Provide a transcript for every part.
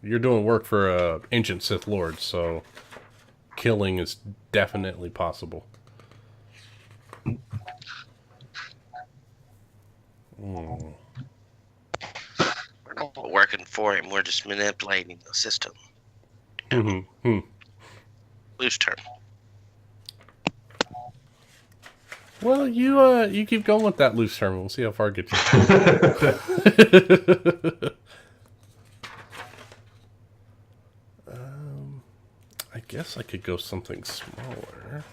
you're doing work for a ancient Sith Lord, so killing is definitely possible. Mm. We're not working for him. We're just manipulating the system. Mm-hmm. Loose term. Well, you keep going with that loose term. We'll see how far it gets you. I guess I could go something smaller.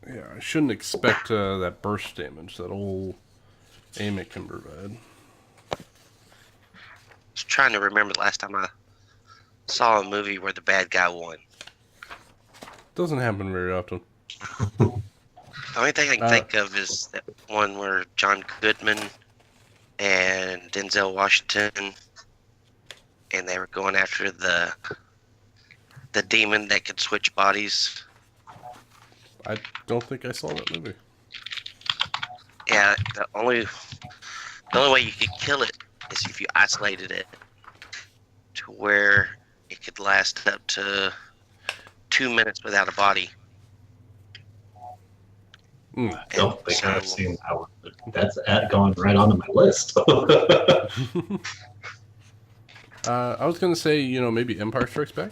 Yeah, I shouldn't expect that burst damage that old Amic can provide. Just trying to remember the last time I saw a movie where the bad guy won. Doesn't happen very often. The only thing I can think of is that one where John Goodman and Denzel Washington, and they were going after the demon that could switch bodies. I don't think I saw that movie. Yeah, the only way you could kill it is if you isolated it to where it could last up to 2 minutes without a body. I don't think I've seen that one. That's going right onto my list. I was gonna say, maybe Empire Strikes Back.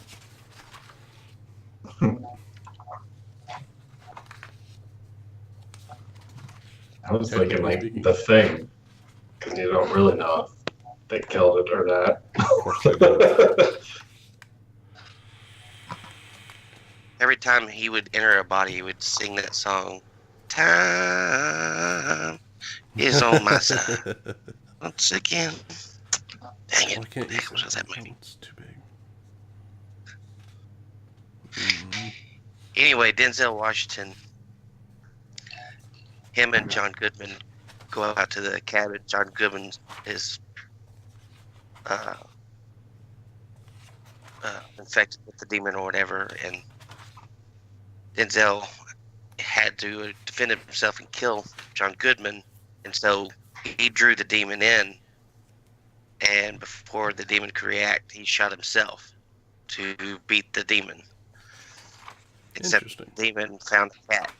I was thinking like The Thing, because you don't really know if they killed it or not. Of course they did. Every time he would enter a body, he would sing that song. Time is on my side. Once again. Dang it. Why can't you What was that movie? It's too big. Mm-hmm. Anyway, Denzel Washington, him and John Goodman go out to the cabin. John Goodman is infected with the demon or whatever, and Denzel had to defend himself and kill John Goodman, and so he drew the demon in, and before the demon could react, he shot himself to beat the demon. Except the demon found the cat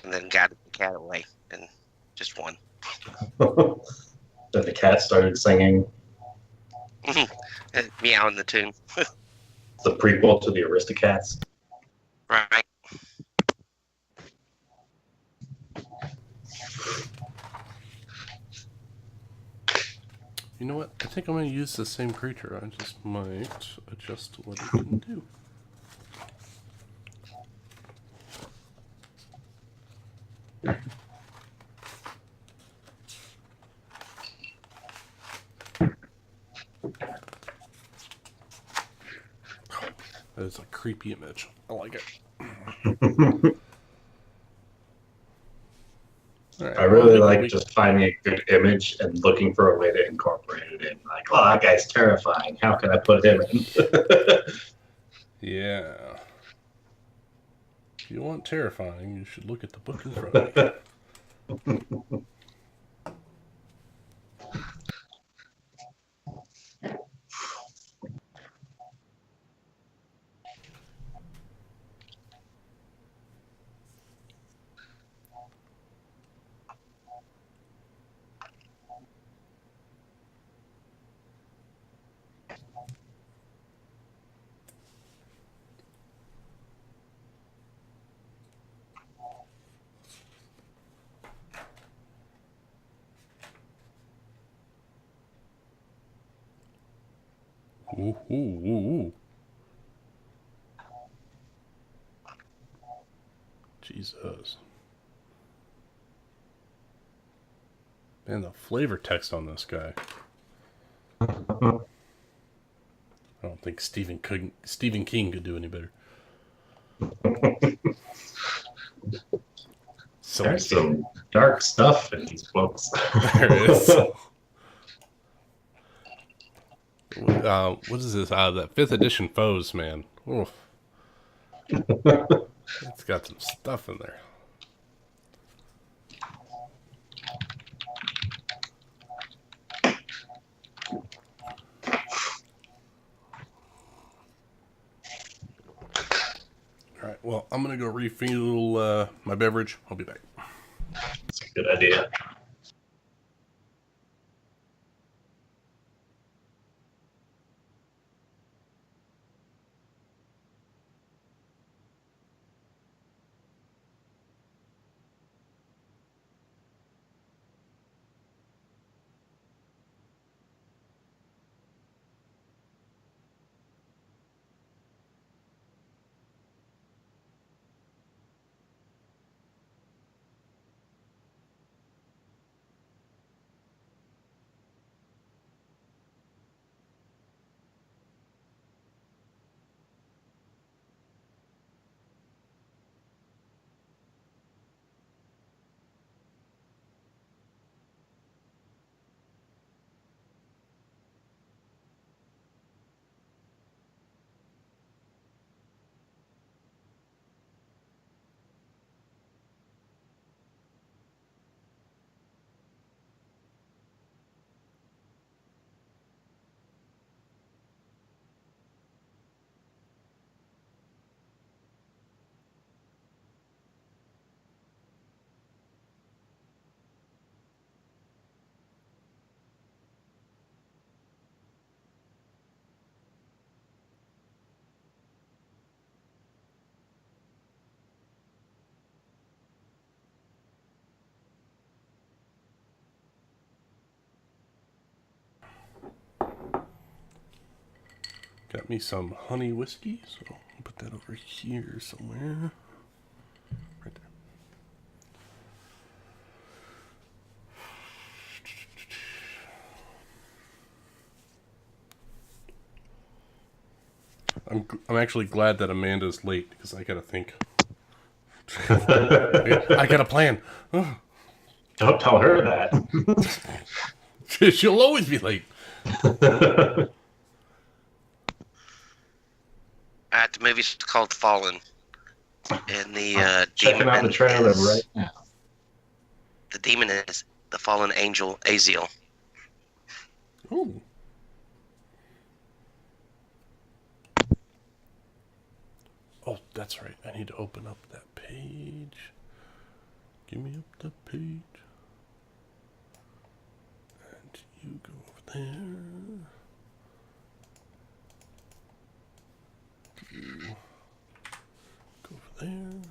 and then got the cat away and just won. Then the cat started singing. Meow in the tomb. The prequel to the Aristocats. Right. You know what? I think I'm going to use the same creature. I just might adjust what it can do. That is a creepy image. I like it. Right, I really like just finding a good image and looking for a way to incorporate it in. Like, oh, that guy's terrifying. How can I put him in? Yeah. If you want terrifying, you should look at the book in front of you. Ooh, ooh, ooh, ooh. Jesus. Man, the flavor text on this guy. I don't think Stephen King could do any better. So there's some dark stuff in these books. There is. What is this? That 5th edition foes, man. Oof. It's got some stuff in there. All right. Well, I'm gonna go refill my beverage. I'll be back. It's a good idea. Got me some honey whiskey, so I'll put that over here somewhere. Right there. I'm actually glad that Amanda's late because I gotta think. I got a plan. Don't tell her that. She'll always be late. The movie's called Fallen, and the Checking demon out the trailer is, right now. The demon is the fallen angel Aziel. Ooh. Oh, that's right. I need to open up that page. Give me up the page. And you go over there. You go over there.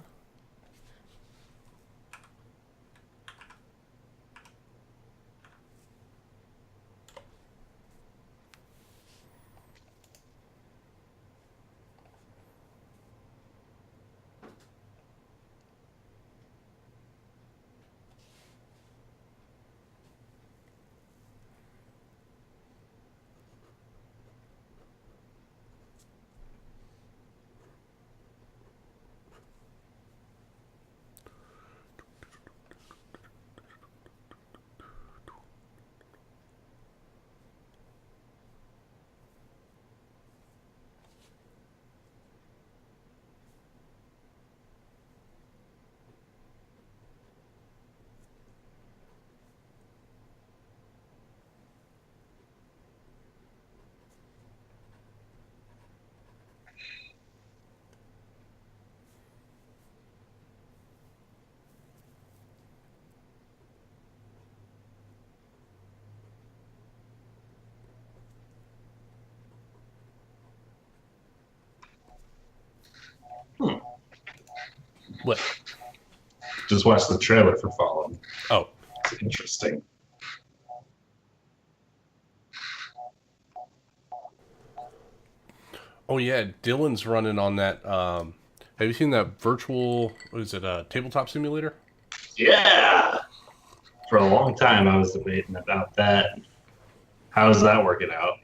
What? Just watch the trailer for Fallen. Oh. It's interesting. Oh yeah, Dylan's running on that. Have you seen that virtual? What is it? Tabletop simulator? Yeah. For a long time, I was debating about that. How's that working out?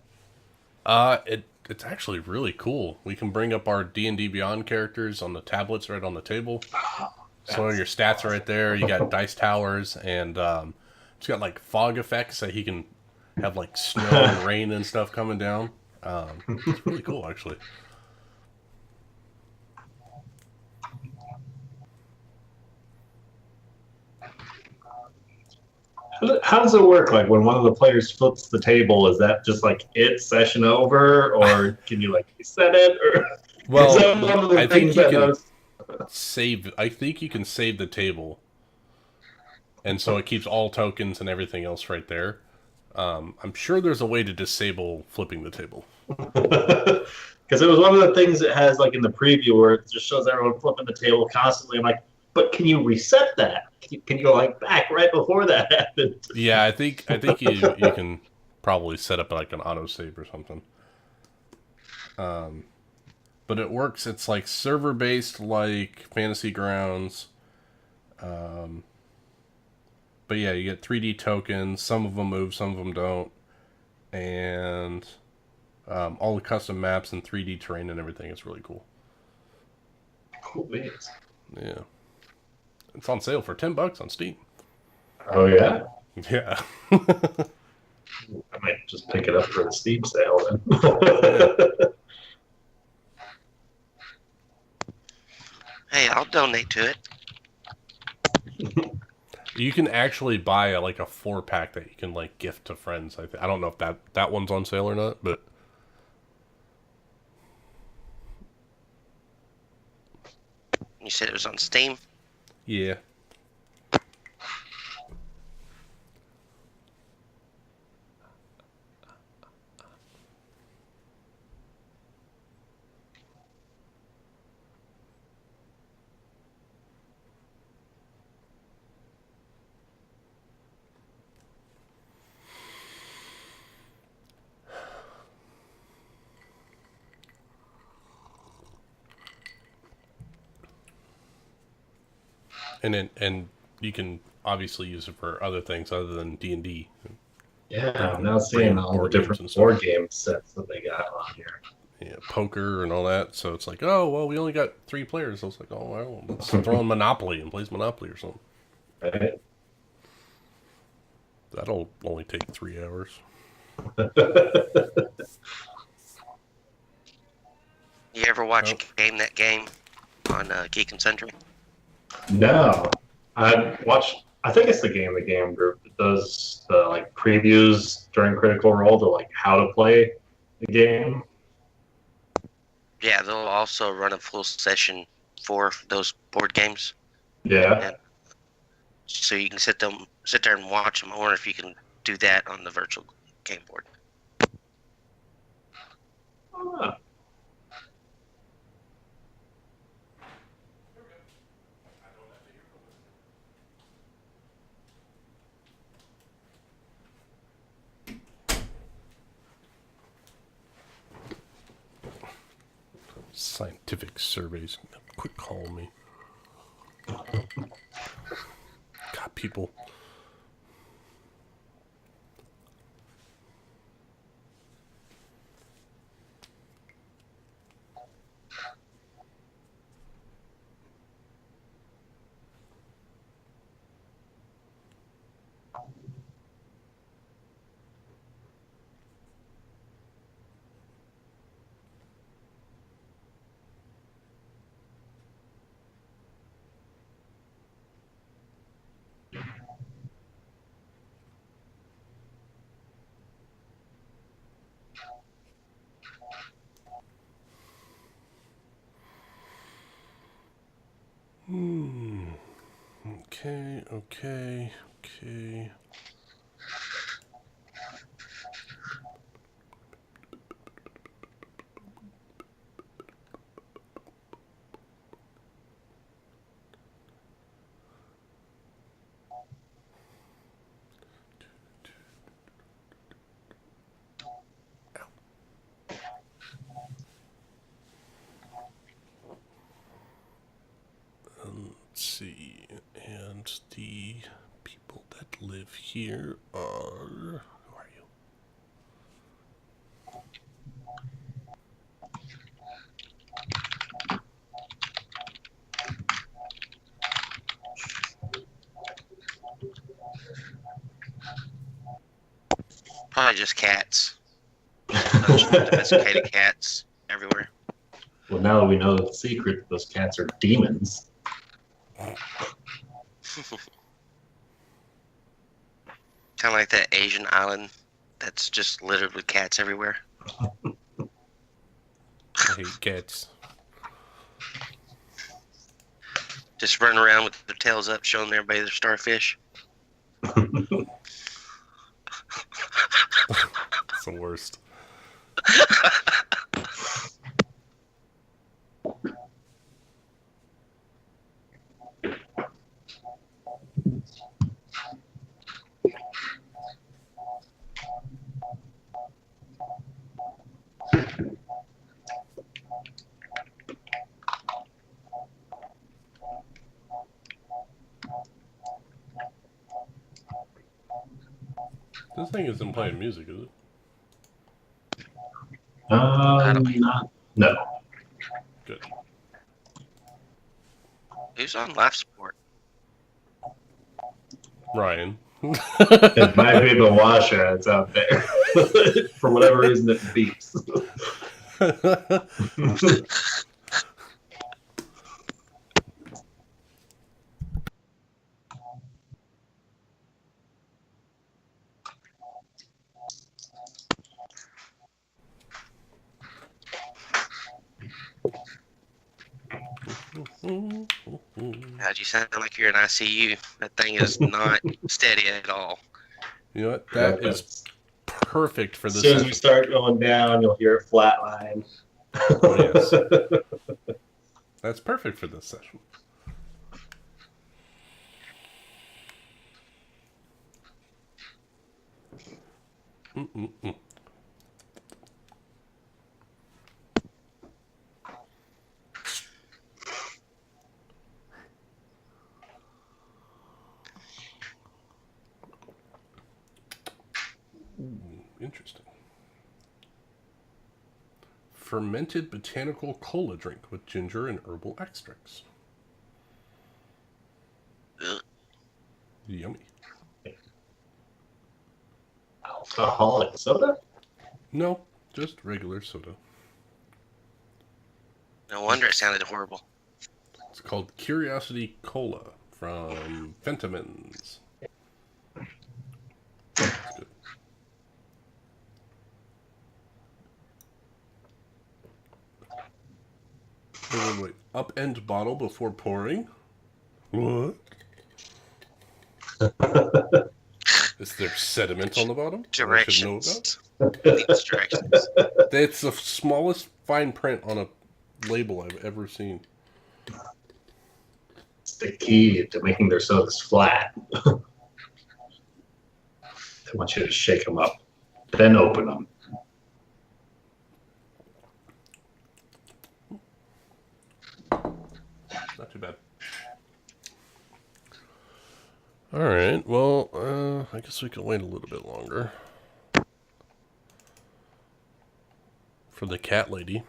It's actually really cool. We can bring up our D&D Beyond characters on the tablets right on the table. So your stats are right there. You got dice towers, and it's got like fog effects that he can have like snow and rain and stuff coming down. It's really cool, actually. How does it work? Like when one of the players flips the table, is that just like it session over, or can you like reset it? Or is Well, that one of the I think things you that can notice? save. I think you can save the table, and so it keeps all tokens and everything else right there. I'm sure there's a way to disable flipping the table. Because it was one of the things that has like in the preview where it just shows everyone flipping the table constantly. I'm like, but can you reset that? Can you go like back right before that happened? Yeah, I think you can probably set up like an autosave or something. But it works. It's like server based, like Fantasy Grounds. But yeah, you get 3D tokens. Some of them move, some of them don't, and all the custom maps and 3D terrain and everything. It's really cool. Cool beans. Yeah, it's on sale for $10 on Steam. Oh yeah, Yeah, I might just pick it up for the Steam sale yeah. then. Hey, I'll donate to it. You can actually buy like a 4-pack that you can like gift to friends. I don't know if that one's on sale or not, but You said it was on Steam. yeah. And you can obviously use it for other things other than D&D. Yeah, I'm Bring- now seeing bring all the board games different and stuff. board game sets that they got on here. Yeah, poker and all that. So it's like, oh well, we only got 3 players. I was like, oh well, let's throw in Monopoly and plays Monopoly or something. Right? That'll only take 3 hours. You ever watch Oh. Game That Game on Geek and Sundry? No, I watched. I think it's the Game group that does the like previews during Critical Role to like how to play the game. Yeah, they'll also run a full session for those board games, Yeah. so you can sit there and watch them. I wonder if you can do that on the virtual game board. Oh, Scientific surveys. Quick call me. God, people. Okay. Let's see. And the people that live here are. Who are you? Probably just cats. Those domesticated cats everywhere. well, now that we know the secret, those cats are demons. Kind of like that Asian island that's just littered with cats everywhere. I hate cats. Just running around with their tails up, showing everybody their starfish. It's the worst. This thing isn't playing music, is it? No. Good. Who's on life support? Ryan. It might be the washer that's out there. For whatever reason, it beeps. God, you sound like you're in ICU. That thing is not steady at all. You know what? That is perfect for As this soon as we session. start going down, you'll hear it flatline. Oh, yes. That's perfect for this session. Mm-mm-mm. Ooh, interesting. Fermented botanical cola drink with ginger and herbal extracts. Ugh. Yummy. Alcoholic soda? No, just regular soda. No wonder it sounded horrible. It's called Curiosity Cola from Fentimans. That's good. Wait. Upend bottle before pouring? What? Is there sediment on the bottom that I should know about? Directions. Needs directions. It's the smallest fine print on a label I've ever seen. It's the key to making their sodas flat. They want you to shake them up, then open them. Not too bad. Alright, well, I guess we can wait a little bit longer. For the cat lady.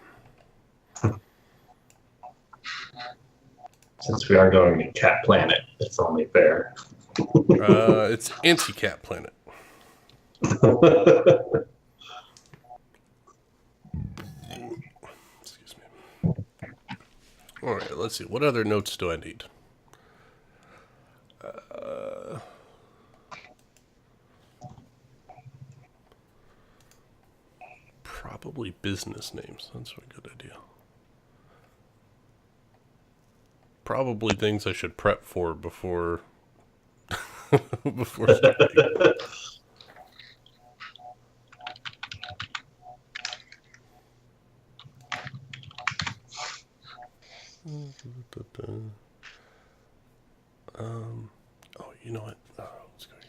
Since we are going to Cat Planet, it's only fair. It's Anti-Cat Planet. Excuse me. Alright, let's see. What other notes do I need? Probably business names. That's a good idea. Probably things I should prep for before before starting. Oh, you know what? Let's go here.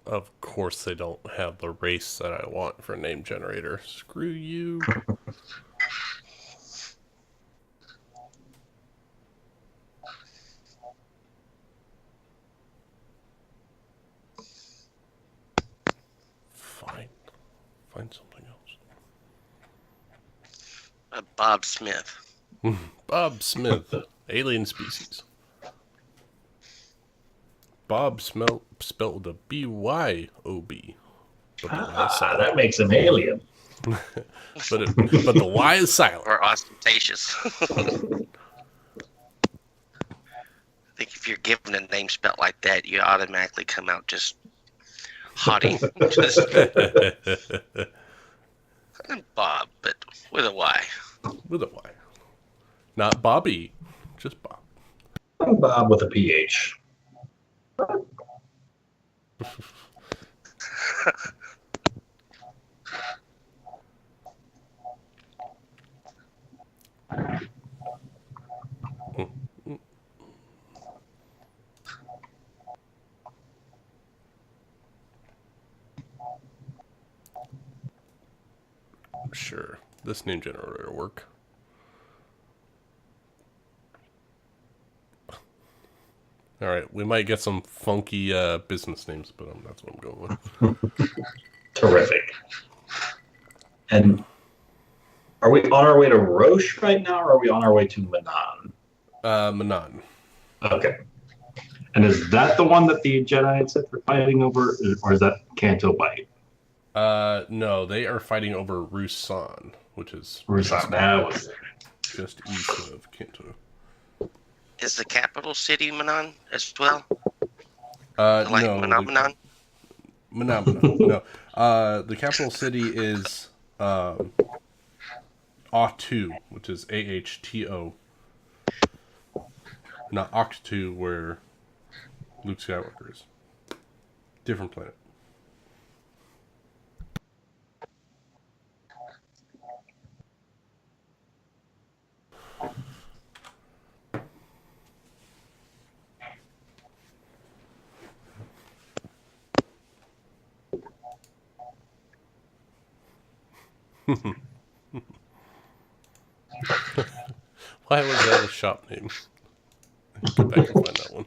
Of course they don't have the race that I want for name generator. Screw you. Bob Smith. Bob Smith, alien species. Bob spelled a B-Y-O-B. But the Y is silent. That makes him alien. But the Y is silent. Or ostentatious. I think if you're given a name spelled like that, you automatically come out just haughty. Just, I'm Bob, but with a Y. With a Y. Not Bobby, just Bob. I'm Bob with a PH. Sure, this name generator will work. All right, we might get some funky business names, but that's what I'm going with. Terrific. And are we on our way to Roche right now, or are we on our way to Manon? Manon. Okay. And is that the one that the Jedi had said they're fighting over, or is that Canto Bight? No, they are fighting over Rusan, which is Rusan. That was just east of Kanto. Is the capital city Manon as well? No. Manon? No. The capital city is Ahtu, which is A-H-T-O. Not Ahch-To, where Luke Skywalker is. Different planet. Why was that a shop name? Go back and find that one.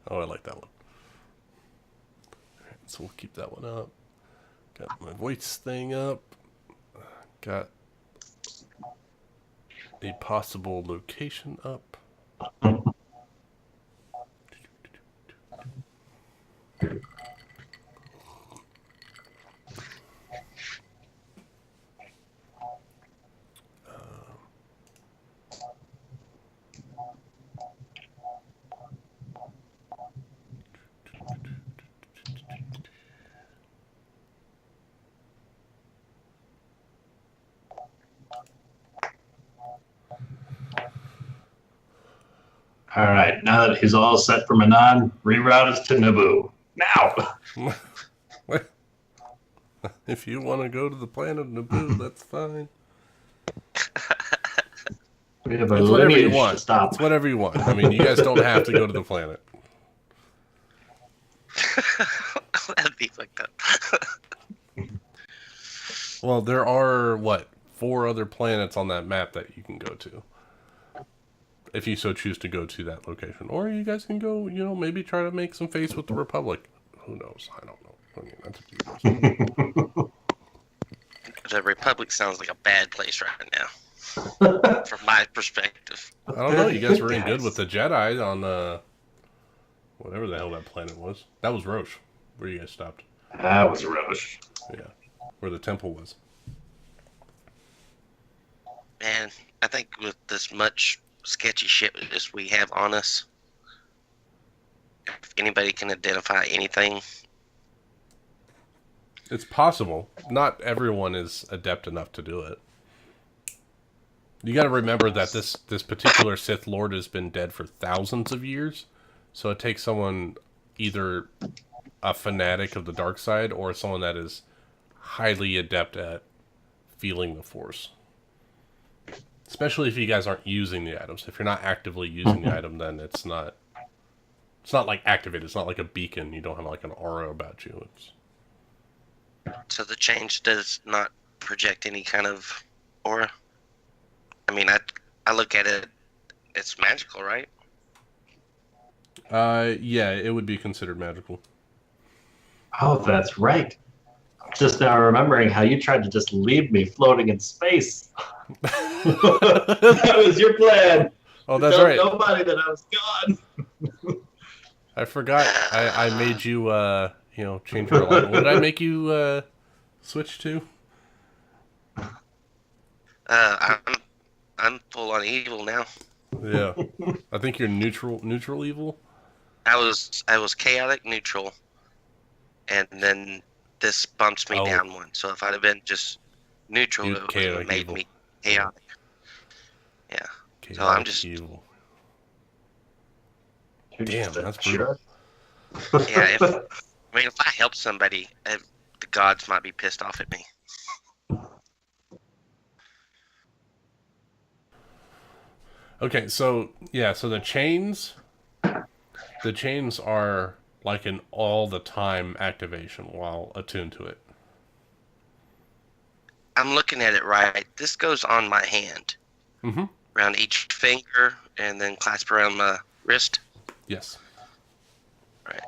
Oh, I like that one. Alright, so we'll keep that one up. Got my voice thing up. Got a possible location up. all right. Now that he's all set for Manon, reroute us to Naboo. Now! If you want to go to the planet Naboo, that's fine. We have a It's whatever you lineage want. to stop. It's whatever you want. I mean, you guys don't have to go to the planet. That'd be fucked up. Well, there are, 4 other planets on that map that you can go to. If you so choose to go to that location. Or you guys can go, maybe try to make some face with the Republic. Who knows? I don't know. I mean, that's up to you guys. The Republic sounds like a bad place right now. From my perspective. I don't know. You guys were in good with the Jedi on, whatever the hell that planet was. That was Roche, where you guys stopped. That was Roche. Yeah. Where the temple was. Man, I think with this much sketchy shit as we have on us, if anybody can identify anything. It's possible. Not everyone is adept enough to do it. You got to remember that this particular Sith Lord has been dead for thousands of years, So it takes someone either a fanatic of the dark side or someone that is highly adept at feeling the Force. Especially if you guys aren't using the items. If you're not actively using the item, then it's not like activated. It's not like a beacon. You don't have like an aura about you. So the change does not project any kind of aura? I mean, I look at it, it's magical, right? Yeah, it would be considered magical. Oh, that's right. Just now remembering how you tried to just leave me floating in space. That was your plan. Oh, that's Tell right. nobody that I was gone. I forgot. I made you, change your alignment. What did I make you switch to? I'm full on evil now. Yeah, I think you're neutral evil. I was chaotic neutral, and then this bumps me down one. So if I'd have been just neutral, it would have made me chaotic. Yeah. Chaotic so I'm just evil. Damn, that's brutal. Yeah. If I help somebody, the gods might be pissed off at me. Okay, so the chains are like an all the time activation while attuned to it. I'm looking at it right. This goes on my hand, around each finger, and then clasp around my wrist. Yes. Right.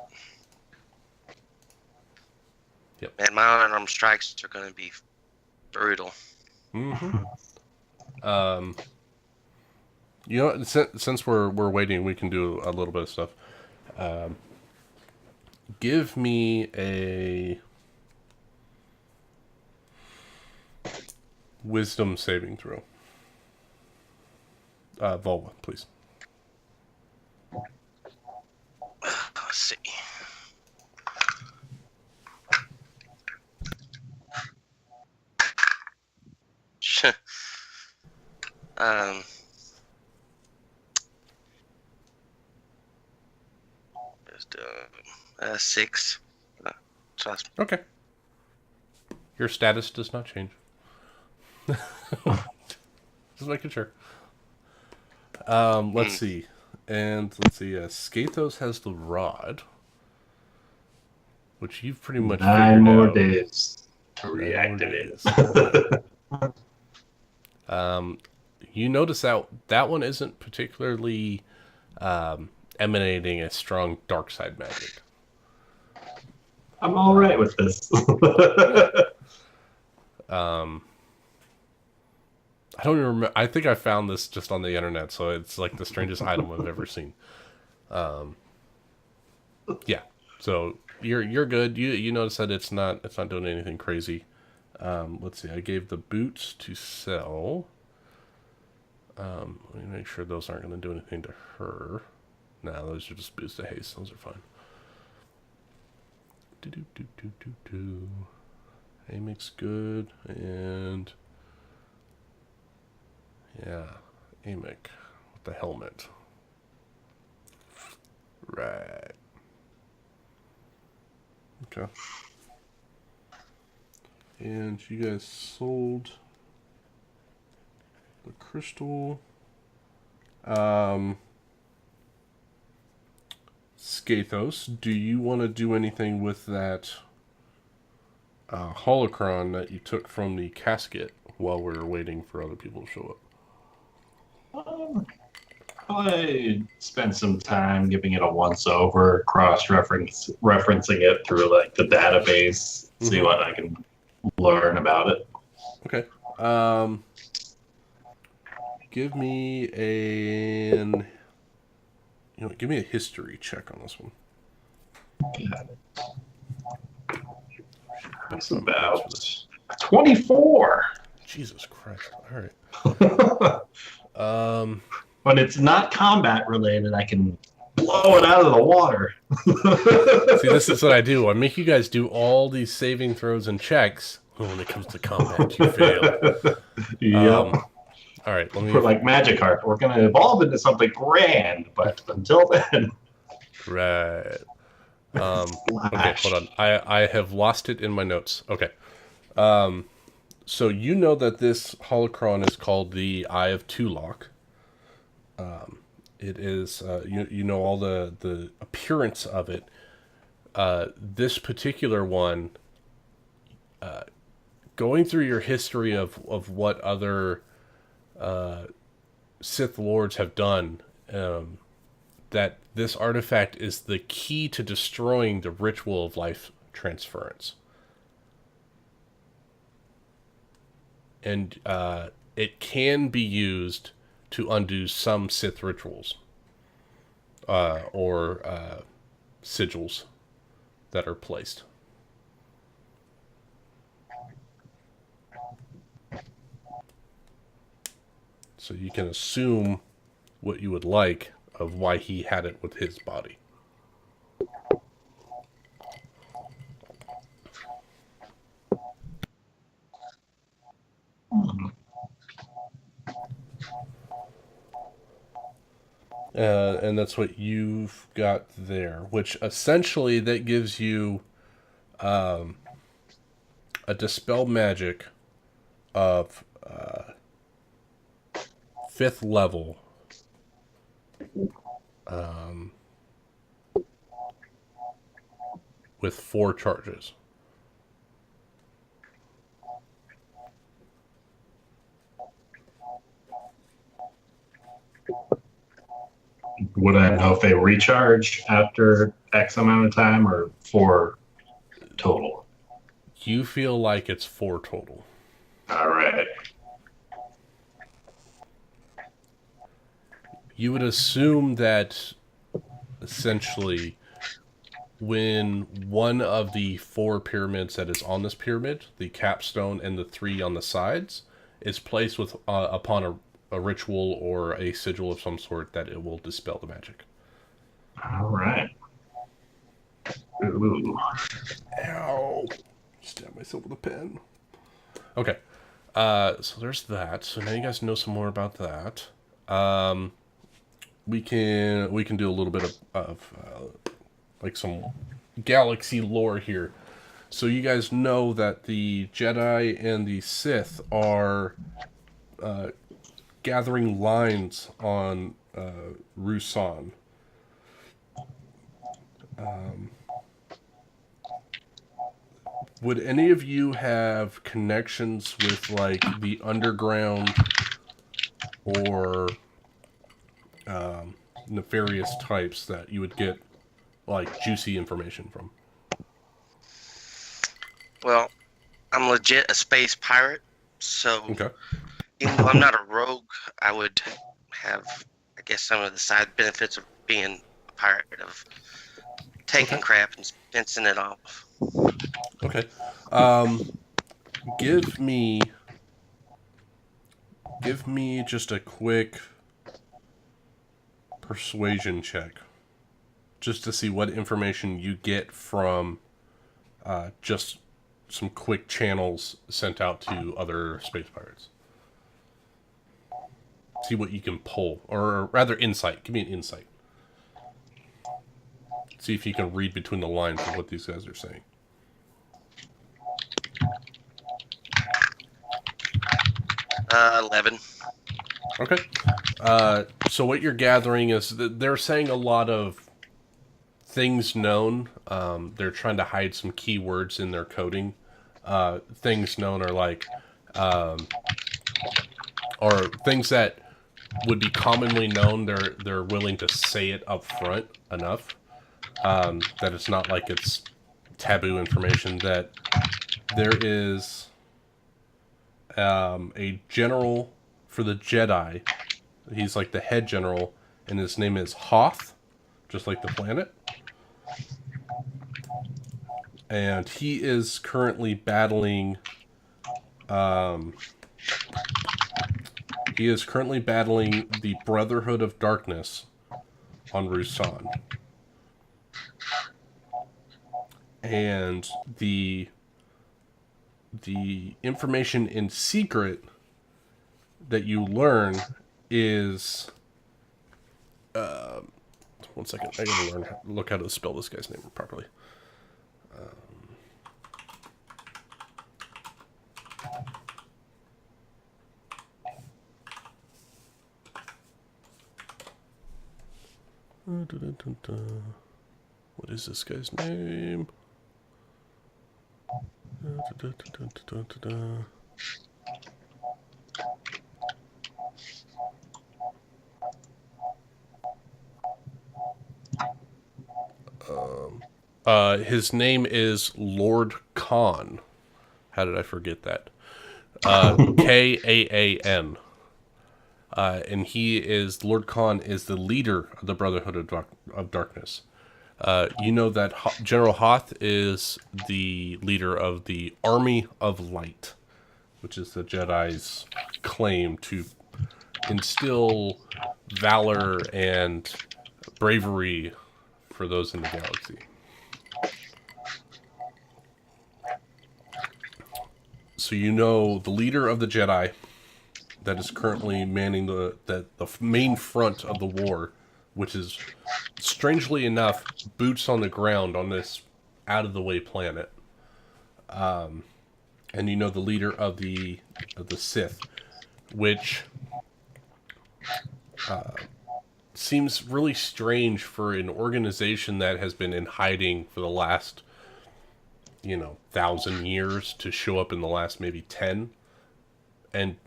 Yep. And my unarmed strikes are going to be brutal. Since we're waiting, we can do a little bit of stuff. Give me a wisdom saving throw. Volva, please. Let's see. Just 6. Okay. Your status does not change. Just making sure. Let's see. Skathos has the rod, which you've pretty much 9 more out. days to reactivate it. You notice that one isn't particularly emanating a strong dark side magic. I'm all right with this. I don't even remember. I think I found this just on the internet, so it's like the strangest item I've ever seen. Yeah. So you're good. You notice that it's not doing anything crazy. Let's see. I gave the boots to sell. Let me make sure those aren't going to do anything to her. No, those are just boots to haste. Those are fine. Amic's good, and yeah, Amic with the helmet. Right. Okay. And you guys sold the crystal. Skathos, do you want to do anything with that holocron that you took from the casket while we were waiting for other people to show up? I spent some time giving it a once-over, cross-referencing it through like the database, see what I can learn about it. Okay. Give me give me a history check on this one. That's about 24. Jesus Christ! All right. When it's not combat related, I can blow it out of the water. See, this is what I do. I make you guys do all these saving throws and checks. When it comes to combat, you fail. Yep. All right, We're like Magikarp. We're going to evolve into something grand, but until then... Right. Okay, Flash. hold on. I have lost it in my notes. Okay. So you know that this holocron is called the Eye of Tulok. It is you know all the appearance of it. This particular one, going through your history of what other Sith lords have done, that this artifact is the key to destroying the ritual of life transference. And it can be used to undo some Sith rituals or sigils that are placed. So you can assume what you would like of why he had it with his body. And that's what you've got there, which essentially that gives you a dispel magic of 5th level. With 4 charges. Would I know if they recharge after X amount of time or 4 total? You feel like it's 4 total. All right. You would assume that essentially when one of the 4 pyramids that is on this pyramid, the capstone and the 3 on the sides, is placed with upon a ritual or a sigil of some sort, that it will dispel the magic. All right. Ooh. Ow! Stab myself with a pen. Okay. So there's that. So now you guys know some more about that. We can do a little bit of like some galaxy lore here. So you guys know that the Jedi and the Sith are gathering lines on Rusan. Would any of you have connections with like the underground or nefarious types that you would get like juicy information from? Well, I'm legit a space pirate, so Okay. even though I'm not a rogue, I would have, I guess, some of the side benefits of being a pirate, of taking Okay. crap and fencing it off. Okay. Give me just a quick persuasion check, just to see what information you get from just some quick channels sent out to other space pirates. See what you can pull, or rather insight. Give me an insight. See if you can read between the lines of what these guys are saying. 11. Okay. So what you're gathering is that they're saying a lot of things known. They're trying to hide some keywords in their coding. Things known are like, or things that would be commonly known. They're willing to say it up front enough that it's not like it's taboo information. That there is a general for the Jedi. He's like the head general, and his name is Hoth, just like the planet. And he is currently battling. He is currently battling the Brotherhood of Darkness on Rusan. And the information in secret that you learn is 1 second. I gotta look how to spell this guy's name properly. What is this guy's name? His name is Lord Khan. How did I forget that? Kaan. And Lord Khan is the leader of the Brotherhood of Darkness. You know that General Hoth is the leader of the Army of Light, which is the Jedi's claim to instill valor and bravery for those in the galaxy. So you know the leader of the Jedi that is currently manning the main front of the war, which is, strangely enough, boots on the ground on this out-of-the-way planet. And you know the leader of the Sith, which seems really strange for an organization that has been in hiding for the last, 1,000 years to show up in the last maybe 10. And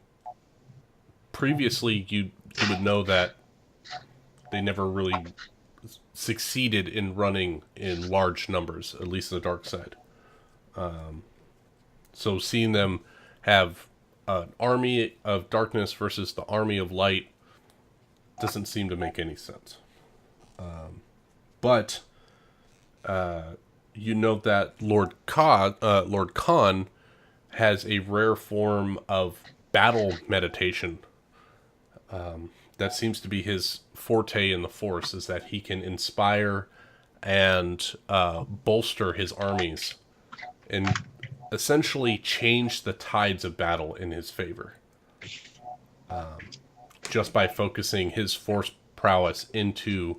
previously, you would know that they never really succeeded in running in large numbers, at least the dark side. So seeing them have an army of darkness versus the army of light doesn't seem to make any sense. But you know that Lord Khan has a rare form of battle meditation. That seems to be his forte in the Force, is that he can inspire and bolster his armies and essentially change the tides of battle in his favor. Just by focusing his Force prowess into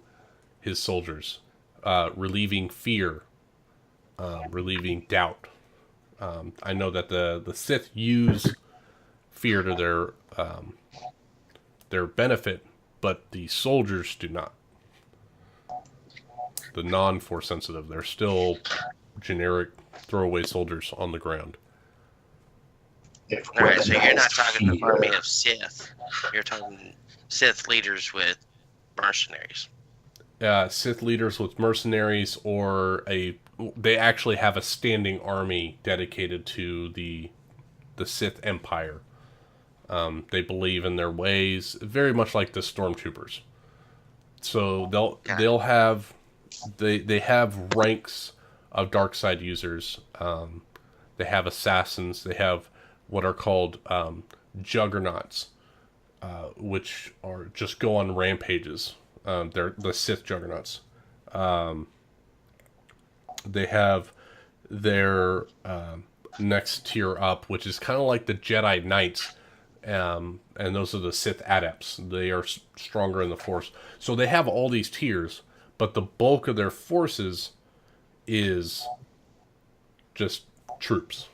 his soldiers, relieving fear, relieving doubt. I know that the Sith use fear to their benefit, but the soldiers do not. The non-Force sensitive, they're still generic throwaway soldiers on the ground. Alright, so you're not talking the army of Sith. You're talking Sith leaders with mercenaries. Sith leaders with mercenaries, or they actually have a standing army dedicated to the Sith Empire. They believe in their ways, very much like the stormtroopers. So they'll have they have ranks of dark side users. They have assassins. They have what are called juggernauts, which are just go on rampages. They're the Sith juggernauts. They have their next tier up, which is kind of like the Jedi Knights. And those are the Sith adepts. They are stronger in the Force. So they have all these tiers, but the bulk of their forces is just troops,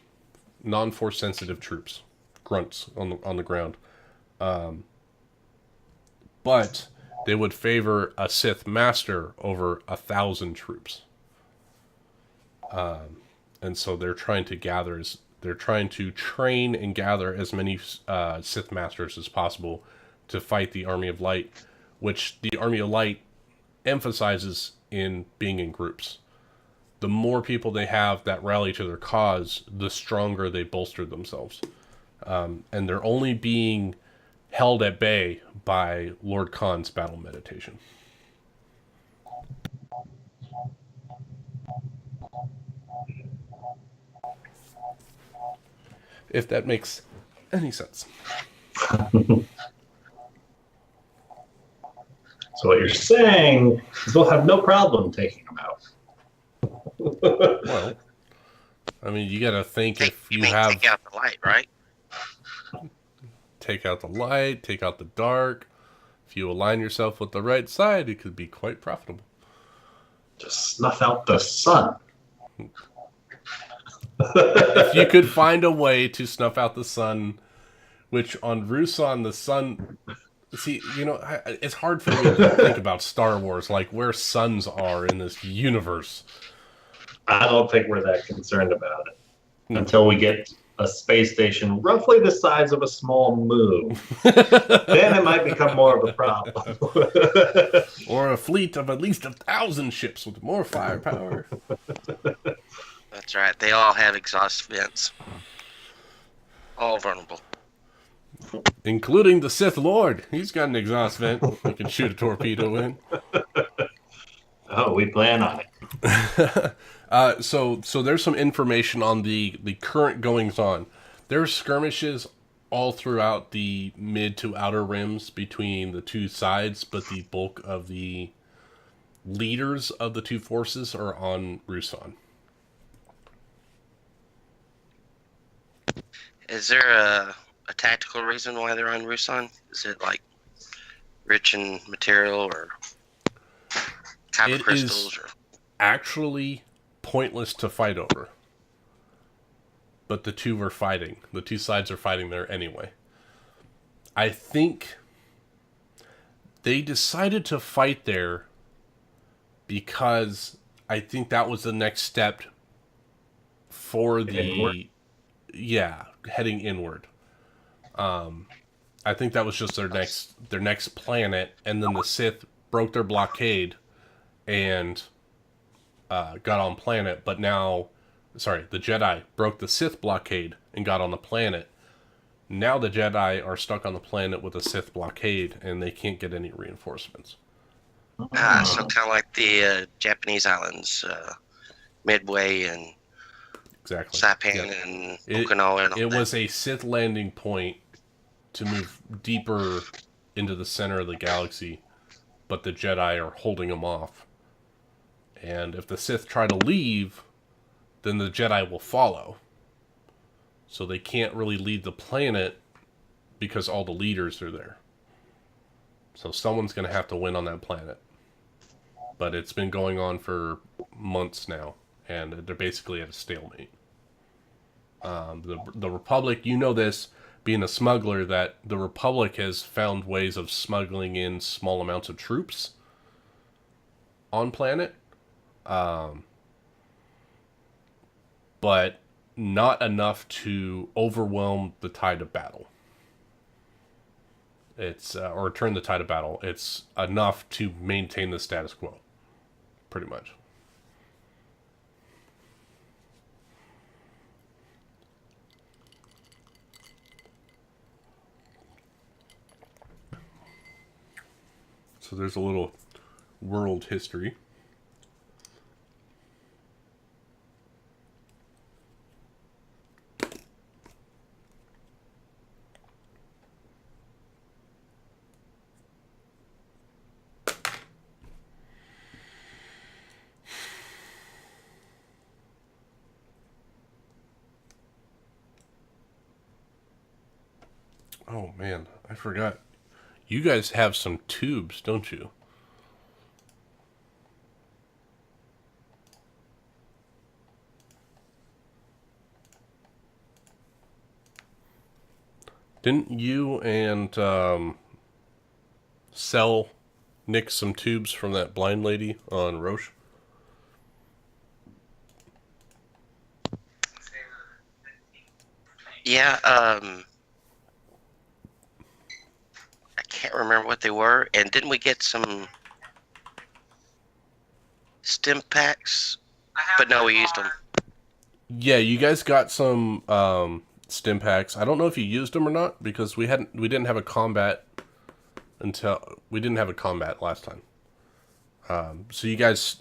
non-Force sensitive troops, grunts on the ground. But they would favor a Sith master over 1,000 troops. And so they're trying to train and gather as many Sith Masters as possible to fight the Army of Light, which the Army of Light emphasizes in being in groups. The more people they have that rally to their cause, the stronger they bolster themselves. And they're only being held at bay by Lord Khan's battle meditation. If that makes any sense. So what you're saying is we'll have no problem taking them out. Well, I mean, you got to think if you have... Take out the light, right? Take out the light, take out the dark. If you align yourself with the right side, it could be quite profitable. Just snuff out the sun. If you could find a way to snuff out the sun, which on Rusan, the sun... See, it's hard for me to think about Star Wars, like where suns are in this universe. I don't think we're that concerned about it until we get a space station roughly the size of a small moon. Then it might become more of a problem. Or a fleet of at least 1,000 ships with more firepower. That's right. They all have exhaust vents. All vulnerable. Including the Sith Lord. He's got an exhaust vent we can shoot a torpedo in. Oh, we plan on it. So there's some information on the current goings-on. There's skirmishes all throughout the mid to outer rims between the two sides, but the bulk of the leaders of the two forces are on Rusan. Is there a tactical reason why they're on Rusan? Is it like rich in material or copper crystals? Or actually pointless to fight over. But the two are fighting. The two sides are fighting there anyway. I think they decided to fight there because I think that was the next step for the... Yeah, heading inward. I think that was just their next planet, and then the Sith broke their blockade and got on planet, but now... Sorry, the Jedi broke the Sith blockade and got on the planet. Now the Jedi are stuck on the planet with a Sith blockade, and they can't get any reinforcements. so kind of like the Japanese islands, Midway and Exactly. Saipan and Okinawa. And all it that. was a Sith landing point to move deeper into the center of the galaxy, but the Jedi are holding them off. And if the Sith try to leave, then the Jedi will follow. So they can't really leave the planet because all the leaders are there. So someone's going to have to win on that planet. But it's been going on for months now, and they're basically at a stalemate. The Republic, you know this, being a smuggler, that the Republic has found ways of smuggling in small amounts of troops on planet. But not enough to overwhelm the tide of battle. It's or turn the tide of battle. It's enough to maintain the status quo, pretty much. So there's a little world history. Oh man, I forgot. You guys have some tubes, don't you? Didn't you and Cell nick some tubes from that blind lady on Roche? Yeah, I can't remember what they were. And didn't we get some stim packs? But no, we used them. Yeah, you guys got some stim packs. I don't know if you used them or not because we didn't have a combat last time. So you guys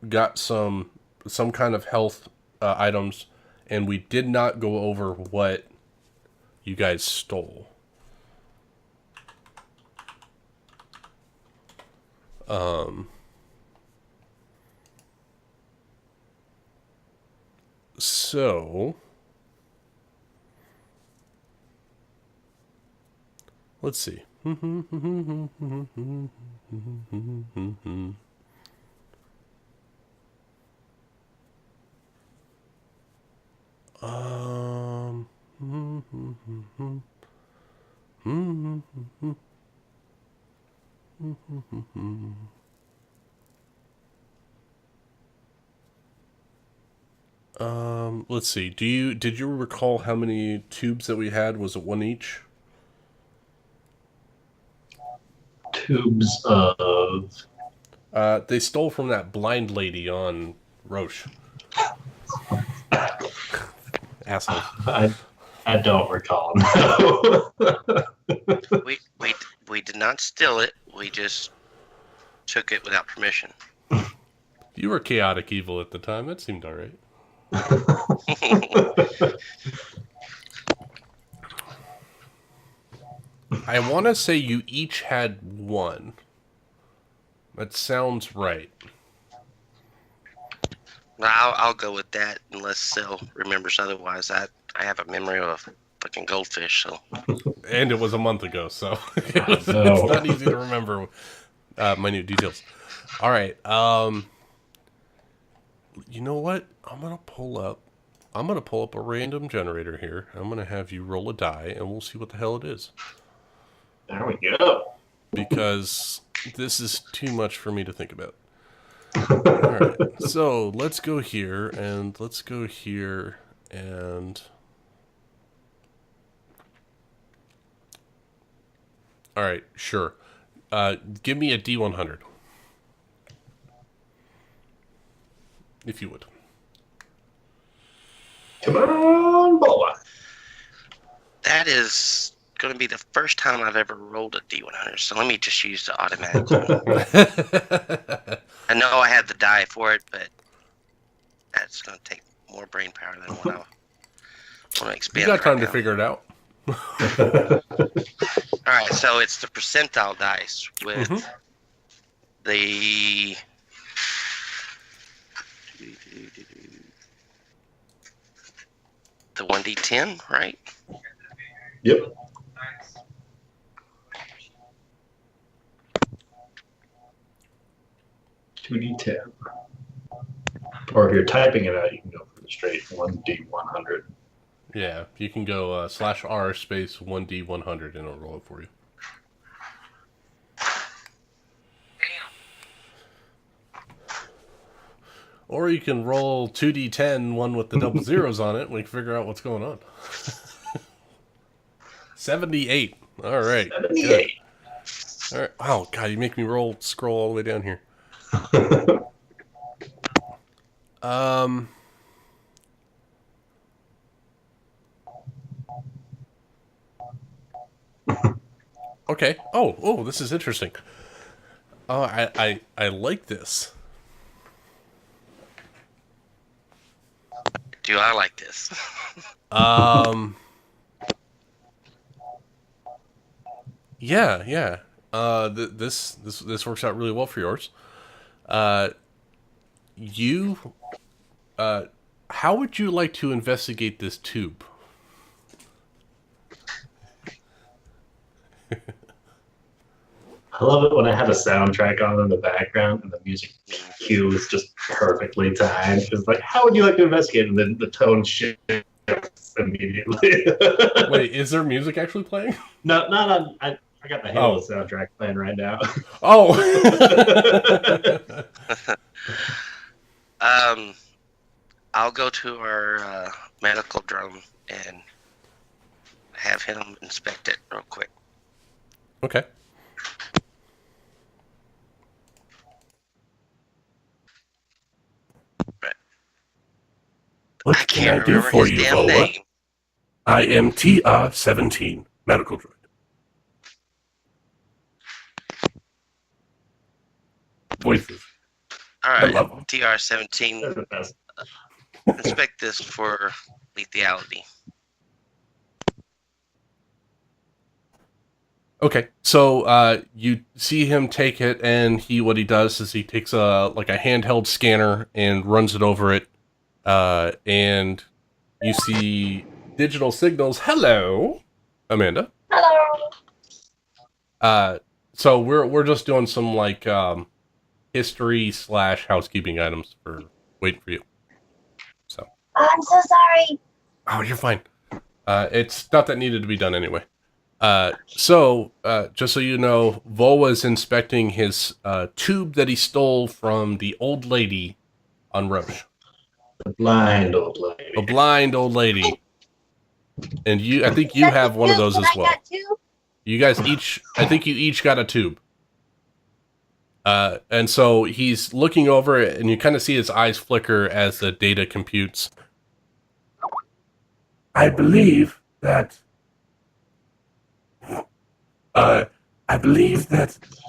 got some kind of health items, and we did not go over what you guys stole. So let's see. Um. Let's see. Did you recall how many tubes that we had? Was it one each? Tubes of. They stole from that blind lady on Roche. Assholes. I don't recall. No. We did not steal it. We just took it without permission. You were chaotic evil at the time. That seemed alright. I want to say you each had one. That sounds right. I'll go with that unless Sil remembers otherwise. I have a memory of a fucking goldfish, so. And it was a month ago, so it's not easy to remember minute details. All right. You know what? I'm gonna pull up a random generator here. I'm gonna have you roll a die, and we'll see what the hell it is. There we go. Because this is too much for me to think about. Alright, so let's go here, and let's go here, and... Alright, sure. Give me a D100. If you would. Come on, boy. That is going to be the first time I've ever rolled a D100, so let me just use the automatic one. I know I had the die for it, but that's going to take more brain power than what I want to expand. You got time to figure it out. Alright, so it's the percentile dice with the... The 1d10, right? Yep. $2d10. Or if you're typing it out, you can go for the straight 1d100. Yeah, you can go /r space 1d100 and it'll roll it for you. Or you can roll 2d10, one with the double zeros on it, and we can figure out what's going on. 78. All right. 78. Good. All right. Wow, God, you make me scroll all the way down here. Okay. Oh, this is interesting. Oh, I like this. Do I like this? Yeah. This works out really well for yours. How would you like to investigate this tube? I love it when I have a soundtrack on in the background and the music cue is just perfectly timed. It's like, how would you like to investigate? And then the tone shifts immediately. Wait, is there music actually playing? No, not on. I got the Halo soundtrack playing right now. Oh. I'll go to our medical drone and have him inspect it real quick. Okay. What can I do for you, Vola? I am TR-17, medical droid. Voices. All I right, love them. TR-17. Inspect this for lethality. Okay, so you see him take it, and what he does is he takes a handheld scanner and runs it over it, and you see digital signals. Hello, Amanda. Hello. So we're just doing some like history / housekeeping items for waiting for you. So. Oh, I'm so sorry. Oh, you're fine. It's stuff that needed to be done anyway. So just so you know, Vol was inspecting his tube that he stole from the old lady on Roche. The blind old lady. A blind old lady. And I think you have one of those as well. You guys I think you each got a tube. And so he's looking over it, and you kind of see his eyes flicker as the data computes. I believe that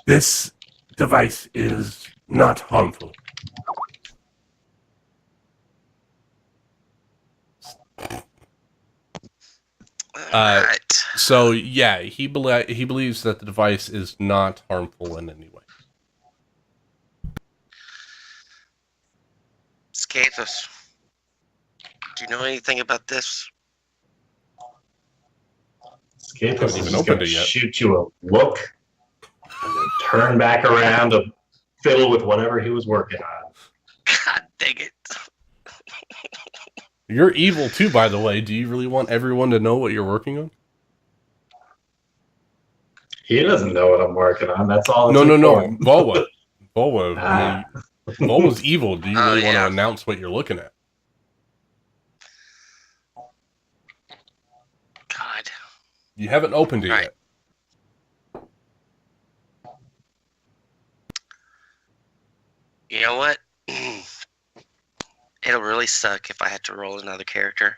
this device is not harmful. Alright. So yeah, he believes that the device is not harmful in any way. Scathus, do you know anything about this? Scathus Haven't is even just opened gonna it yet. shoot you a look and then turn back around to fiddle with whatever he was working on. God dang it. You're evil too, by the way. Do you really want everyone to know what you're working on? He doesn't know what I'm working on. That's all. No. important. Volwa. Ah. Volwa's evil. Do you really want yeah. to announce what you're looking at? God. You haven't opened it Right. yet. You know what? It'll really suck if I had to roll another character.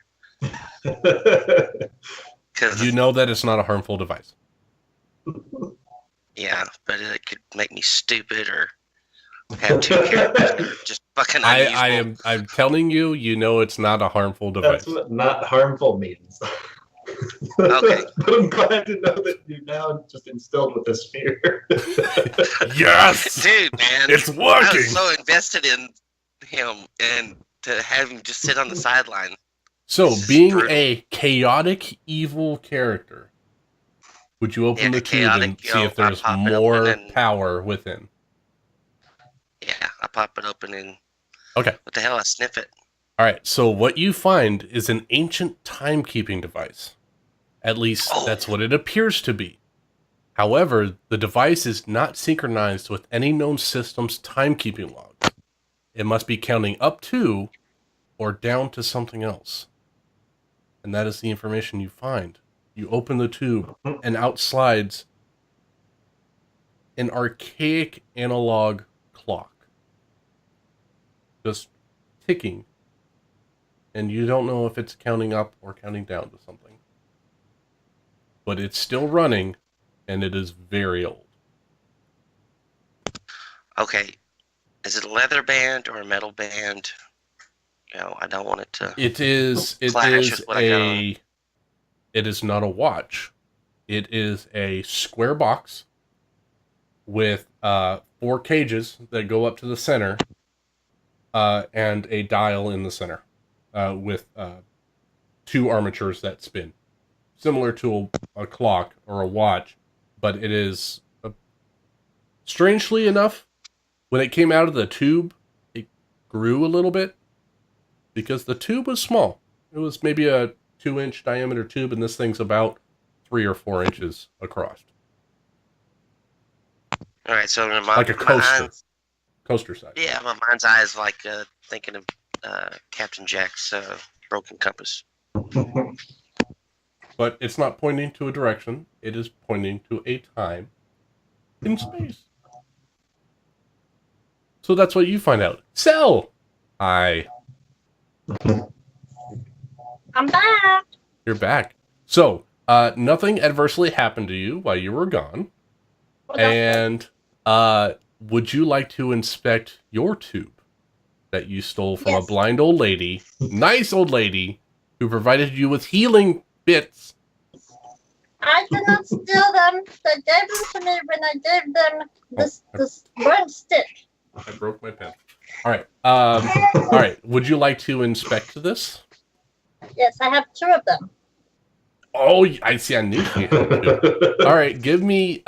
Because, You know that it's not a harmful device. yeah, but it could make me stupid or have two characters that are just fucking unusable. I'm telling you, you know it's not a harmful device. That's what not harmful means. Okay. But I'm glad to know that you're now just instilled with this fear. Yes, Dude, man. it's I working. was so invested in him, and to have him just sit on the sideline. So, This is being brutal. a chaotic evil character, would you open Yeah, the tube and chaotic, see if I there's pop it more open and- power within? Yeah, I pop it open and Okay. what the hell? I sniff it. All right. So what you find is an ancient timekeeping device. At least that's what it appears to be. However, the device is not synchronized with any known system's timekeeping logs. It must be counting up to or down to something else. And that is the information you find. You open the tube, and out slides an archaic analog clock. Just ticking. And you don't know if it's counting up or counting down to something. But it's still running, and it is very old. Okay, is it a leather band or a metal band? You know, I don't want it to. It is Clash with what I got on. it is not a watch. It is a square box with 4 cages that go up to the center, and a dial in the center, with 2 armatures that spin, similar to a clock or a watch, but it is strangely enough, when it came out of the tube, it grew a little bit because the tube was small. It was maybe a 2-inch diameter tube, and this thing's about 3 or 4 inches across, All right, so in like a coaster, mind's- coaster size. yeah, my mind's eye is like thinking of Captain Jack's broken compass. But it's not pointing to a direction. It is pointing to a time in space. So that's what you find out. Cell! Hi. I'm back. You're back. So, nothing adversely happened to you while you were gone. Well, that's good. And, would you like to inspect your tube that you stole from a Yes. blind old lady, nice old lady, who provided you with healing bits? I did not steal them. They gave them to me when I gave them this burnt stick. I broke my pen. All right. All right. Would you like to inspect this? Yes, I have 2 of them. Oh, I see. I knew she had two. All right, give me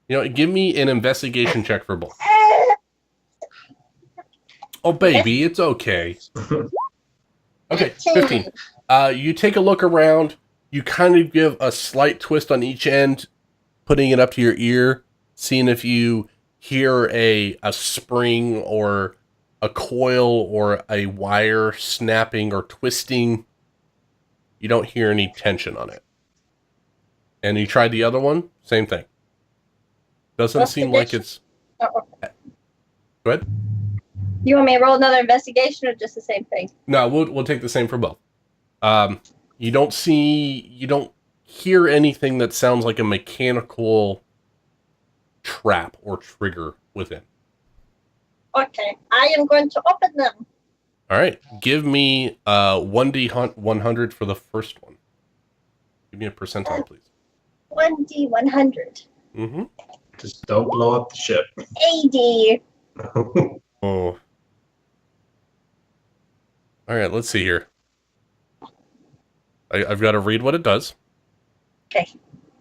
give me an investigation check for both. Oh, baby, it's okay. Okay, 15. You take a look around. You kind of give a slight twist on each end, putting it up to your ear, seeing if you hear a spring or a coil or a wire snapping or twisting. You don't hear any tension on it. And you tried the other one, same thing. Doesn't seem like it's... Go ahead. You want me to roll another investigation or just the same thing? No, we'll take the same for both. You don't hear anything that sounds like a mechanical trap or trigger within. Okay, I am going to open them. All right, give me 1d100 for the first one. Give me a percentile, please. 1d100. Mm-hmm. Just don't blow up the ship. 80. Oh. All right, let's see here. I've got to read what it does. Okay.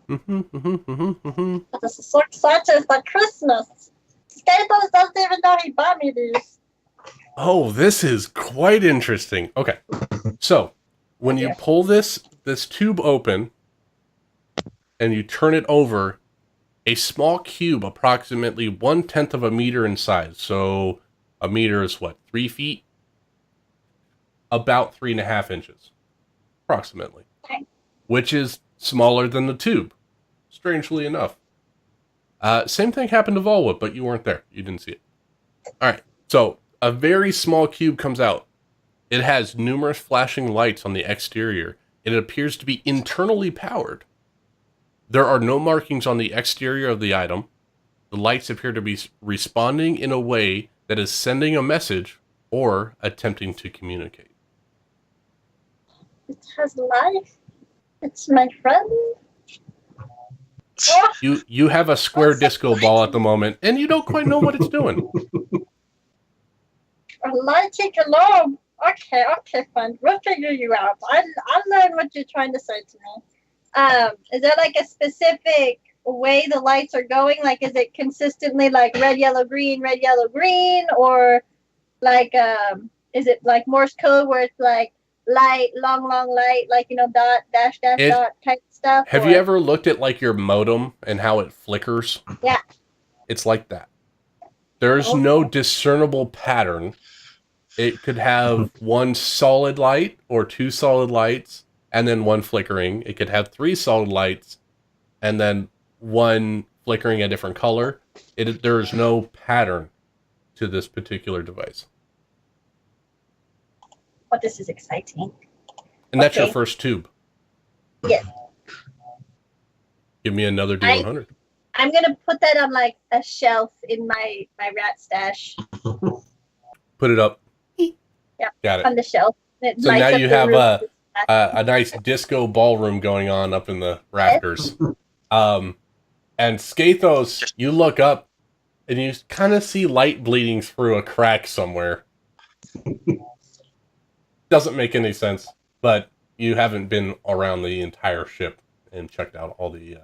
This is so exciting for Christmas. Staples doesn't even know he bought me these. Oh, this is quite interesting. Okay. So, when you pull this tube open and you turn it over, a small cube approximately 1/10 of a meter in size. So, a meter is what, 3 feet? About 3.5 inches. Approximately. Okay. Which is smaller than the tube. Strangely enough. Same thing happened to Volwood, but you weren't there. You didn't see it. Alright, so a very small cube comes out. It has numerous flashing lights on the exterior. It appears to be internally powered. There are no markings on the exterior of the item. The lights appear to be responding in a way that is sending a message or attempting to communicate. It has life. It's my friend. Oh, You have a square disco ball at the moment, and you don't quite know what it's doing. a lighting alarm. Okay, fine. We'll figure you out. I'll learn what you're trying to say to me. Is there like a specific way the lights are going? Like, is it consistently like red, yellow, green, or like is it like Morse code where it's like light, long light, like dot, dash, dot type stuff? Have you ever looked at like your modem and how it flickers? Yeah. It's like that. There's no discernible pattern. It could have one solid light or two solid lights and then one flickering. It could have three solid lights and then one flickering a different color. There's no pattern to this particular device. Oh, this is exciting. And that's your first tube. Yes. Give me another D100. I'm going to put that on like a shelf in my rat stash. Put it up. Yeah. Got it. On the shelf. So now you have a nice disco ballroom going on up in the rafters. And Skathos, you look up and you kind of see light bleeding through a crack somewhere. Doesn't make any sense, but you haven't been around the entire ship and checked out all the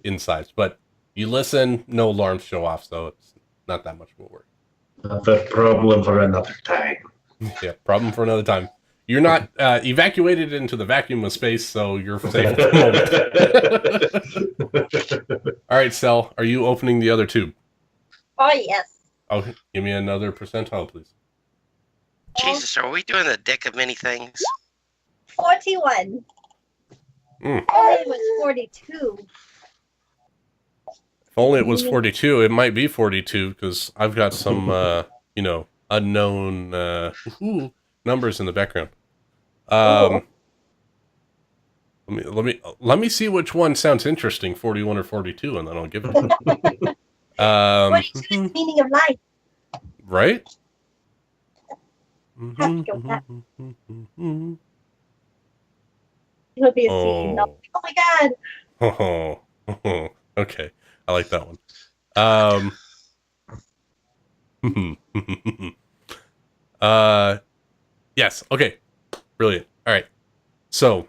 insides. But you listen, no alarms show off, so it's not that much more work. Another problem for another time. Yeah, problem for another time. You're not evacuated into the vacuum of space, so you're safe at the moment. All right, Cell, are you opening the other tube? Oh, yes. Oh, give me another percentile, please. Jesus, are we doing a deck of many things? 41. Mm. Only it was 42. If only it was 42, it might be 42, because I've got some, unknown numbers in the background. Let me see which one sounds interesting, 41 or 42, and then I'll give it. 42 is the meaning of life. Right? It'll be a scene. Oh my god. Oh, okay. I like that one. Yes. Okay. Brilliant. All right. So,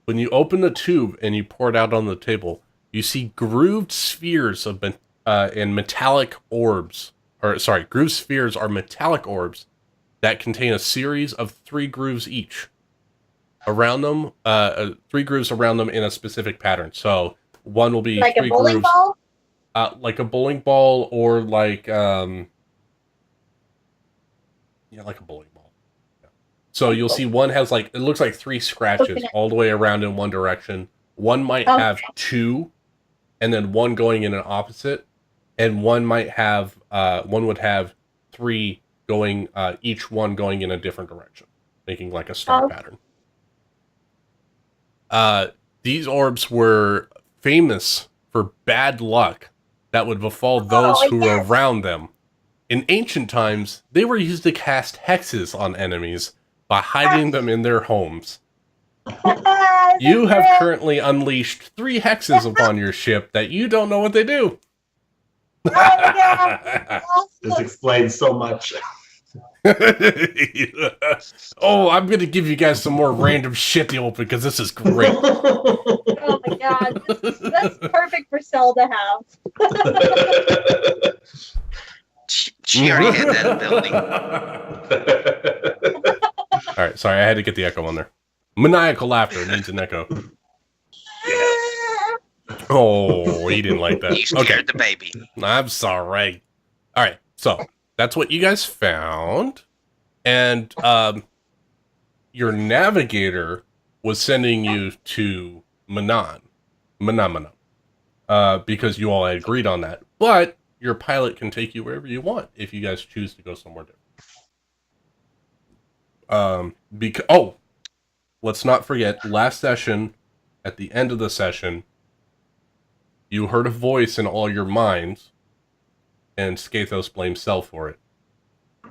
When you open the tube and you pour it out on the table, you see grooved spheres of and metallic orbs. Or sorry, grooved spheres are metallic orbs that contain a series of 3 grooves each. Around them, 3 grooves around them in a specific pattern. So one will be like 3 a bowling grooves, ball? like a bowling ball, or like like a bowling ball. Yeah. So you'll see one has like it looks like 3 scratches Okay. all the way around in one direction. One might Okay. have 2, and then one going in an opposite, and one might have one would have 3 going, each one going in a different direction, making like a star pattern. These orbs were famous for bad luck that would befall those who were around them. In ancient times, they were used to cast hexes on enemies by hiding them in their homes. You have currently unleashed 3 hexes upon your ship that you don't know what they do. Oh my God. This explains so much. Oh, I'm going to give you guys some more random shit to open because this is great. Oh my God. That's perfect for Cell to have. She already had that ability. All right, sorry, I had to get the echo on there. Maniacal laughter needs an echo. Oh, he didn't like that. You scared the baby. I'm sorry. All right, so that's what you guys found, and your navigator was sending you to Mana, because you all had agreed on that. But your pilot can take you wherever you want if you guys choose to go somewhere different. Let's not forget, last session, at the end of the session, you heard a voice in all your minds, and Skathos blamed Cell for it,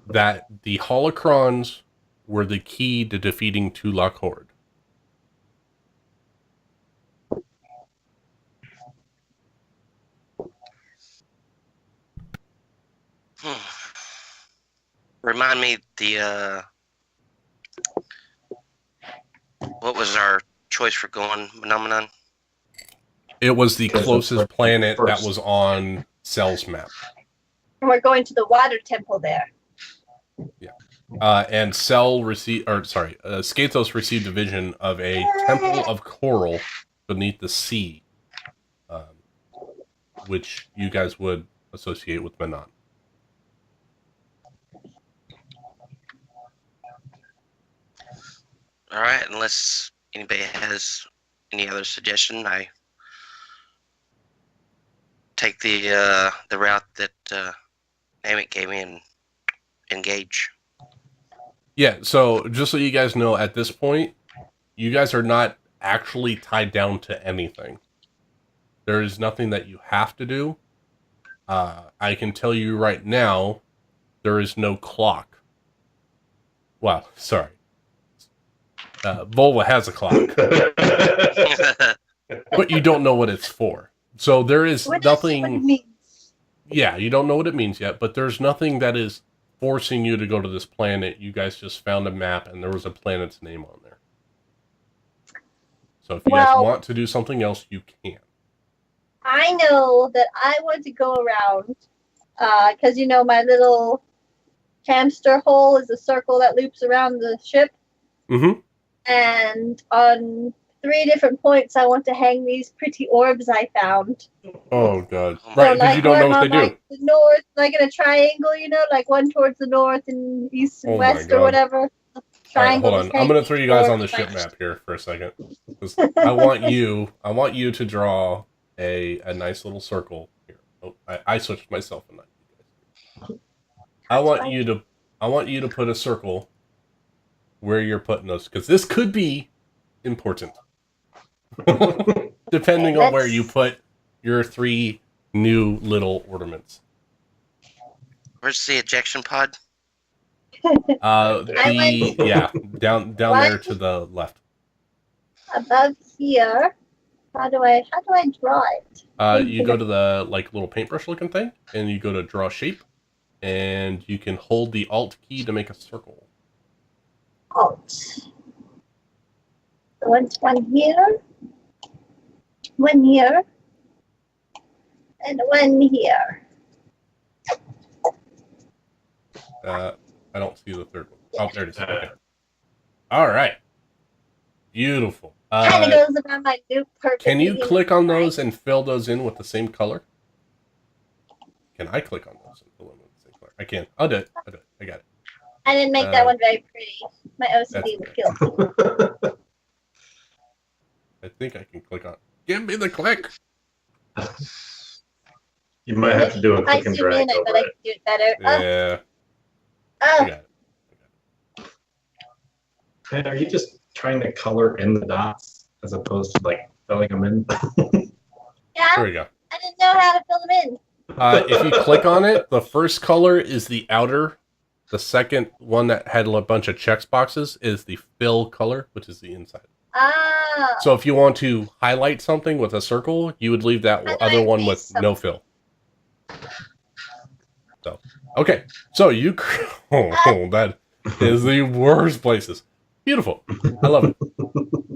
that the holocrons were the key to defeating Tulak Horde. Remind me what was our choice for going Phenomenon? It was the closest planet that first. was on Cell's map. And we're going to the water temple there. Yeah. And Skathos received a vision of a temple of coral beneath the sea, which you guys would associate with Manon. All right, unless anybody has any other suggestion, I take the route that Namek gave me and engage. Yeah, so just so you guys know, at this point, you guys are not actually tied down to anything. There is nothing that you have to do. I can tell you right now, there is no clock. Well, sorry. Volva has a clock, but you don't know what it's for. So there is nothing... Yeah, you don't know what it means yet, but there's nothing that is forcing you to go to this planet. You guys just found a map, and there was a planet's name on there. So if you guys want to do something else, you can. I know that I want to go around, because, my little hamster hole is a circle that loops around the ship. Mm-hmm. And on 3 different points, I want to hang these pretty orbs I found. Oh, God. Right, because like, you don't know what they do. Like the north, like in a triangle, like one towards the north and east and west or whatever. Triangle. Right, hold on. I'm going to throw you guys on the ship map here for a second. I want you to draw a nice little circle here. Oh, I switched myself and not you guys. I want you to put a circle where you're putting those, because this could be important. Depending on where you put your 3 new little ornaments. Where's the ejection pod? Down there to the left. Above here. How do I draw it? You go to the little paintbrush looking thing, and you go to draw shape, and you can hold the Alt key to make a circle. Alt. One here. One here. And one here. I don't see the third one. Oh, there it is. Okay. All right. Beautiful. Kind of goes around my loop perfectly. Can you click on those and fill those in with the same color? Can I click on those and fill them with the same color? I can. I'll do it. I got it. I didn't make that one very pretty. My OCD would kill me. I think I can click on. Give me the click. You might have to do a I click and zoom drag in, I over bet I it. can do it better. Yeah. I Oh, got it. Man, are you just trying to color in the dots as opposed to like filling them in? yeah. There we go. I didn't know how to fill them in. If you click on it, the first color is the outer. The second one that had a bunch of checks boxes is the fill color, which is the inside. Ah. So if you want to highlight something with a circle, you would leave that other one with no fill. So, okay. So you... Oh, that is the worst places. Beautiful. I love it.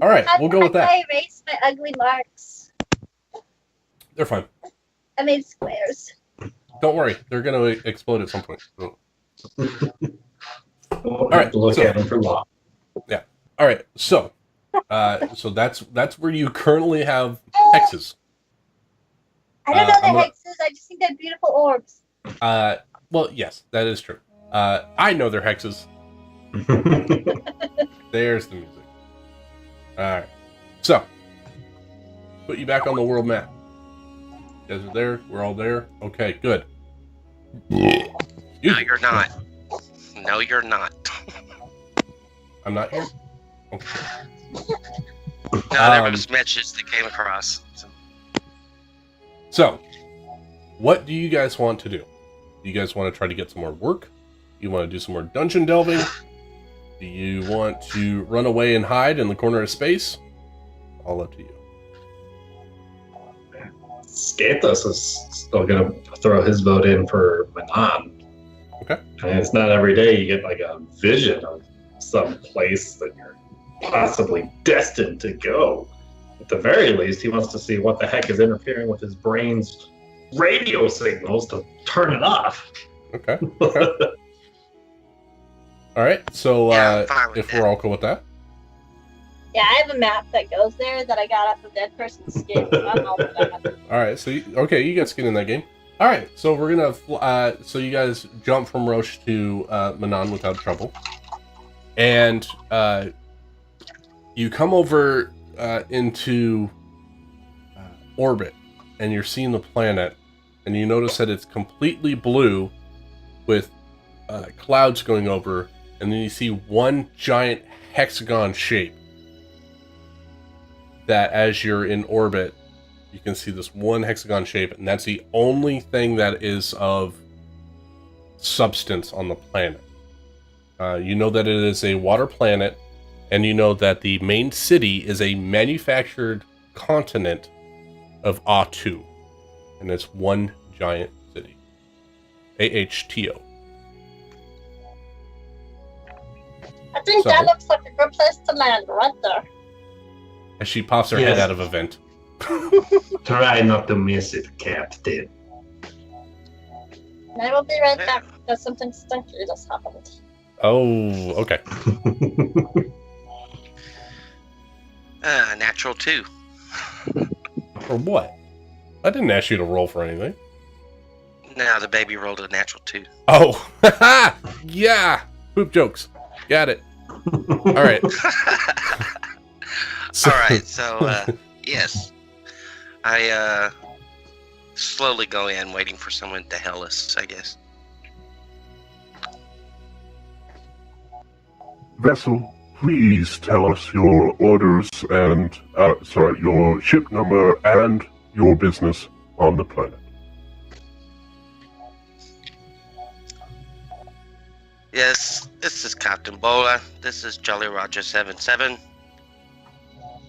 All right, we'll go with that. I erased my ugly marks. They're fine. I made squares. Don't worry. They're going to explode at some point. All right, look so- at them for long. Yeah. All right. So, so that's where you currently have hexes. I don't know I'm the gonna- hexes. I just think they're beautiful orbs. Well, yes, that is true. I know they're hexes. There's the music. All right. So, put you back on the world map. You guys are there. We're all there. Okay, good. No, you're not. No, you're not. I'm not here. Okay. No, there was messages that came across. So, what do you guys want to do? Do you guys want to try to get some more work? You want to do some more dungeon delving? Do you want to run away and hide in the corner of space? All up to you. Skathos is still gonna throw his vote in for Manon. Okay. And it's not every day you get like a vision of some place that you're possibly destined to go. At the very least, he wants to see what the heck is interfering with his brain's radio signals to turn it off. Okay. All right. So, Yeah, I'm fine with if that. we're all cool with that, Yeah, I have a map that goes there that I got off of Dead Person's Skin. So I'm all for that. all right. So, you got skin in that game. All right. So we're gonna. So you guys jump from Roche to Manon without trouble, and you come over into orbit, and you're seeing the planet, and you notice that it's completely blue, with clouds going over, and then you see one giant hexagon shape. That as you're in orbit, you can see this one hexagon shape, and that's the only thing that is of substance on the planet. You know that it is a water planet, and you know that the main city is a manufactured continent of Atu, and it's one giant city. AHTO. I think So- that looks like a good place to land right there. As she pops her head Yes. out of a vent. Try not to miss it, Captain. And I will be right back because something stinky just happened. Oh, okay. Natural 2. For what? I didn't ask you to roll for anything. Now the baby rolled a natural 2. Oh, yeah. Poop jokes. Got it. All right. So- All right, so yes, I slowly go in, waiting for someone to hell us, I guess. Vessel, please tell us your orders and, your ship number and your business on the planet. Yes, this is Captain Bola. This is Jolly Roger 77.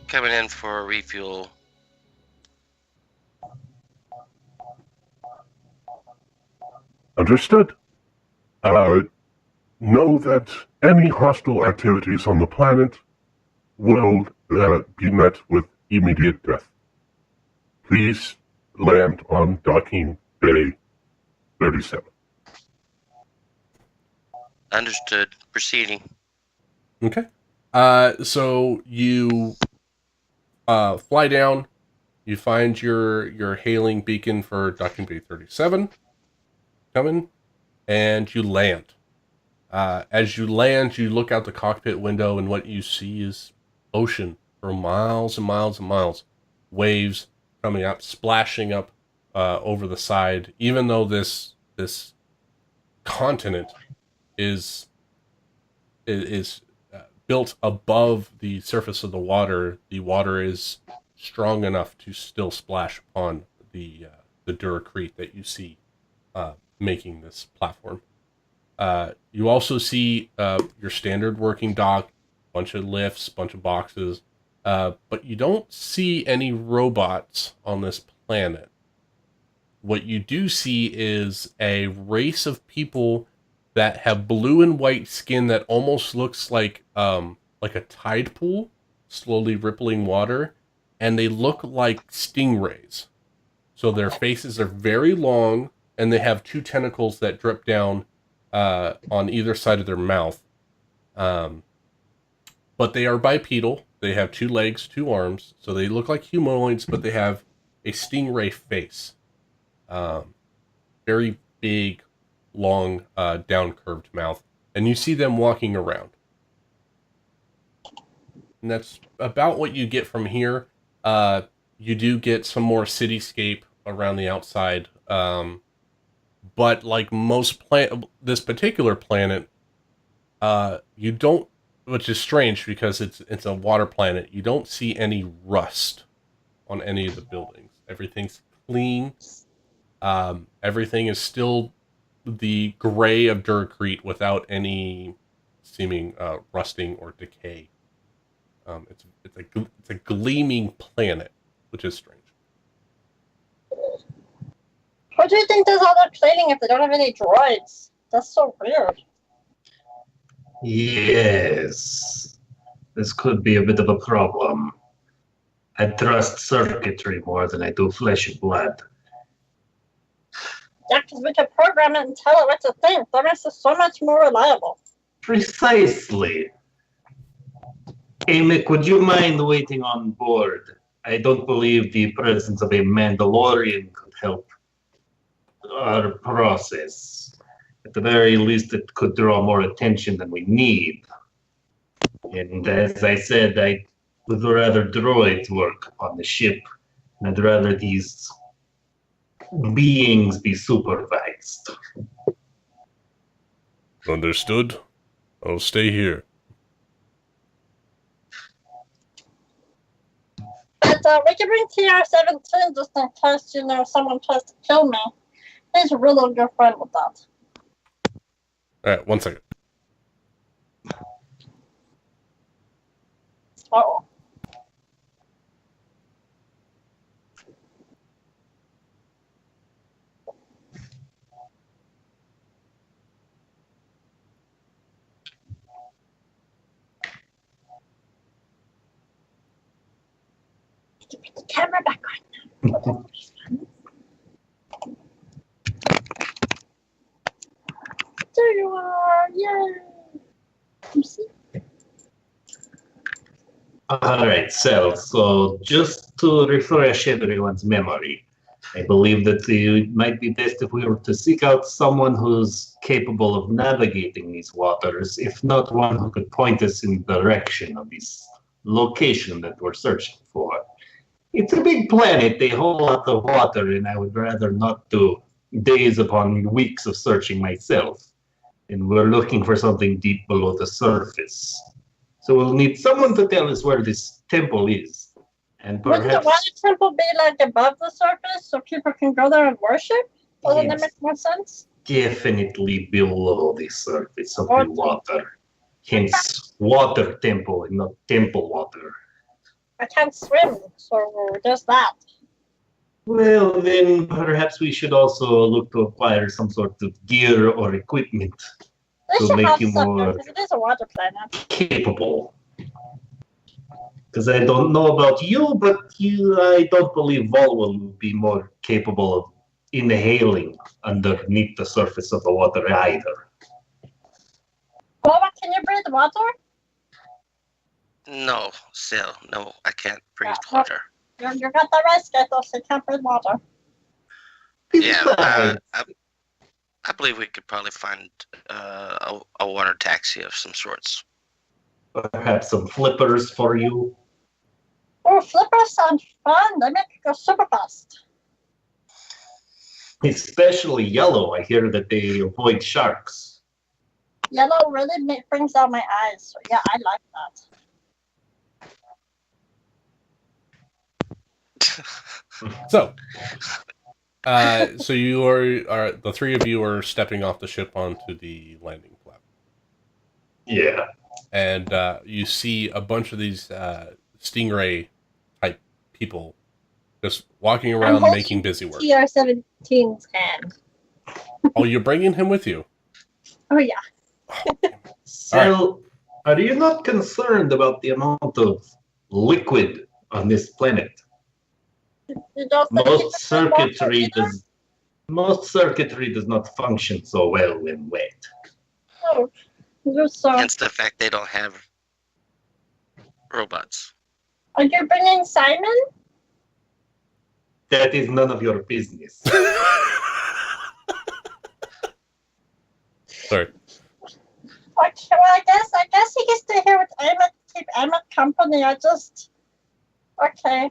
Coming in for a refuel. Understood. Know that any hostile activities on the planet will be met with immediate death. Please land on docking bay 37. Understood. Proceeding. Okay. So you fly down. You find your hailing beacon for docking bay 37 coming, and you land. As you land, you look out the cockpit window, and what you see is ocean for miles and miles and miles. Waves coming up, splashing up over the side. Even though this continent is built above the surface of the water is strong enough to still splash upon the Duracrete that you see making this platform. You also see your standard working dock, bunch of lifts, bunch of boxes, but you don't see any robots on this planet. What you do see is a race of people that have blue and white skin that almost looks like a tide pool, slowly rippling water, and they look like stingrays. So their faces are very long, and they have two tentacles that drip down on either side of their mouth. But they are bipedal. They have 2 legs, 2 arms, so they look like humanoids, but they have a stingray face. Very big, long, down-curved mouth. And you see them walking around. And that's about what you get from here. You do get some more cityscape around the outside. But like most this particular planet, you don't, which is strange because it's a water planet. You don't see any rust on any of the buildings. Everything's clean. Everything is still the gray of Duracrete without any seeming rusting or decay. It's a gleaming planet, which is strange. What do you think does all that cleaning if they don't have any droids? That's so weird. Yes. This could be a bit of a problem. I trust circuitry more than I do flesh and blood. Yeah, because we can program it and tell it what to think. That makes it so much more reliable. Precisely. Amick, would you mind waiting on board? I don't believe the presence of a Mandalorian could help our process. At the very least, it could draw more attention than we need. And as I said, I would rather droids work on the ship, and I'd rather these beings be supervised. Understood. I'll stay here. But we can bring TR-17 just in case, someone tries to kill me. He's a really good friend with that. Alright, 1 second. Uh-oh. Put the camera back on. There you are! Yay! You see? Alright, so just to refresh everyone's memory, I believe that it might be best if we were to seek out someone who's capable of navigating these waters, if not one who could point us in the direction of this location that we're searching for. It's a big planet, a whole lot of water, and I would rather not do days upon weeks of searching myself. And we're looking for something deep below the surface. So we'll need someone to tell us where this temple is. And Wouldn't the perhaps water temple be above the surface so people can go there and worship? Doesn't that make more sense? definitely below the surface of the water. Hence, water temple and not temple water. I can't swim, so there's that. Well, then perhaps we should also look to acquire some sort of gear or equipment They to should make have you something, more because it is a water planet. capable. Because I don't know about you, but I don't believe Vol will be more capable of inhaling underneath the surface of the water either. Boba, can you breathe water? No, still, no, I can't breathe Yeah. water. You got the rest, Gatos. You can't breathe water. Yeah, Besides, I believe we could probably find a water taxi of some sorts. perhaps some flippers for you. Oh, flippers sound fun. They make you go super fast. Especially yellow. I hear that they avoid sharks. Yellow really brings out my eyes. So yeah, I like that. So, so you are the three of you are stepping off the ship onto the landing platform, Yeah. and you see a bunch of these stingray type people just walking I'm around holding making busy work. TR-17's hand. Oh, you're bringing him with you. Oh yeah. So, are you not concerned about the amount of liquid on this planet? You don't think Most it's a good water circuitry either? does most circuitry does not function so well when wet. Oh, you're so. Hence the fact they don't have robots. Are you bringing Simon? That is none of your business. Sorry. Okay, well, I guess he gets to hear with Emmett, keep Emmett company. Okay,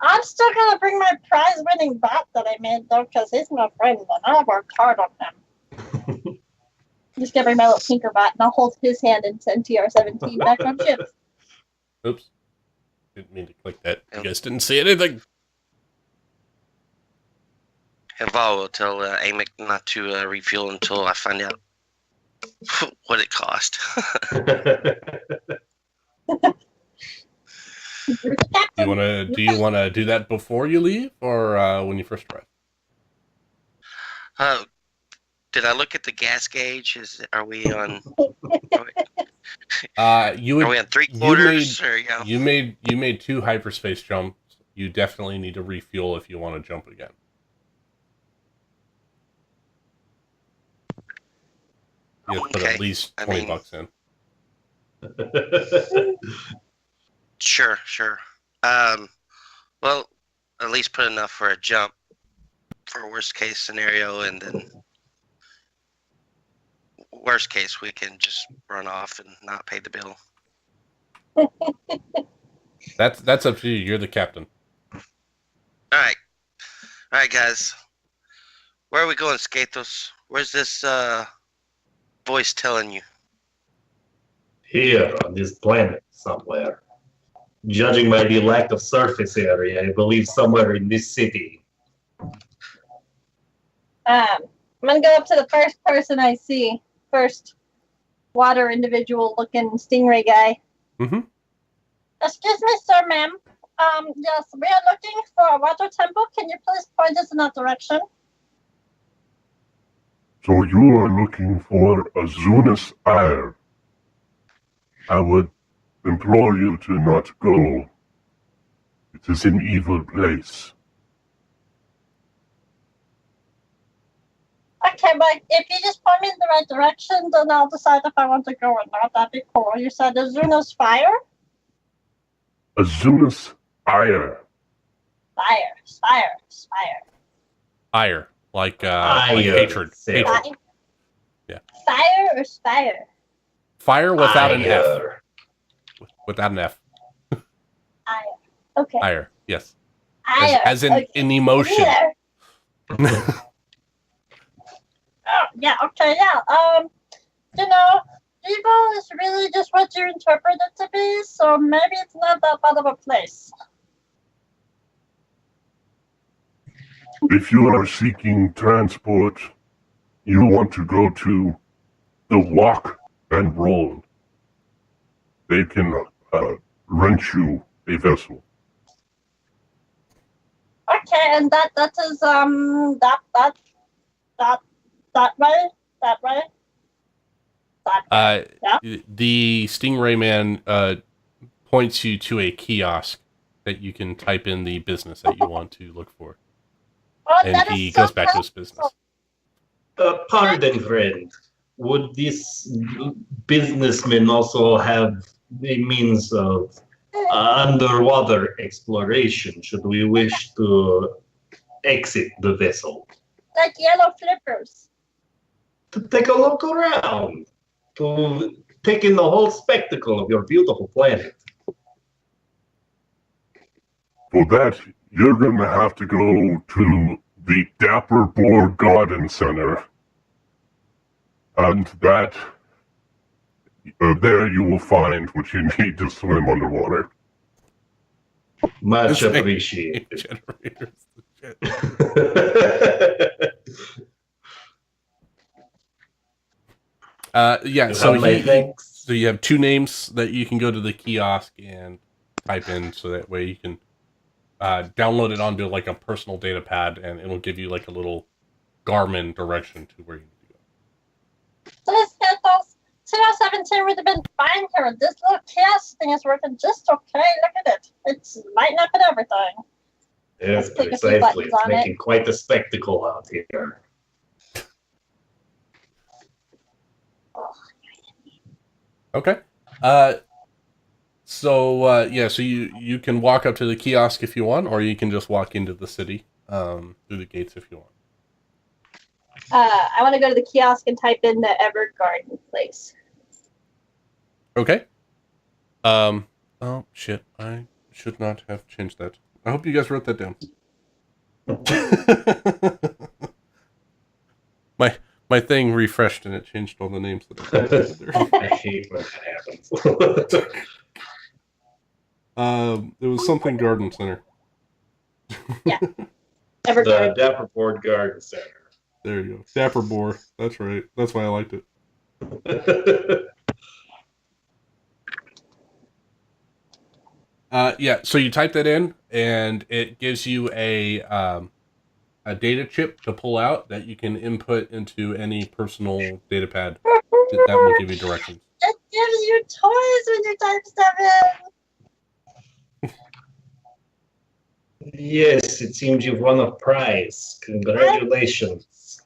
I'm still gonna bring my prize-winning bot that I made though, because he's my friend and I worked hard on him. Just gonna bring my little tinker bot and I'll hold his hand and send TR-17 back on ship. Oops. Didn't mean to click that. You guys didn't see anything. And Val will tell Amick not to refuel until I find out what it cost. Do you wanna do that before you leave, or when you first arrive? Did I look at the gas gauge? Are we on? You would. Are we on 3/4? Or You made 2 hyperspace jumps. You definitely need to refuel if you want to jump again. You have to put Okay. at least $20 in. Sure. Well, at least put enough for a jump for worst case scenario, and then worst case we can just run off and not pay the bill. That's up to you. You're the captain. All right, guys. Where are we going, Skatos? Where's this voice telling you? Here on this planet somewhere. Judging by the lack of surface area, I believe somewhere in this city. I'm gonna go up to the first person I see. First water individual looking stingray guy. Mm-hmm. Excuse me, sir, ma'am. Yes, we are looking for a water temple. Can you please point us in that direction? So you are looking for Azunas Air. I would implore you to not go. It is an evil place. Okay, but if you just point me in the right direction, then I'll decide if I want to go or not. That'd be cool. You said Azuna's fire? Azunas Air. Spire. Ire. Like Ire, hatred. Sarah. Hatred. Yeah. Fire or spire? Fire without an F. Ire. Without an F. Ire. Okay. Ire. Yes. Ire. As in emotion. Neither. Oh, yeah, okay, yeah. You know, evil is really just what you interpret it to be, so maybe it's not that bad of a place. If you are seeking transport, you want to go to the Walk and Roll. They can rent you a vessel. Okay, and that is that way. The Stingray man points you to a kiosk that you can type in the business that you want to look for. Oh, And that he is so goes back to his business. Pardon, friend. Would this businessman also have a means of underwater exploration should we wish to exit the vessel? like yellow flippers. To take a look around, to take in the whole spectacle of your beautiful planet. For that, you're gonna have to go to the Dapper Boar Garden Center. And that, there you will find what you need to swim underwater. Much This thing- appreciated. Generators. Shit. Yeah, so so you have two names that you can go to the kiosk and type in, so that way you can download it onto like a personal data pad, and it'll give you like a little Garmin direction to where you need to go. So this Santos 2017 would have been fine here. This little kiosk thing is working just okay. Look at it. It's lighting up and everything. Yes, Let's click a few precisely. buttons It's on making quite the spectacle out here. Okay. So you can walk up to the kiosk if you want, or you can just walk into the city through the gates if you want. I want to go to the kiosk and type in the Evergarden place. Okay. Oh shit! I should not have changed that. I hope you guys wrote that down. my thing refreshed and it changed all the names that I typed in there. I hate when that happens. It was something Garden Center. Evergarden. The Dapper Boar Garden Center. There you go. Dapper Boar. That's right. That's why I liked it. Yeah, so you type that in, and it gives you a data chip to pull out that you can input into any personal data pad that will give you directions. It gives you toys when you type stuff in. Yes, it seems you've won a prize. Congratulations. So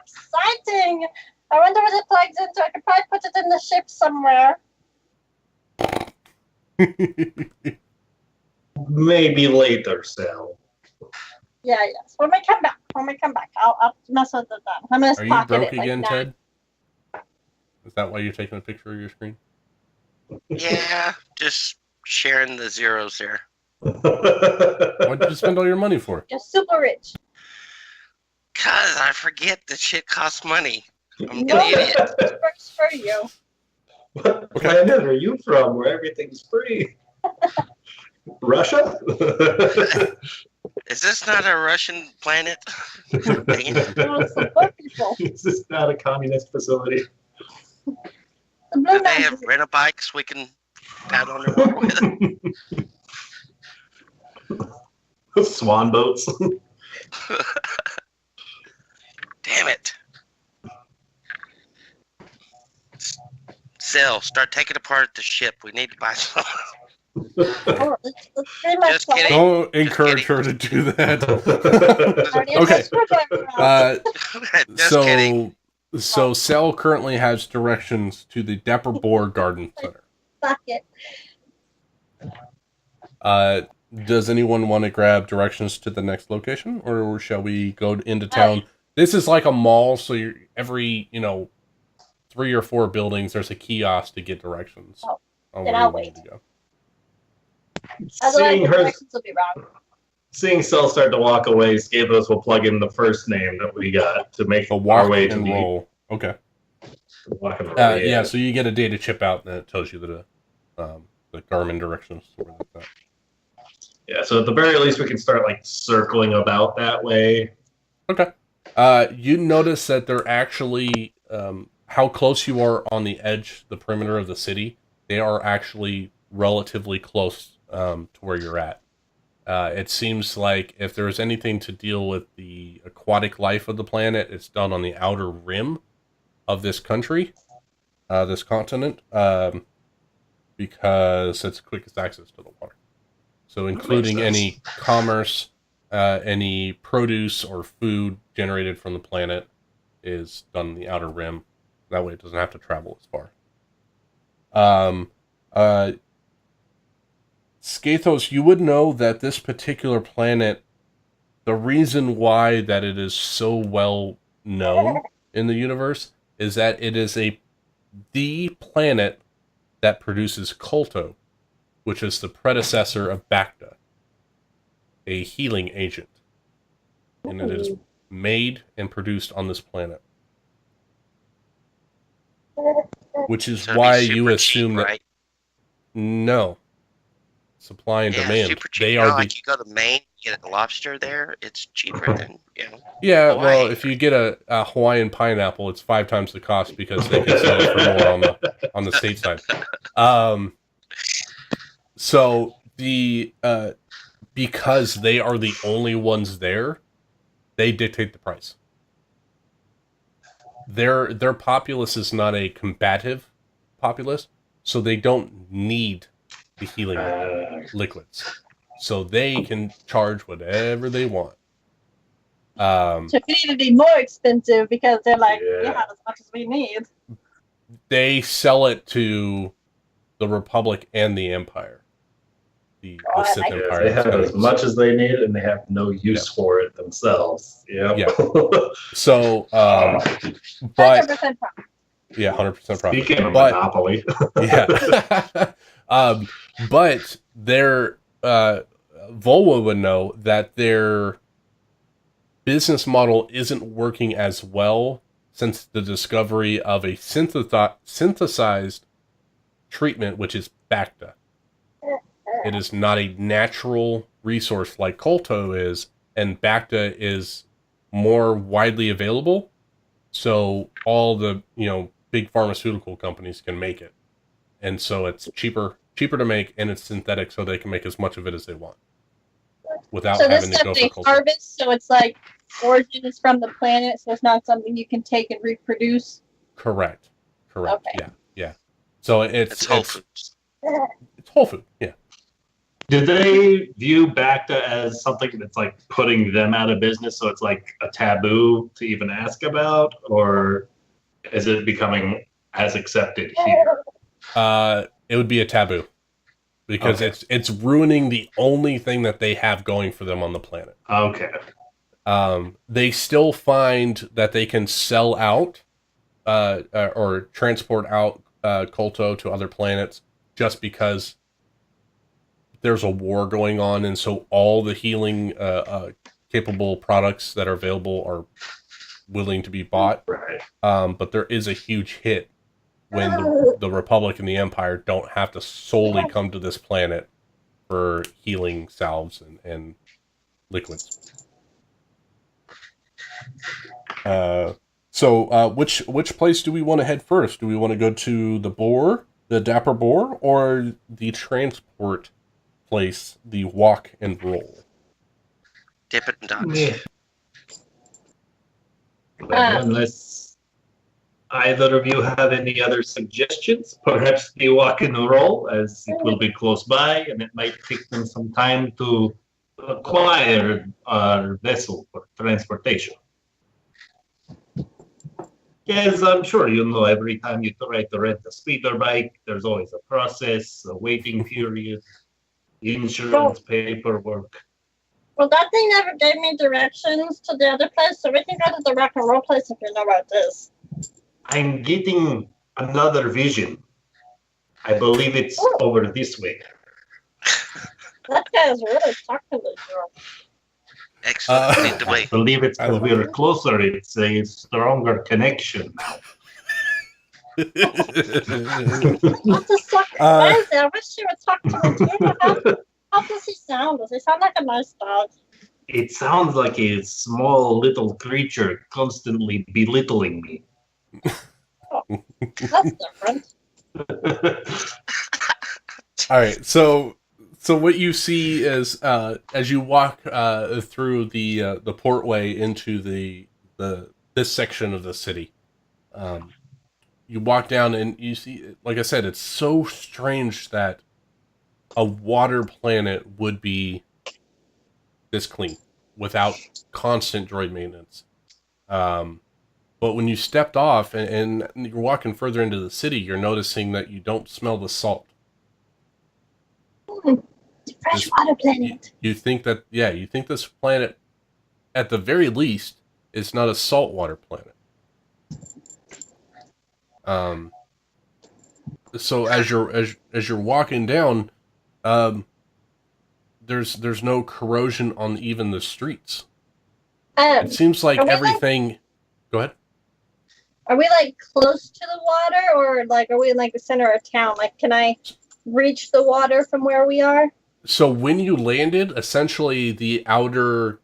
exciting! I wonder what it plugs into. I could probably put it in the ship somewhere. Maybe later, Sal. Yeah, yes. When we come back, I'll mess with it then. I'm gonna Are you pocket broke it again, like Ted? Is that why you're taking a picture of your screen? Yeah, just sharing the zeros there. What did you spend all your money for? You're super rich. Cause I forget that shit costs money. I'm No, an idiot. it works for you. What planet are you from where everything's free? Russia? Is this not a Russian planet? Dang it. You want to support people. Is this not a communist facility? The Blue Do they Man have rental bikes we can paddle underwater with? Swan boats. Damn it. Sell, start taking apart the ship. We need to buy some. Oh, it's pretty much Just like- kidding. Don't encourage her to do that. Already in Okay. my screwdriver out. Just kidding. So Cell currently has directions to the Dapper Boar Garden Center. Fuck it. Does anyone want to grab directions to the next location, or shall we go into town? This is like a mall, so you're every 3 or 4 buildings. There's a kiosk to get directions. Oh, on then where I'll you need wait. to go. Otherwise, Seeing the her, directions will be wrong. seeing Cell start to walk away, Scabos will plug in the first name that we got to make The our walk way to and the roll. Okay. walk and roll. Yeah. So you get a data chip out, and it tells you the Garmin directions. Where that's at. Yeah, so at the very least, we can start like circling about that way. Okay. You notice that they're actually how close you are on the edge, the perimeter of the city. They are actually relatively close to where you're at. It seems like if there's anything to deal with the aquatic life of the planet, it's done on the outer rim of this country, this continent. because it's the quickest access to the water. So including sense. any commerce, any produce or food generated from the planet is done in the outer rim. That way it doesn't have to travel as far. Skathos, you would know that this particular planet, the reason why that it is so well known in the universe is that it is the planet that produces Kolto, which is the predecessor of Bacta, a healing agent. And it is made and produced on this planet. Which is So it'd be why super you cheap, assume that... right? No. Supply and Yeah, demand. super cheap. They You are know, the... like you go to Maine, you get a lobster there, it's cheaper than, Yeah, Hawaii. well, if you get a Hawaiian pineapple, it's 5 times the cost because they can sell it for more on the state side. So the because they are the only ones there, they dictate the price. Their populace is not a combative populace, so they don't need the healing liquids. So they can charge whatever they want. So it could even be more expensive because they're like, Yeah. we have as much as we need. They sell it to the Republic and the Empire. The Sith like Empire. They have kind as much as they need, and they have no use for it themselves. Yep. Yeah. So, but 100% profit. yeah, 100% profit. Speaking of But monopoly, yeah, but their Volwa would know that their business model isn't working as well since the discovery of a synthesized treatment, which is Bacta. It is not a natural resource like Kolto is, and Bacta is more widely available. So all the big pharmaceutical companies can make it, and so it's cheaper to make, and it's synthetic, so they can make as much of it as they want without So this having to go stuff for they Kolto. harvest, so it's like origins from the planet, so it's not something you can take and reproduce. Correct. Okay. Yeah. So it's Whole Foods. It's whole food. Yeah. do they view Bacta as something that's like putting them out of business? So it's like a taboo to even ask about, or is it becoming as accepted here? It would be a taboo because Okay. it's ruining the only thing that they have going for them on the planet. Okay. They still find that they can sell out or transport out Kolto to other planets just because there's a war going on, and so all the healing capable products that are available are willing to be bought. Right. But there is a huge hit when the Republic and the Empire don't have to solely come to this planet for healing salves and liquids. So which place do we want to head first? Do we want to go to the Dapper Boar, or the transport place, the Walk and Roll? Dippin' Dots. Yeah. Well, unless either of you have any other suggestions, perhaps the Walk and Roll, as it will be close by, and it might take them some time to acquire our vessel for transportation. Yes, I'm sure you know every time you try to rent a speeder bike, there's always a process, a waiting period, insurance paperwork. Well, that thing never gave me directions to the other place, so we can go to the rock and roll place if you know about this. I'm getting another vision. I believe it's over this way. That guy is really talking to you. Excellent. Lead the I way. believe it's I because love we're it. closer. It's a stronger connection now. What the fuck? Why is that? I wish you would talk to him too. How does he sound? Does he sound like a nice dog? It sounds like a small little creature constantly belittling me. That's different. All right, so what you see is as you walk through the portway into this section of the city, you walk down and you see, like I said, it's so strange that a water planet would be this clean without constant droid maintenance. But when you stepped off and you're walking further into the city, you're noticing that you don't smell the salt. Freshwater planet. You think that, yeah, you think this planet, at the very least, is not a saltwater planet. So as you're walking down, there's no corrosion on even the streets. It seems like everything. Go ahead. Are we like close to the water, or like are we in like the center of town? Like, can I reach the water from where we are? So when you landed, essentially the outer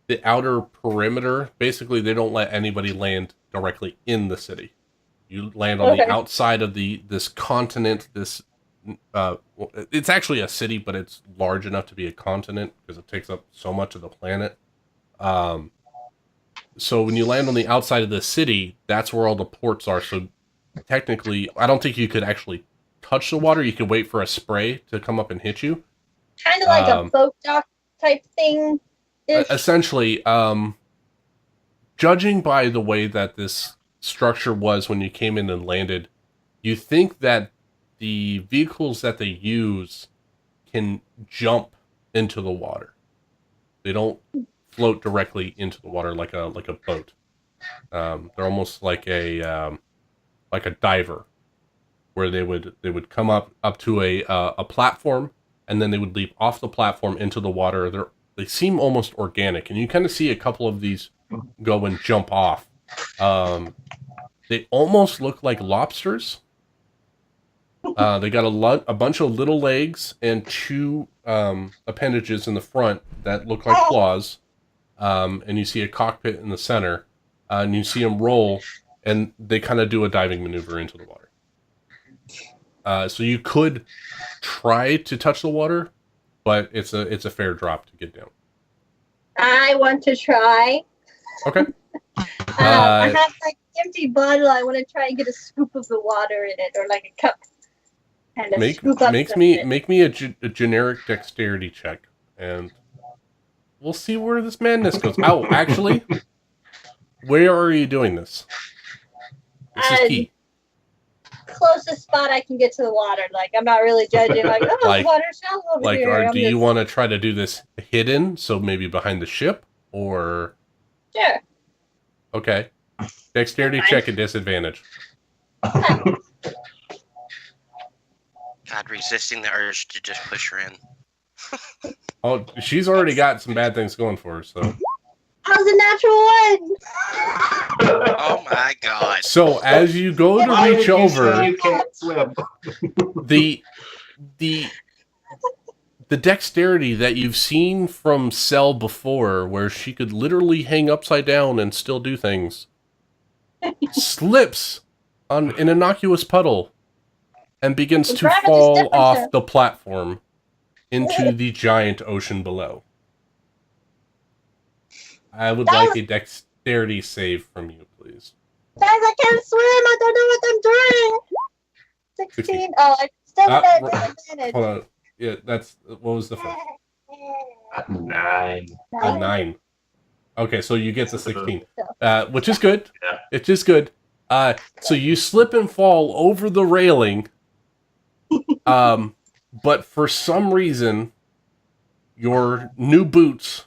perimeter, basically they don't let anybody land directly in the city. You land on the outside of this continent. It's actually a city, but it's large enough to be a continent because it takes up so much of the planet. So when you land on the outside of the city, that's where all the ports are. So technically, I don't think you could actually touch the water. You could wait for a spray to come up and hit you. Kind of like a boat dock type thing. Essentially, judging by the way that this structure was when you came in and landed, you think that the vehicles that they use can jump into the water. They don't float directly into the water like a boat. They're almost like a diver, where they would come up to a platform, and then they would leap off the platform into the water. They seem almost organic, and you kind of see a couple of these go and jump off. They almost look like lobsters. They got a bunch of little legs and two appendages in the front that look like claws. And you see a cockpit in the center, and you see them roll, and they kind of do a diving maneuver into the water. So you could try to touch the water, but it's a fair drop to get down. I want to try. Okay. I have like an empty bottle. I want to try and get a scoop of the water in it, or like a cup. And make me a generic dexterity check, and we'll see where this madness goes. Oh, actually, where are you doing this? This is key. Closest spot I can get to the water. Like, I'm not really judging. Like, oh, the water's shallow over here. Do you want to try to do this hidden? So maybe behind the ship, or? Sure. Okay. Dexterity check at disadvantage. God, resisting the urge to just push her in. Oh, she's already got some bad things going for her, so. I was a natural one. Oh my god. So as you go to reach over, you can't swim. the dexterity that you've seen from Cell before, where she could literally hang upside down and still do things, slips on an innocuous puddle and begins to fall off the platform into the giant ocean below. I would like a dexterity save from you, please. Guys, I can't swim. I don't know what I'm doing. 16. Oh, I still have disadvantage. Hold on. Yeah, what was the first? 9. A 9. Okay, so you get the 16, which is good. Yeah. It's just good. So you slip and fall over the railing, but for some reason, your new boots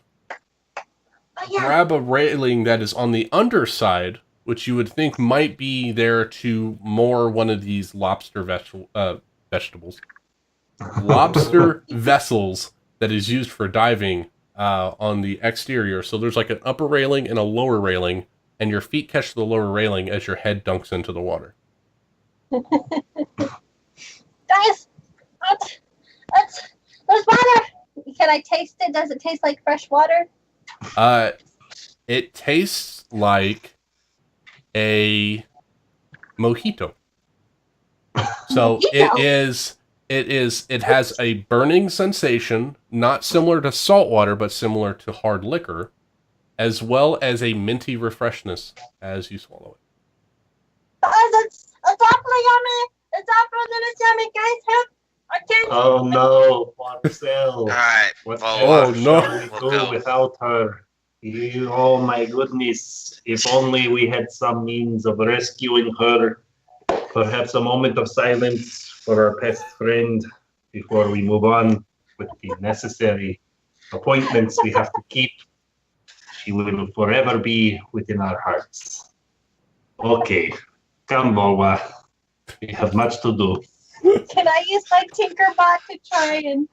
grab a railing that is on the underside, which you would think might be there to moor one of these lobster vegetables. Lobster vessels that is used for diving on the exterior. So there's like an upper railing and a lower railing, and your feet catch the lower railing as your head dunks into the water. Guys, there's water. Can I taste it? Does it taste like fresh water? It tastes like a mojito. So it has a burning sensation, not similar to salt water, but similar to hard liquor, as well as a minty refreshness as you swallow it. It's awfully yummy. It's awfully delicious, yummy. Guys, help. I can't. Oh no, Marcel. All right. What Oh, else no. shall we We'll do go. without her? Oh my goodness. If only we had some means of rescuing her. Perhaps a moment of silence for our best friend before we move on with the necessary appointments we have to keep. She will forever be within our hearts. Okay, come, Boba. We have much to do. Can I use my Tinkerbot to try and?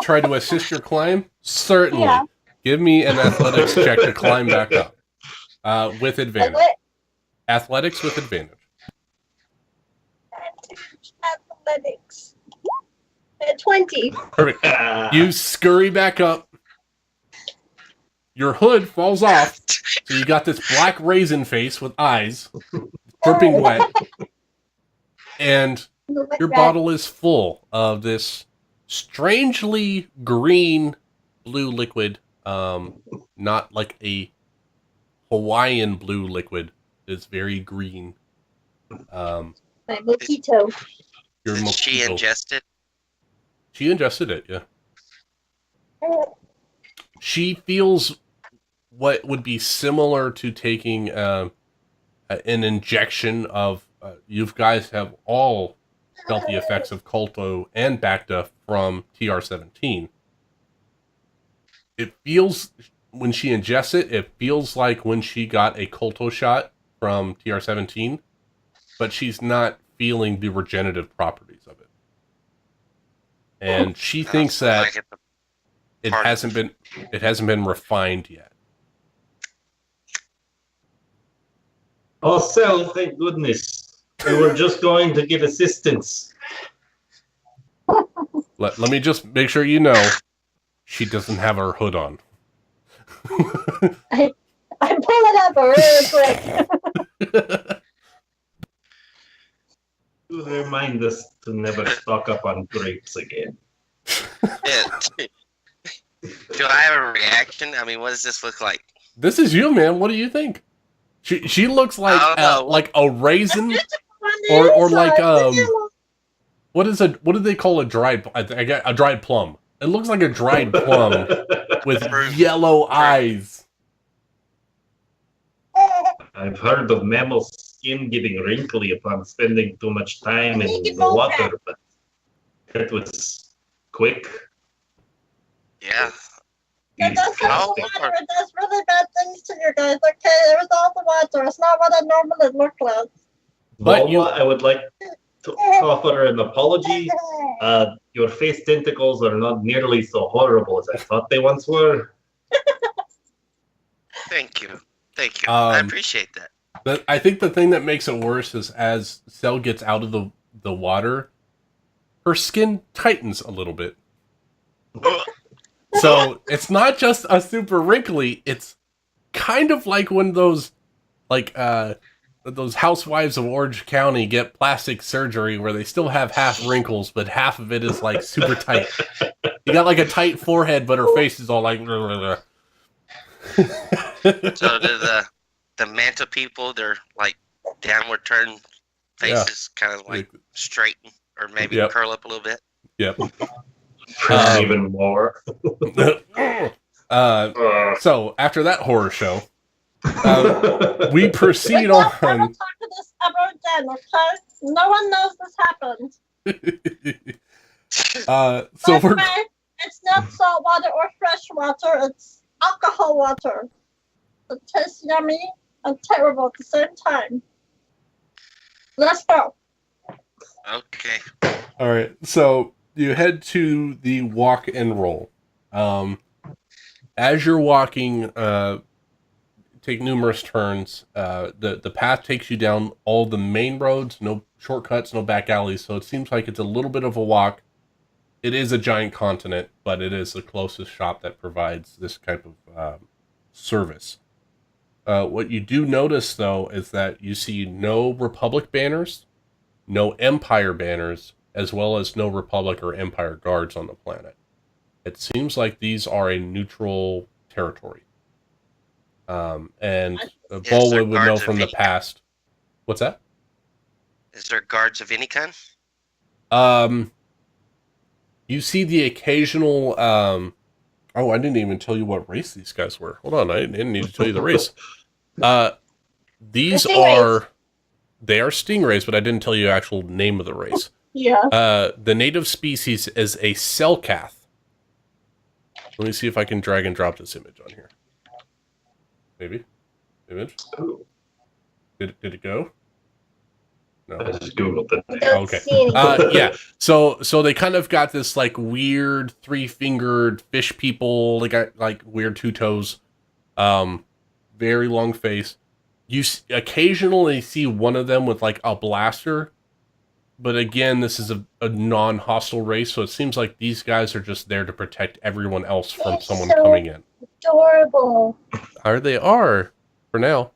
Try to assist your climb? Certainly. Yeah. Give me an athletics check to climb back up. With advantage. Athletics with advantage. Athletics. 20. Perfect. You scurry back up. Your hood falls off, so you got this black raisin face with eyes, dripping wet, and your bottle is full of this strangely green blue liquid. Not like a Hawaiian blue liquid. It's very green. My mojito. Your Did she mojito. ingest it? She ingested it, yeah. She feels what would be similar to taking an injection of. You guys have all felt the effects of Kolto and Bacta from TR-17. It feels, when she ingests it, it feels like when she got a Kolto shot from TR-17, but she's not feeling the regenerative properties of it. And she thinks that it hasn't been refined yet. Oh, Sel, thank goodness. We were just going to get assistance. Let me just make sure you know, she doesn't have her hood on. I'm pulling up really quick. To remind us to never stock up on grapes again. Do I have a reaction? I mean, what does this look like? This is you, man. What do you think? She looks like a raisin, or like what do they call a dried? I got a dried plum. It looks like a dried plum with yellow eyes. I've heard of mammal skin getting wrinkly upon spending too much time in the water, but that was quick. Yeah. It does really bad things to you guys, okay? It was all the water. It's not what I normally look like. But Bulma, I would like to offer an apology. Your face tentacles are not nearly so horrible as I thought they once were. Thank you. I appreciate that. But I think the thing that makes it worse is as Cell gets out of the water, her skin tightens a little bit. So it's not just a super wrinkly, it's kind of like when those housewives of Orange County get plastic surgery where they still have half wrinkles, but half of it is like super tight. You got like a tight forehead, but her face is all like. So the Manta people, they're like downward turn faces, kind of like straighten or maybe curl up a little bit. Yep. Even more. So after that horror show, we proceed We'll on. never talk to this ever again, okay? No one knows this happened. So By the way, it's not salt water or fresh water, it's alcohol water. It tastes yummy and terrible at the same time. Let's go. Okay. All right, so you head to the walk and roll. As you're walking, take numerous turns. The path takes you down all the main roads, no shortcuts, no back alleys, so it seems like it's a little bit of a walk. It is a giant continent, but it is the closest shop that provides this type of service. What you do notice, though, is that you see no Republic banners, no Empire banners, as well as no Republic or Empire guards on the planet. It seems like these are a neutral territory. And Bolwood would know from the past. What's that? Is there guards of any kind? You see the occasional. Oh, I didn't even tell you what race these guys were. Hold on, I didn't need to tell you the race. These are. They are stingrays, but I didn't tell you the actual name of the race. Yeah. The native species is a Selkath. Let me see if I can drag and drop this image on here. Maybe. Image? Ooh, Did it go? No. I just googled it. I don't Okay. see anything. Yeah. So they kind of got this like weird three-fingered fish people. They got like weird two toes, very long face. You occasionally see one of them with like a blaster, but again, this is a non-hostile race, so it seems like these guys are just there to protect everyone else from They're someone so coming in. Adorable. They are for now.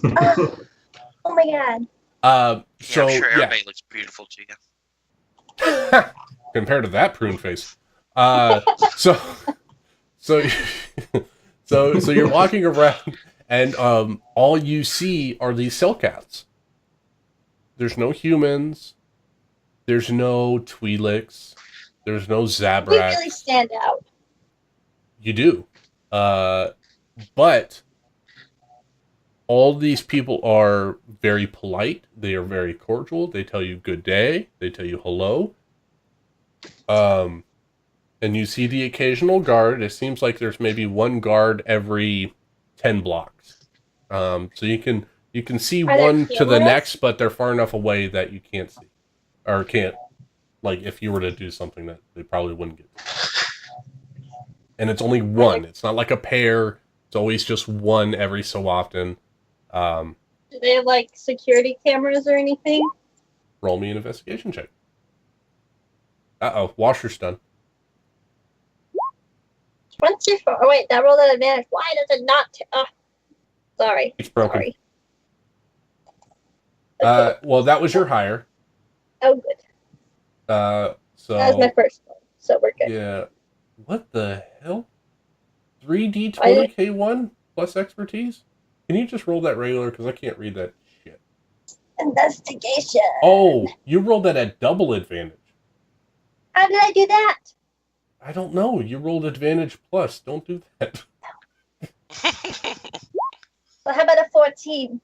Oh my god. So I'm sure yeah. everybody looks beautiful to you. Compared to that prune face. So you're walking around and all you see are these Selkaths. There's no humans. There's no Twi'leks. There's no We Zabraks. really stand out. You do. But all these people are very polite. They are very cordial. They tell you good day. They tell you hello. And you see the occasional guard. It seems like there's maybe one guard every 10 blocks. So you can see Are there one to the cameras? next, but they're far enough away that you can't see. Or can't, like, if you were to do something that they probably wouldn't get to. And it's only one. It's not like a pair. It's always just one every so often. Do they have like security cameras or anything? Roll me an investigation check. Uh-oh, washer's done. 24. Oh wait, that rolled at advantage. Why does it not? Sorry. It's broken. Sorry. Well, that was your hire. Oh, good. So That was my first one, so we're good. yeah. What the hell? 3d20k1 plus expertise? Can you just roll that regular? Because I can't read that shit. Investigation. Oh, you rolled that at double advantage. How did I do that? I don't know. You rolled advantage plus. Don't do that. Well, how about a 14?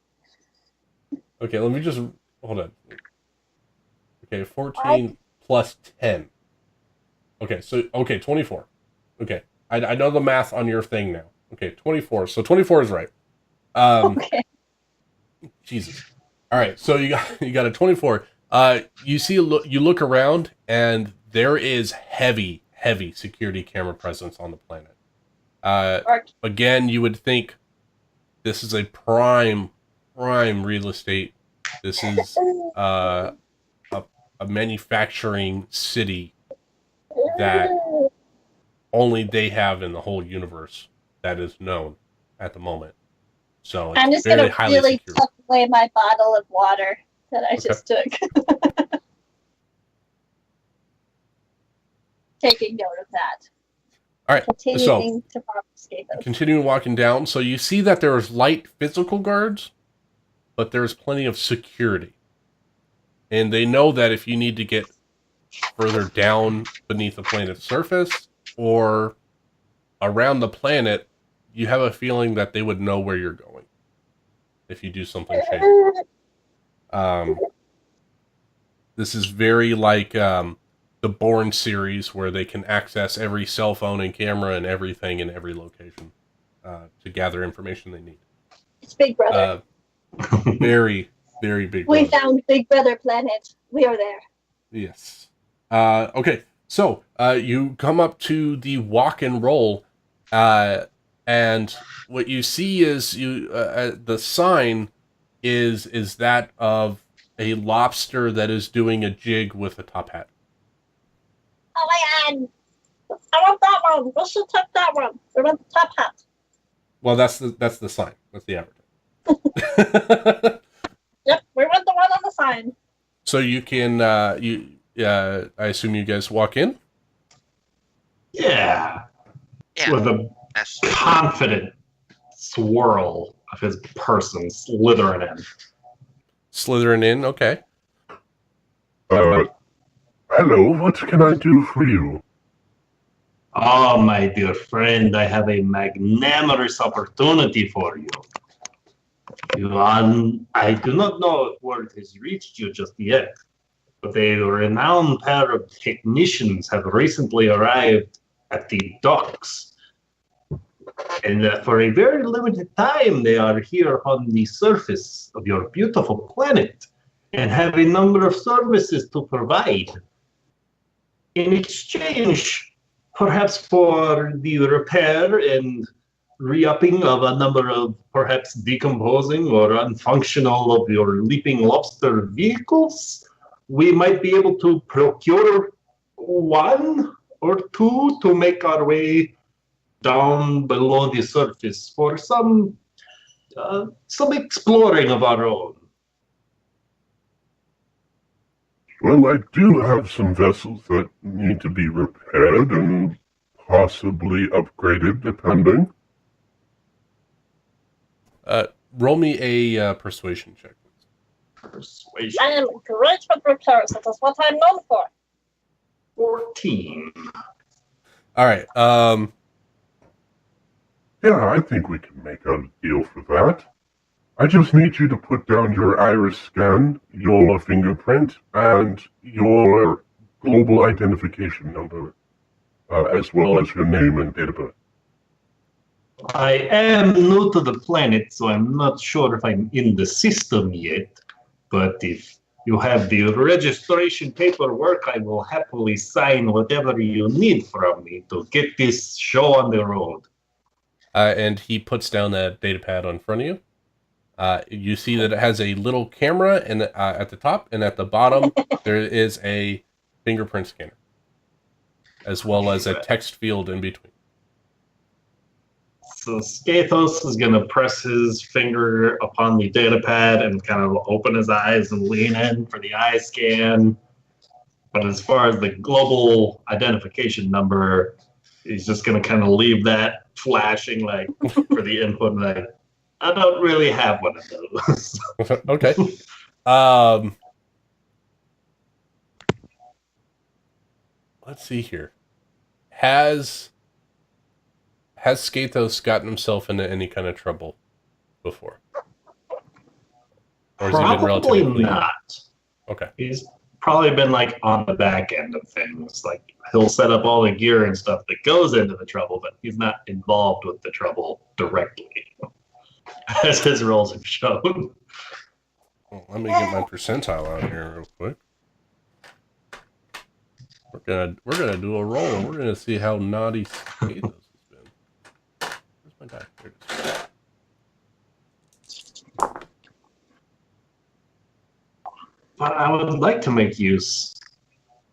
Okay, let me just hold on. Okay, 14 plus 10. Okay, 24. Okay, I know the math on your thing now. Okay, 24. So 24 is right. Okay. Jesus. All right, so you got a 24. You look around and there is heavy security camera presence on the planet. Again, you would think this is a prime real estate. This is a manufacturing city that only they have in the whole universe that is known at the moment. So it's I'm just very gonna highly really secure. tuck away my bottle of water that I just took. Taking note of that. All right, Continuing to escape us. continuing walking down. So you see that there's light physical guards, but there's plenty of security. And they know that if you need to get further down beneath the planet's surface or around the planet, you have a feeling that they would know where you're going if you do something shady. This is very like the Bourne series, where they can access every cell phone and camera and everything in every location to gather information they need. It's Big Brother. Very, very big. We Brother. found Big Brother planet. We are there. Yes. Okay, so you come up to the walk and roll, and what you see is the sign is that of a lobster that is doing a jig with a top hat. Oh my god! I want that one. We should take that one. We want the top hat. Well, that's the sign. That's the advertisement. Yep, we want the one on the sign. So you can I assume you guys walk in. Yeah. Yeah. With a That's, confident swirl of his person slithering in. slithering in. Okay. Hello, what can I do for you? Oh, my dear friend, I have a magnanimous opportunity for you. I do not know if word has reached you just yet, but a renowned pair of technicians have recently arrived at the docks. And for a very limited time, they are here on the surface of your beautiful planet and have a number of services to provide. In exchange, perhaps for the repair and re-upping of a number of perhaps decomposing or unfunctional of your leaping lobster vehicles, we might be able to procure one or two to make our way down below the surface for some exploring of our own. Well, I do have some vessels that need to be repaired and possibly upgraded, depending. Roll me a persuasion check. Persuasion. I am great with repairs. That is what I'm known for. 14. All right. Yeah, I think we can make a deal for that. I just need you to put down your iris scan, your fingerprint, and your global identification number, as well as your name and date of birth. I am new to the planet, so I'm not sure if I'm in the system yet. But if you have the registration paperwork, I will happily sign whatever you need from me to get this show on the road. And he puts down that data pad in front of you. You see that it has a little camera at the top, and at the bottom there is a fingerprint scanner, as well as a text field in between. So Skathos is going to press his finger upon the data pad and kind of open his eyes and lean in for the eye scan. But as far as the global identification number, he's just going to kind of leave that flashing like for the input. Like, I don't really have one of those. Okay. Let's see here. Has Skathos gotten himself into any kind of trouble before? Or has he been relatively Probably clean? not. Okay. He's probably been like on the back end of things. Like he'll set up all the gear and stuff that goes into the trouble, but he's not involved with the trouble directly, as his roles have shown. Well, let me get my percentile out here real quick. We're gonna do a roll, and we're gonna see how naughty Skathos has been. Where's my die? There it is. But I would like to make use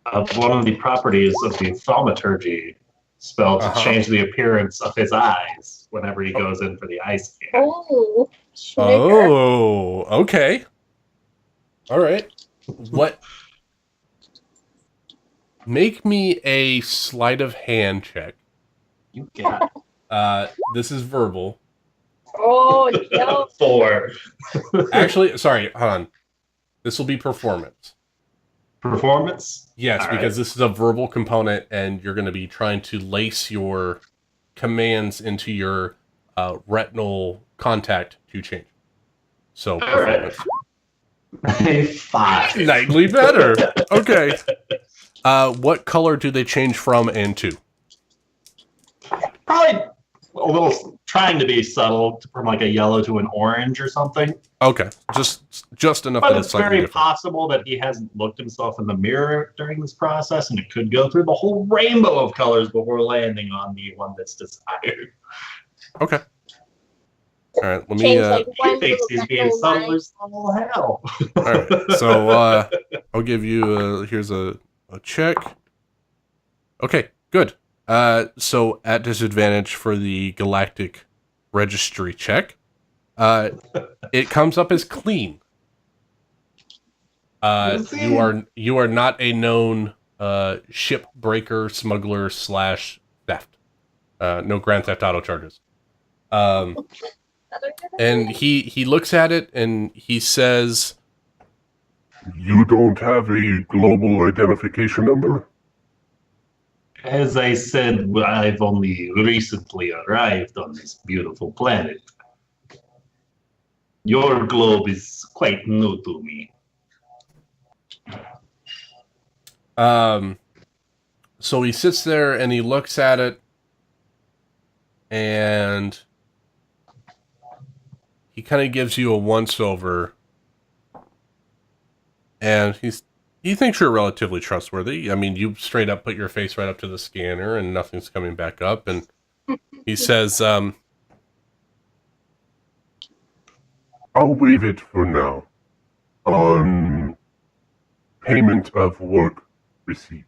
of one of the properties of the thaumaturgy spell to change the appearance of his eyes whenever he goes in for the eye scan. Oh, Oh, okay. All right. What? Make me a sleight of hand check. You got This is verbal. Oh, no. 4. Actually, sorry, hold on. This will be performance. Performance? Yes, All because right. this is a verbal component, and you're going to be trying to lace your commands into your retinal contact to change. So, performance. A 5. Nightly better. Okay. What color do they change from and to? Probably a little trying to be subtle from like a yellow to an orange or something. Okay, just enough But that it's it's slightly very different. possible that he hasn't looked himself in the mirror during this process, and it could go through the whole rainbow of colors before landing on the one that's desired. Okay. All right, let me. Change like He one thinks little he's being petal subtle line. as all hell. All right, so I'll give you here's a check. Okay, good. So at disadvantage for the galactic registry check, it comes up as clean. You are not a known ship breaker, smuggler / theft. No Grand Theft Auto charges. And he looks at it and he says, You don't have a global identification number? As I said, I've only recently arrived on this beautiful planet. Your globe is quite new to me. So he sits there and he looks at it, and he kind of gives you a once over, and he thinks you're relatively trustworthy. I mean, you straight up put your face right up to the scanner, and nothing's coming back up. And he says, I'll waive it for now. On payment of work received.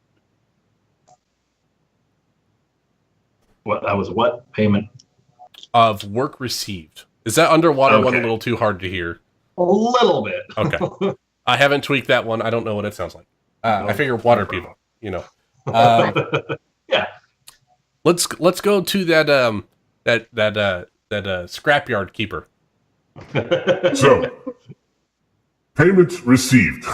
What? That was what? Payment? of work received. Is that underwater one a Okay. little too hard to hear? A little bit. Okay. I haven't tweaked that one. I don't know what it sounds like. I figure water people, you know. Yeah. Let's go to that scrapyard keeper. So, payment received.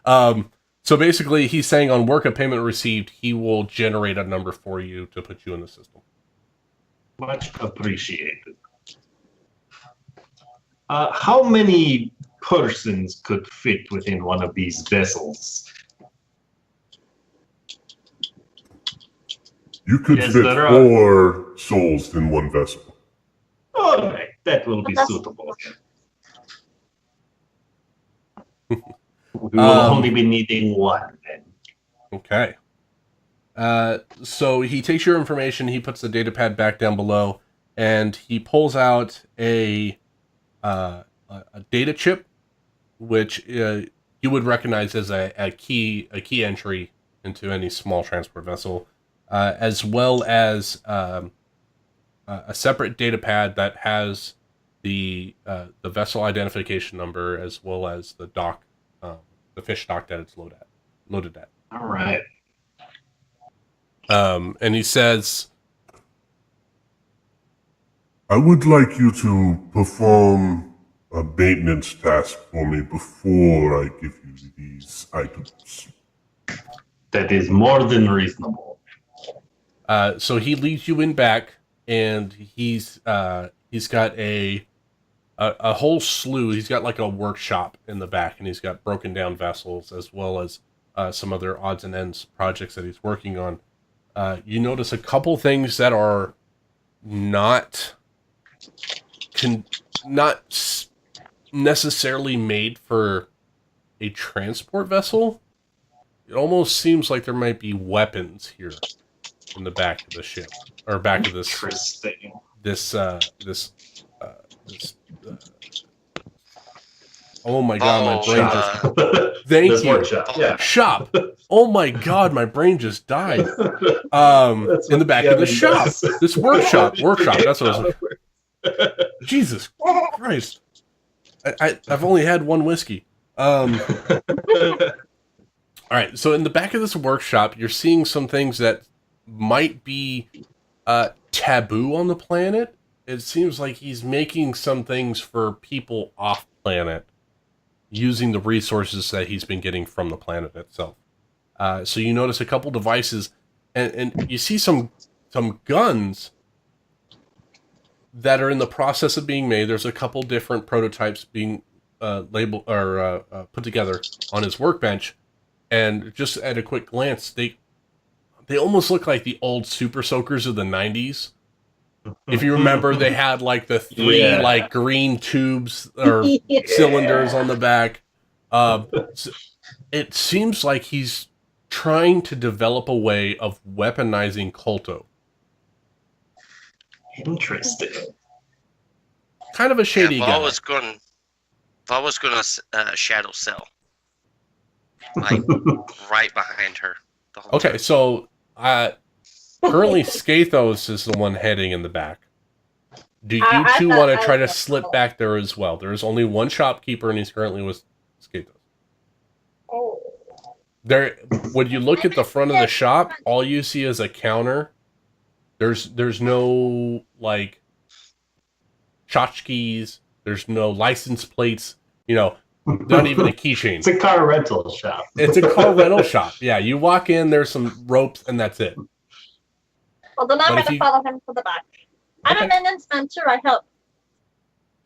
So basically, he's saying on work a payment received, he will generate a number for you to put you in the system. Much appreciated. How many persons could fit within one of these vessels? You could Yes, fit there are. 4 souls in one vessel. All right, that will be That's- suitable. We will only be needing one then. Okay. So he takes your information, he puts the data pad back down below, and he pulls out a data chip, which you would recognize as a key entry into any small transport vessel, as well as a separate data pad that has the vessel identification number as well as the dock, the fish dock that it's loaded at. All right. And he says, I would like you to perform a maintenance task for me before I give you these items. That is more than reasonable. so he leads you in back, and he's got a whole slew. He's got like a workshop in the back, and he's got broken down vessels as well as some other odds and ends projects that he's working on. You notice a couple things that are not necessarily made for a transport vessel. It almost seems like there might be weapons here in the back of the ship, or back of this Interesting. Oh my god, my Oh, brain just thank This you. workshop. Yeah. Shop. Oh my god, my brain just died. That's In the what back of the Gavin shop. does. This workshop. That's what I was Jesus Christ. I've only had one whiskey. All right, so in the back of this workshop, you're seeing some things that might be taboo on the planet. It seems like he's making some things for people off planet using the resources that he's been getting from the planet itself. So you notice a couple devices, and you see some guns that are in the process of being made. There's a couple different prototypes being labeled or put together on his workbench, and just at a quick glance, they almost look like the old Super Soakers of the 90s. If you remember, they had like the 3 like green tubes or cylinders on the back. So it seems like he's trying to develop a way of weaponizing Kolto. Interesting. Kind of a shady if guy. I was going to shadow cell, like right behind her. The whole Okay, time. so currently Skathos is the one heading in the back. Do you I two thought want I to try to was- slip back there as well? There is only one shopkeeper, and he's currently with Skathos. Oh. There, when you look at the front of the shop, all you see is a counter. There's no like tchotchkes. There's no license plates. You know, Not even a keychain. It's a car rental shop. It's a car rental shop. Yeah, you walk in, there's some ropes, and that's it. Well, then I'm But if going to you- follow him to the back. I'm a Okay. maintenance mentor. I help.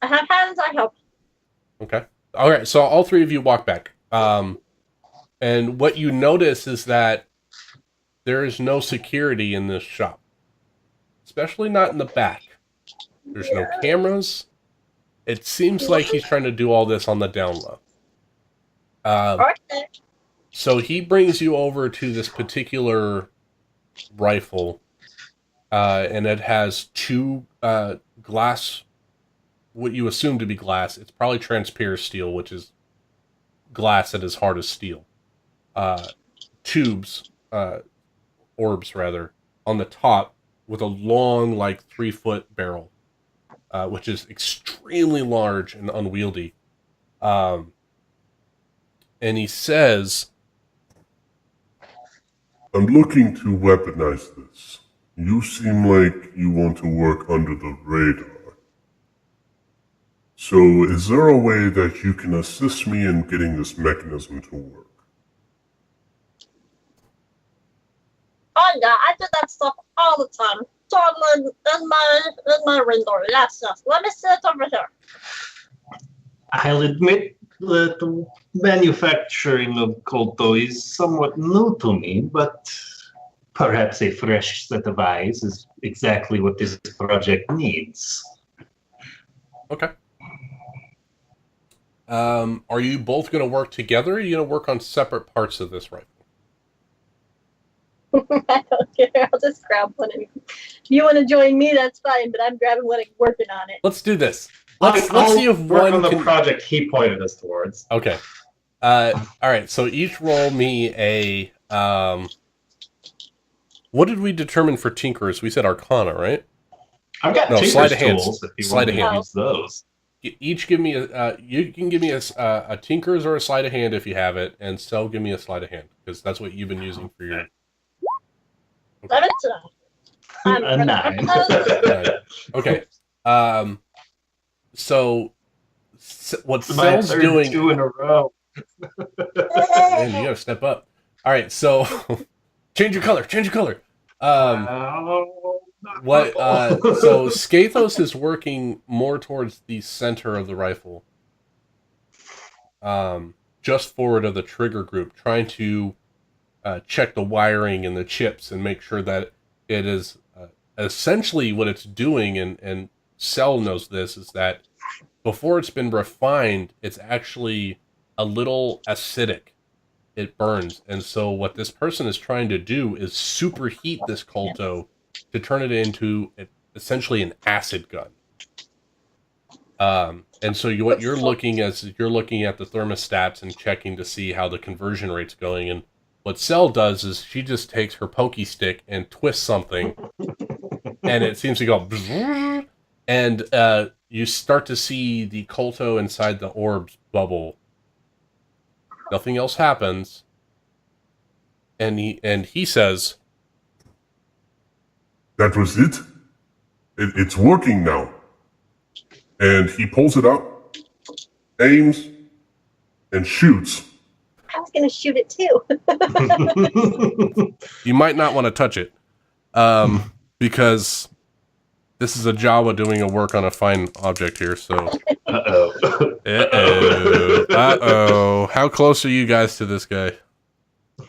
I have hands. I help. Okay. All right. So all three of you walk back. And what you notice is that there is no security in this shop, especially not in the back. There's no cameras. It seems like he's trying to do all this on the down low. Okay. So he brings you over to this particular rifle, and it has two glass, what you assume to be glass. It's probably transparent steel, which is glass that is hard as steel. Tubes, orbs rather, on the top with a long, like 3-foot barrel, which is extremely large and unwieldy. And he says, I'm looking to weaponize this. You seem like you want to work under the radar. So, is there a way that you can assist me in getting this mechanism to work? Oh yeah, I do that stuff all the time. Totally in my window. Yes. Let me sit over here. I'll admit that the manufacturing of Kolto is somewhat new to me, but perhaps a fresh set of eyes is exactly what this project needs. okay. Are you both going to work together, or are you going to work on separate parts of this rifle? I don't care. I'll just grab one. If you want to join me, that's fine. But I'm grabbing one and working on it. Let's do this. Let's see if work one on the can... project he pointed us towards. Okay. All right. So each roll me a. What did we determine for tinkerers? We said Arcana, right? I've got No, Tinker's sleight of hand. tools if you Sleight want of to hand. use those. Each give me a. You can give me a tinkerers or a sleight of hand if you have it, and Cell give me a sleight of hand because that's what you've been using for your. 7 to 9. A 9. Right. Okay. So what My Cell's third doing? 2 in a row. Man, you gotta step up. All right, so change your color. Change your color. Oh, not What? purple. So Skathos is working more towards the center of the rifle, just forward of the trigger group, trying to check the wiring and the chips and make sure that it is essentially what it's doing. And Cell knows this is that before it's been refined, it's actually a little acidic. It burns, and so what this person is trying to do is superheat this Kolto to turn it into essentially an acid gun. And so what you're looking at is you're looking at the thermostats and checking to see how the conversion rate's going. And what Cell does is she just takes her pokey stick and twists something, and it seems to go, bzzz, and you start to see the Kolto inside the orbs bubble. Nothing else happens, and he says, That was it? It's working now. And he pulls it up, aims, and shoots. I was going to shoot it too. "You might not want to touch it, because this is a Jawa doing a work on a fine object here." So, Uh-oh. How close are you guys to this guy?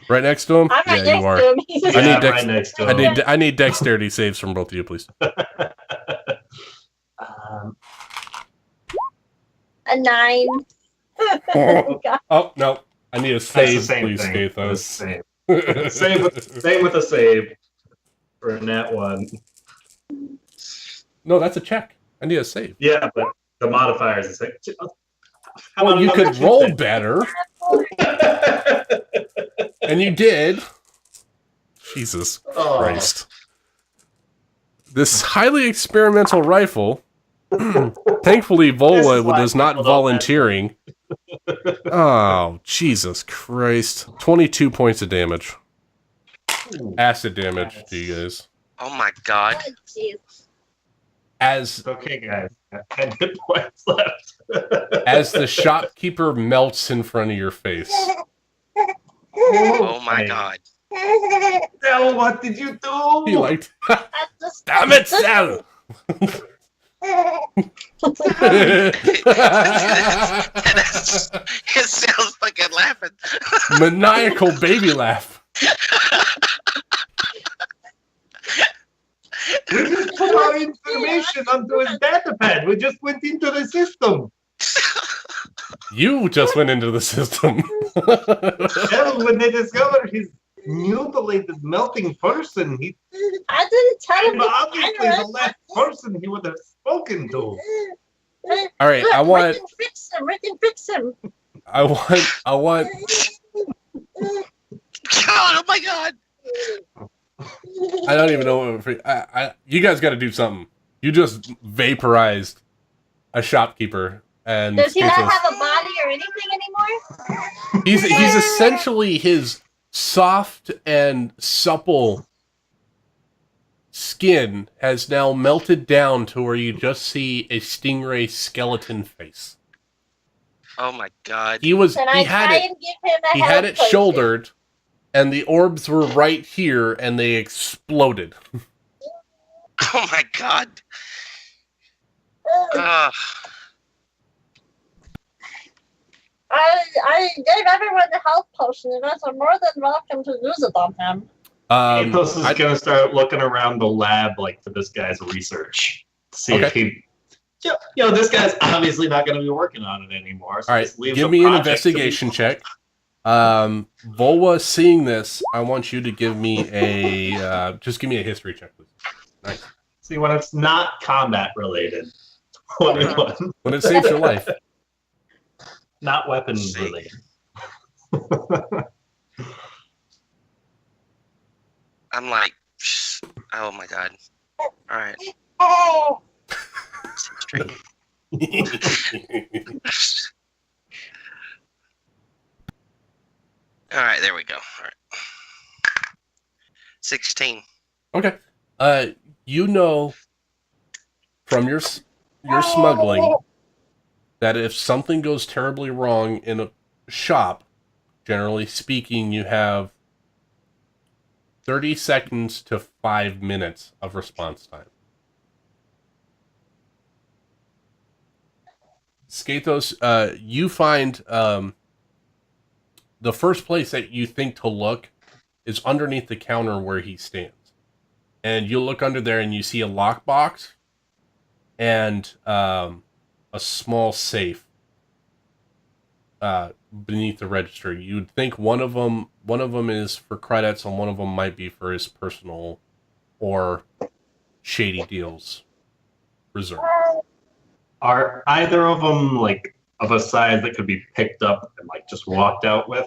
Right next to him? I'm right Yeah, you next are. to him. I need right next to I him. need I need dexterity saves from both of you, please. A 9. God. Oh no, I need a That's the save, same please, thing. That's Skathos. the same with a save for a nat 1. No, that's a check. I need a save. Yeah, but the modifier is the same. How Well, about you another could two roll things? better, and you did. Jesus Oh. Christ. This highly experimental rifle, thankfully This is Vola why is not people don't volunteering. Oh, Jesus Christ. 22 points of damage. Acid damage to you guys. Oh my god. Oh, jeez. As Okay, guys. I had good points left. as the shopkeeper melts in front of your face. Oh my god. No, what did you do? He like, I just- damn it, Sal! It sounds fucking laughing. Maniacal baby laugh. We just put our information onto his datapad. We just went into the system. You just went into the system. Hell, when they discovered his mutilated, melting person, he I didn't tell him. obviously the last person he would have spoken to. All right, Look, I we want, can fix him. We can fix him. I want. God, oh my god. I don't even know what. You guys got to do something. You just vaporized a shopkeeper, and Does he not Schizo's- have a body or anything anymore? he's essentially his soft and supple skin has now melted down to where you just see a stingray skeleton face. Oh my god. He was Can he I had try it and give him a he had health it potion? shouldered, and the orbs were right here, and they exploded. Oh my god. I gave everyone a health potion. You guys are more than welcome to use it on him. Athos is I- gonna start looking around the lab like for this guy's research. See if he this guy's obviously not gonna be working on it anymore. So All right, just leave give the me an project to investigation be- check. Volwa, seeing this, I want you to give me a just give me a history check, please. Nice. See when it's not combat related. 21. When it saves your life. Not weapons See. related. I'm like, oh my god. Alright. Oh, Straight. Alright, there we go. Alright. 16. Okay. You know from your smuggling that if something goes terribly wrong in a shop, generally speaking, you have 30 seconds to 5 minutes of response time. Skathos, you find the first place that you think to look is underneath the counter where he stands. And you look under there and you see a lockbox and a small safe beneath the register. You'd think one of them is for credits and one of them might be for his personal or shady deals reserve. Are either of them like of a size that could be picked up and like just walked out with?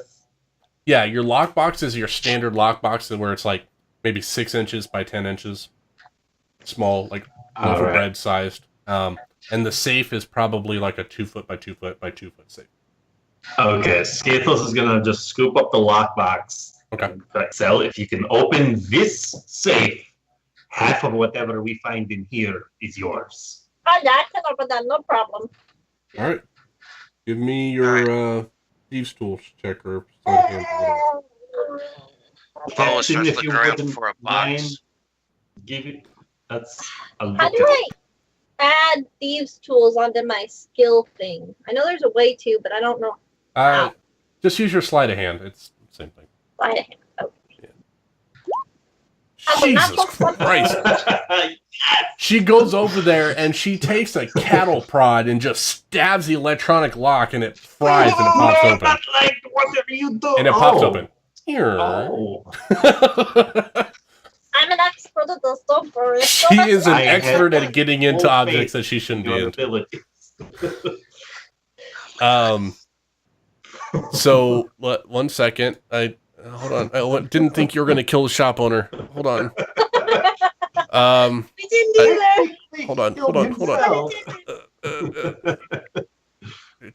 Yeah, your lockbox is your standard lockbox where it's like maybe 6 inches by 10 inches. Small, like loaf of bread sized. And the safe is probably like a 2 foot by 2 foot by 2 foot safe. Okay, Skathos is gonna just scoop up the lockbox. Okay. Sell, if you can open this safe, half of whatever we find in here is yours. oh yeah, I can open that, no problem. All right. Give me your thieves tools check or sleight of hand or whatever. Paul Captain, starts if looking you around wouldn't for a mind, box. give it. That's a How look do at I add thieves' tools onto my skill thing? I know there's a way to, but I don't know. Just use your sleight of hand. It's the same thing. Sleight of hand. Oh. Jesus Christ. She goes over there and she takes a cattle prod and just stabs the electronic lock and it fries and it pops open. Not like whatever you do. And it pops open. Here. Oh. I'm an expert at this, don't worry. She is an I have expert at getting into full objects faith that she shouldn't be Your into. abilities. So, 1 second. Hold on. I didn't think you were going to kill the shop owner. Hold on. We didn't either. Hold on.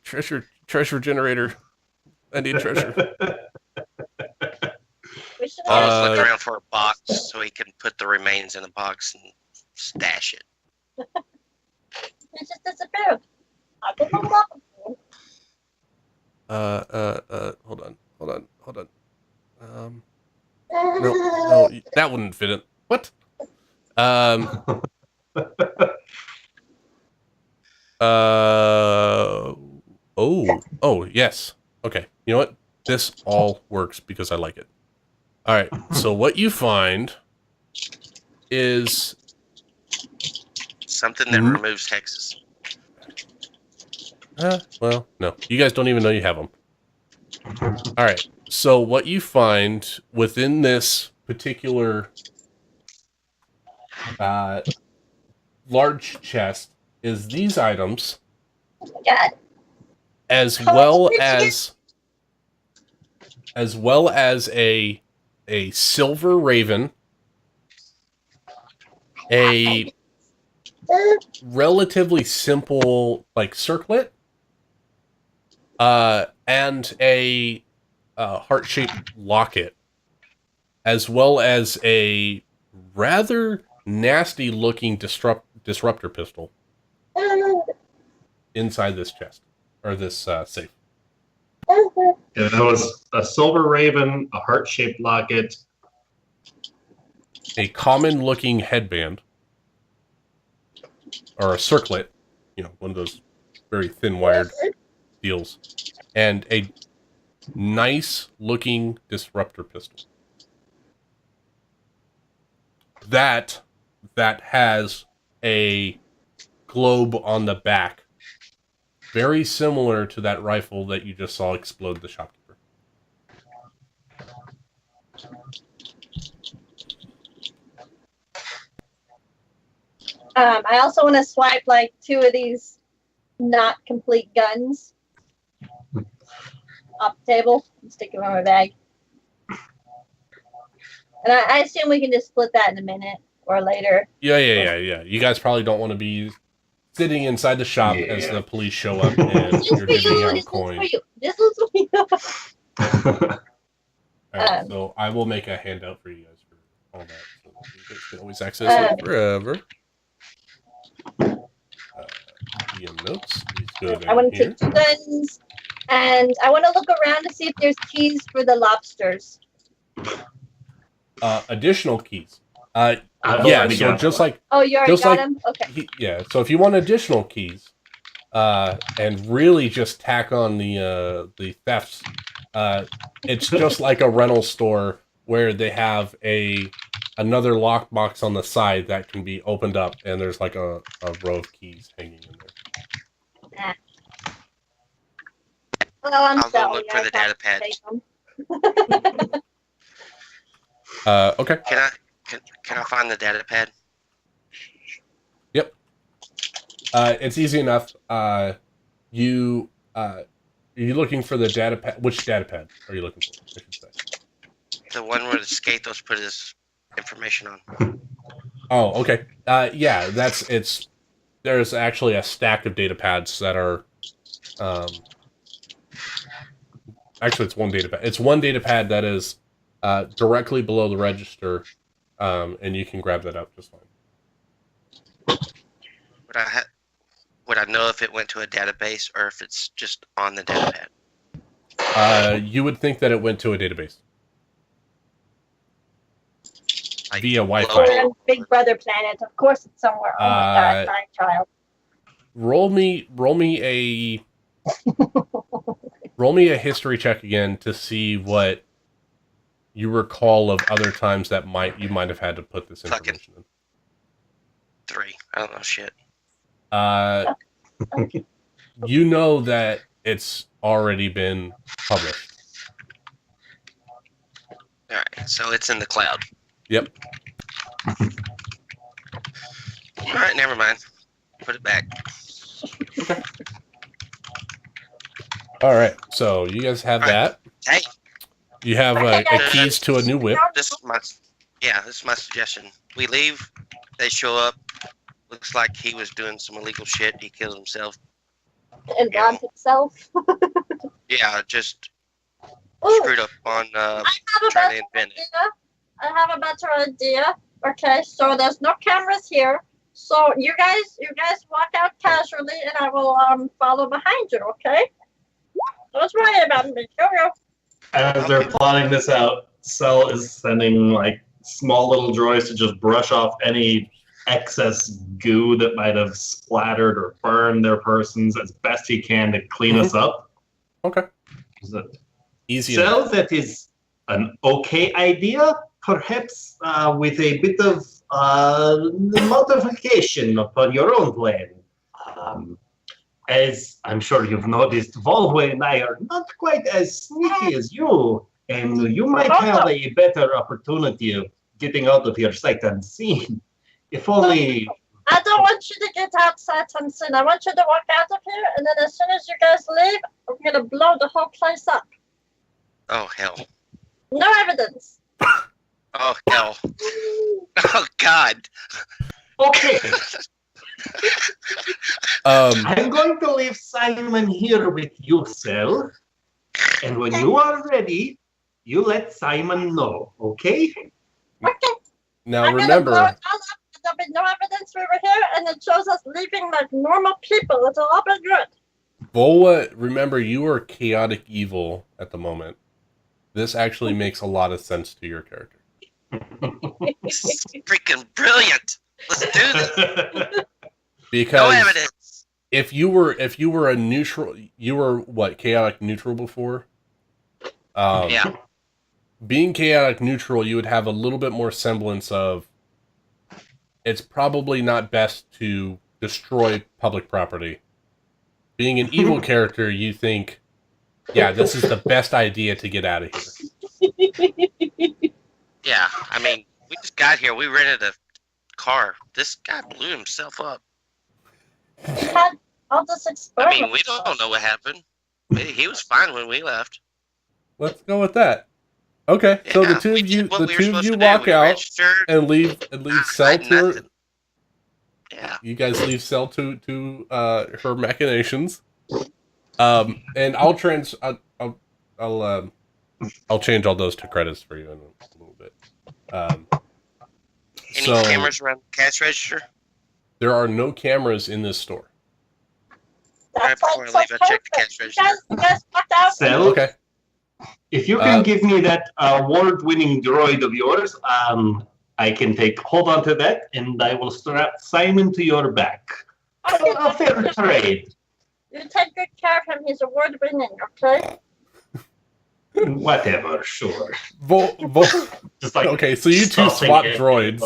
Treasure generator. I need treasure. We should Paul's have. looking around for a box so he can put the remains in the box and stash it. He just disappeared. I don't know what Hold on. No, that wouldn't fit in. What? Oh, yes. Okay. You know what? This all works because I like it. All right. So what you find is Something that removes hexes. well, no. You guys don't even know you have them. All right. So what you find within this particular large chest is these items, God. as well as a silver raven, a relatively simple like circlet, and a heart-shaped locket, as well as a rather nasty-looking disruptor pistol inside this chest or this safe. Yeah, that was a silver raven, a heart-shaped locket, A common-looking headband, or a circlet, one of those very thin-wired deals, and a nice-looking disruptor pistol. That has a globe on the back, very similar to that rifle that you just saw explode the shopkeeper. I also want to swipe like 2 of these not complete guns off the table and stick them in my bag. And I assume we can just split that in a minute or later. Yeah. You guys probably don't want to be sitting inside the shop as the police show up and you're giving out coins. This is for you. Alright, so I will make a handout for you guys for all that. So you guys can always access it forever. DM notes. I want to take 2 guns, and I want to look around to see if there's keys for the lobsters. Additional keys. Yeah, so just like... Oh, you already got them? Okay. Yeah, so if you want additional keys, and really just tack on the thefts, it's just like a rental store where they have another lockbox on the side that can be opened up, and there's like a row of keys hanging in there. Well, I'll go look for the data pad. Okay. Can I find the data pad? Yep. It's easy enough. Are you looking for the data pad? Which data pad are you looking for? I should say. The one where the Skathos put his information on. Oh, okay. Yeah, there's actually a stack of data pads that are, actually it's one data pad. It's one data pad that is directly below the register, and you can grab that up just fine. Would I know if it went to a database or if it's just on the data pad? You would think that it went to a database. Via Wi-Fi. Big Brother planet. Of course it's somewhere. Oh my god, my child. Roll me a history check again to see what you recall of other times that you might have had to put this information in. 3. I don't know shit. You know that it's already been published. Alright, so it's in the cloud. Yep. Alright, never mind. Put it back. Okay. Alright, so you guys have that. Hey! You have a keys to a new whip. This is my suggestion. We leave, they show up. Looks like he was doing some illegal shit. He killed himself. And robbed himself. Yeah, just screwed up on trying to invent it. I have a better idea. Okay, so there's no cameras here. So you guys walk out casually, and I will follow behind you. Okay? Don't worry about me. Go. As they're plotting this out, Cell is sending like small little droids to just brush off any excess goo that might have splattered or burned their persons as best he can to clean us up. Okay. So, Easy Cell, enough. that is an okay idea, perhaps with a bit of modification upon your own plan. As I'm sure you've noticed, Volvo and I are not quite as sneaky as you, and you might have a better opportunity of getting out of your sight unseen. If only. I don't want you to get outside unseen. I want you to walk out of here, and then as soon as you guys leave, I'm gonna blow the whole place up. Oh, hell. No evidence. Oh, hell. Oh, God. Okay, Um, I'm going to leave Simon here with you, Cell. And when you are ready, you let Simon know, okay? Okay. now I'm gonna blow it all remember, up. There'll be no evidence we were here, and it shows us leaving like normal people. It'll all be good. Boa, remember you are chaotic evil at the moment. This actually makes a lot of sense to your character. This is freaking brilliant. Let's do this. No Because evidence. if you were a neutral, you were what, chaotic neutral before? Yeah. Being chaotic neutral, you would have a little bit more semblance of it's probably not best to destroy public property. Being an evil character, you think, yeah, this is the best idea to get out of here. Yeah. I mean, we just got here. We rented a car. This guy blew himself up. I'll just I experiment. mean, we don't know what happened. He was fine when we left. Let's go with that. Okay, so Yeah, the two we of you, did what the we were two of supposed you to do. walk We out registered. and leave Cell I had to her. nothing. Yeah. You guys leave Cell to her machinations. And I'll change all those to credits for you in a little bit. Any So cameras around the cash register? there are no cameras in this store. Right That's before I like leave, so I check the perfect. cash You guys walk out. Cell, Okay. if you can give me that award-winning droid of yours, I can hold on to that, and I will strap Simon to your back. A fair trade. You take good care of him. He's award winning. Okay. Whatever, sure. Just like Okay, so you two stuffing swap it. droids.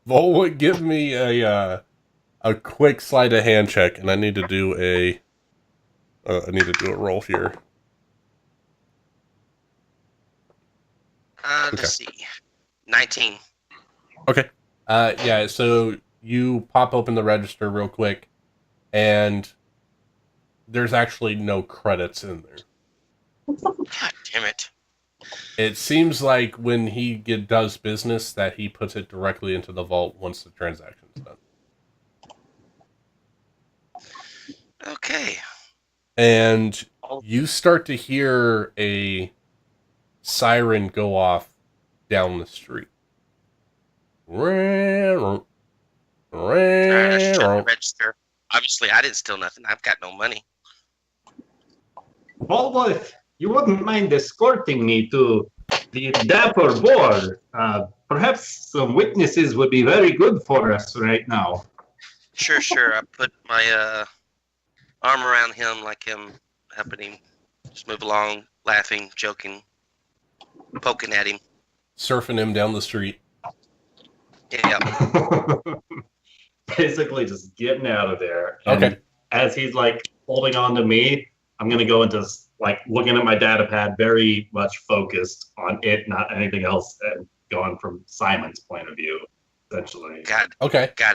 Vol would give me a quick sleight of hand check, and I need to do a roll here. Let's see. 19. Okay. Yeah. So you pop open the register real quick, and there's actually no credits in there. God damn it. It seems like when he does business that he puts it directly into the vault once the transaction's done. Okay. And you start to hear a siren go off down the street. Alright, I shut the register. Obviously, I didn't steal nothing. I've got no money. Volvo, if you wouldn't mind escorting me to the dapper board, perhaps some witnesses would be very good for us right now. Sure. I put my arm around him like him, helping him just move along, laughing, joking, poking at him. Surfing him down the street. Yeah. Basically just getting out of there. And Okay. as he's like holding on to me, I'm going to go into like looking at my data pad, very much focused on it, not anything else, and going from Simon's point of view, essentially. Got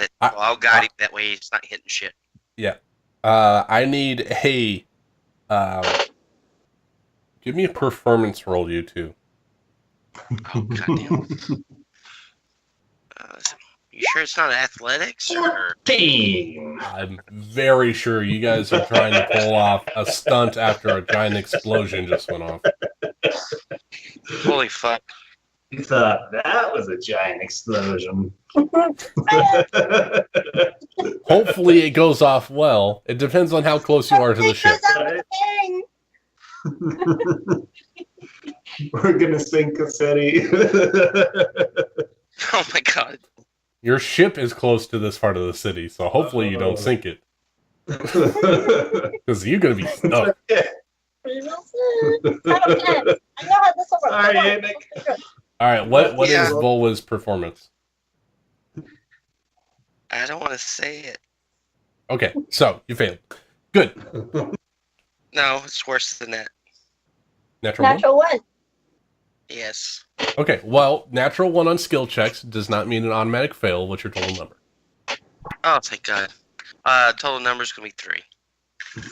it. I- I'll guide him that way. He's not hitting shit. Yeah. I need a give me a performance roll, you two. Oh, goddamn. You sure it's not athletics or? 14. I'm very sure you guys are trying to pull off a stunt after a giant explosion just went off. Holy fuck. You thought that was a giant explosion. Hopefully it goes off well. It depends on how close you are to the ship. Dang. We're gonna sink a city. Oh my god. Your ship is close to this part of the city, so hopefully you don't sink it. Because you're going to be stuck. We will see. I know how this will work. Sorry, Come on. Nick. Alright, what Yeah. is Volva's performance? I don't want to say it. Okay, so you failed. Good. No, it's worse than that. Natural 1? Natural 1. Yes. Okay, well, natural 1 on skill checks does not mean an automatic fail. What's your total number? Oh, thank God. Total number is going to be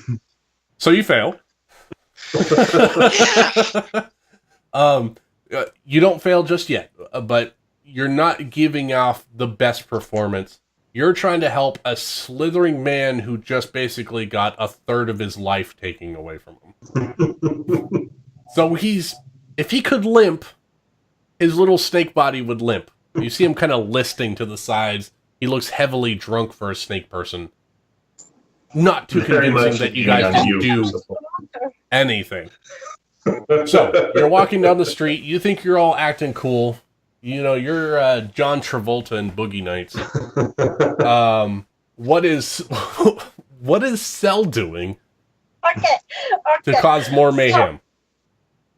3. So you fail. You don't fail just yet, but you're not giving off the best performance. You're trying to help a slithering man who just basically got a third of his life taken away from him. So if he could limp, his little snake body would limp. You see him kind of listing to the sides. He looks heavily drunk for a snake person. Not too Very convincing much that you leaning guys on can you. do anything. So, you're walking down the street. You think you're all acting cool. You know, you're John Travolta in Boogie Nights. What is Cell doing Okay. to cause more mayhem?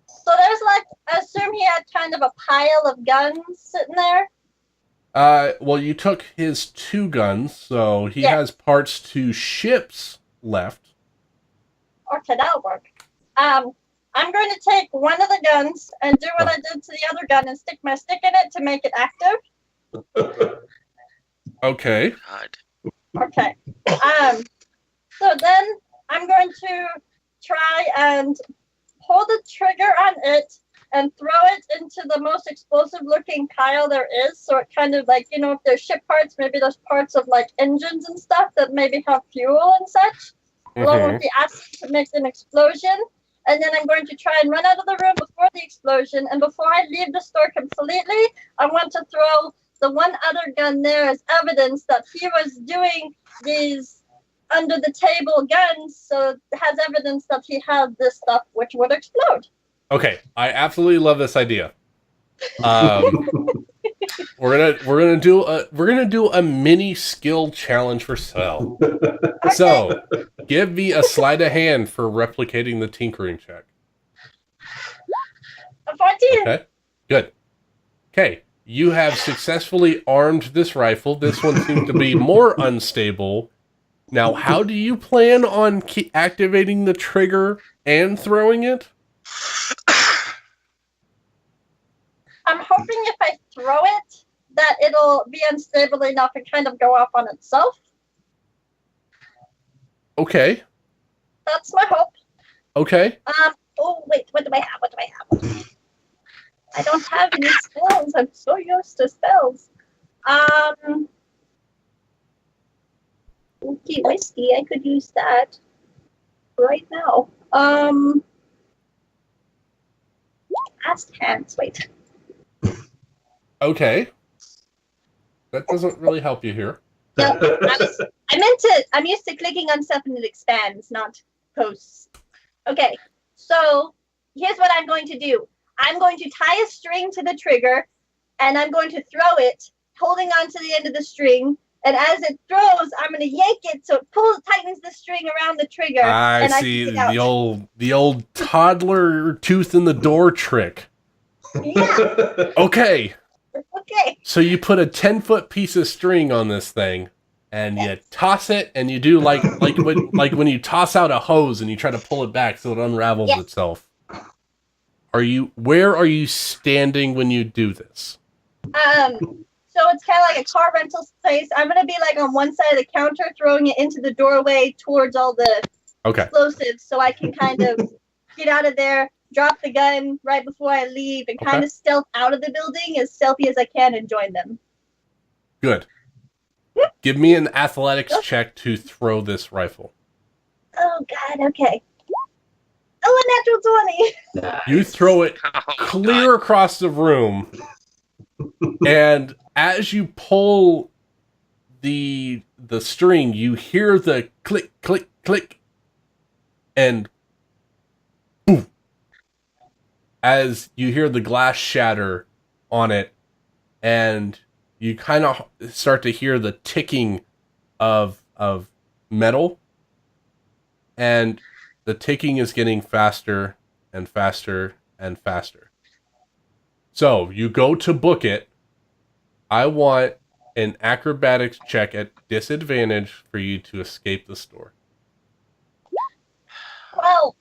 So there's like, I assume he had kind of a pile of guns sitting there. Well, you took his 2 guns, so he Yeah. has parts to ships left. Okay, that'll work. I'm going to take one of the guns and do what I did to the other gun and stick my stick in it to make it active. Okay. God. Okay. So then I'm going to try and pull the trigger on it and throw it into the most explosive looking pile there is. So it kind of like, if there's ship parts, maybe there's parts of like engines and stuff that maybe have fuel and such, along with the acid to make an explosion. And then I'm going to try and run out of the room before the explosion. And before I leave the store completely, I want to throw the one other gun there as evidence that he was doing these under the table guns. So it has evidence that he had this stuff which would explode. Okay, I absolutely love this idea. We're gonna do a mini skill challenge for Cell. So, give me a sleight of hand for replicating the tinkering check. A 14. Okay, good. Okay, you have successfully armed this rifle. This one seems to be more unstable. Now, how do you plan on activating the trigger and throwing it? I'm hoping if I throw it, that it'll be unstable enough and kind of go off on itself. Okay. That's my hope. Okay. Oh, wait, what do I have? I don't have any spells. I'm so used to spells. Okay, whiskey, I could use that right now. Fast hands, wait. Okay. That doesn't really help you here. No, I'm used to clicking on stuff and it expands, not posts. Okay, so here's what I'm going to do. I'm going to tie a string to the trigger, and I'm going to throw it, holding on to the end of the string, and as it throws, I'm going to yank it so it tightens the string around the trigger. I and see I kick it out. the old toddler tooth in the door trick. Yeah, Okay. okay. So you put a 10-foot piece of string on this thing, and you toss it, and you do like when you toss out a hose and you try to pull it back so it unravels itself. Where are you standing when you do this? So it's kind of like a car rental place. I'm gonna be like on one side of the counter, throwing it into the doorway towards all the explosives, so I can kind of get out of there, drop the gun right before I leave, and kind of stealth out of the building as stealthy as I can and join them. Good. Give me an athletics check to throw this rifle. Oh God, okay. Oh, a natural 20. Nice. You throw it Oh, clear across the room, and as you pull the string, you hear the click, click, click, and boom, as you hear the glass shatter on it, and you kind of start to hear the ticking of metal, and the ticking is getting faster and faster and faster. So you go to book it. I want an acrobatics check at disadvantage for you to escape the store. Well,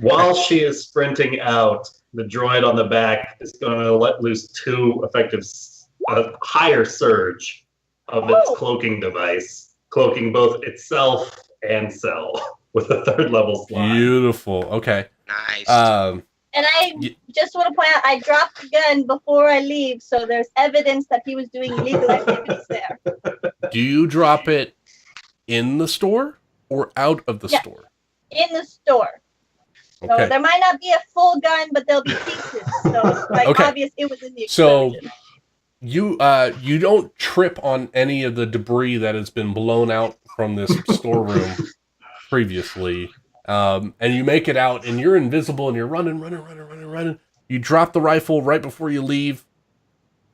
While she is sprinting out, the droid on the back is going to let loose two effective higher surge of its cloaking device, cloaking both itself and Cell with a third level slot. Beautiful. Okay. nice. and I just want to point out, I dropped the gun before I leave, so there's evidence that he was doing illegal activities there. Do you drop it in the store or out of the store? In the store. So Okay. there might not be a full gun, but there'll be pieces. So it's like Okay. obvious it was in the explosion. You don't trip on any of the debris that has been blown out from this storeroom previously, and you make it out, and you're invisible, and you're running. You drop the rifle right before you leave,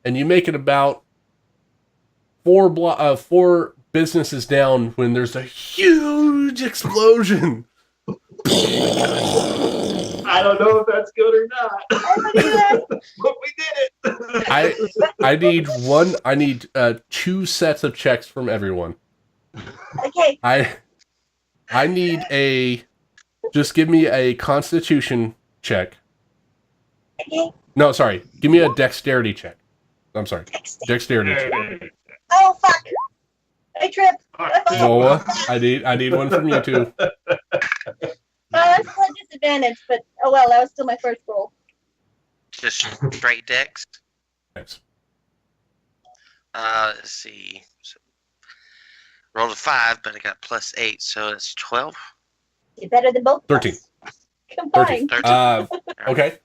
and you make it about four businesses down when there's a huge explosion. I don't know if that's good or not, but we did it. I need 2 sets of checks from everyone. Okay. I need just give me a constitution check. Okay. No, sorry. Give me a dexterity check. I'm sorry. Dexterity check. Oh fuck! I tripped. Noah, I need one from you too. That's a disadvantage, but oh well, that was still my first roll. Just straight dex. Thanks. Let's see. So, rolled a 5, but I got +8, so it's 12. You're better than both. 13. Combined. 13. Okay.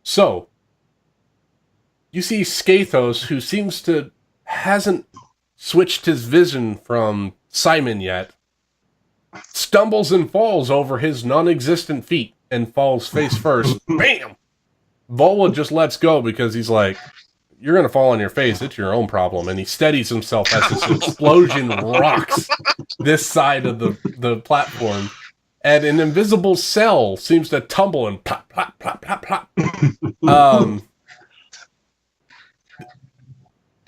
So you see Skathos, who seems to hasn't switched his vision from Simon yet, stumbles and falls over his non-existent feet and falls face first. Bam! Vola just lets go because he's like, you're going to fall on your face. It's your own problem. And he steadies himself as this explosion rocks this side of the platform. And an invisible cell seems to tumble and plop, plop, plop, plop, plop.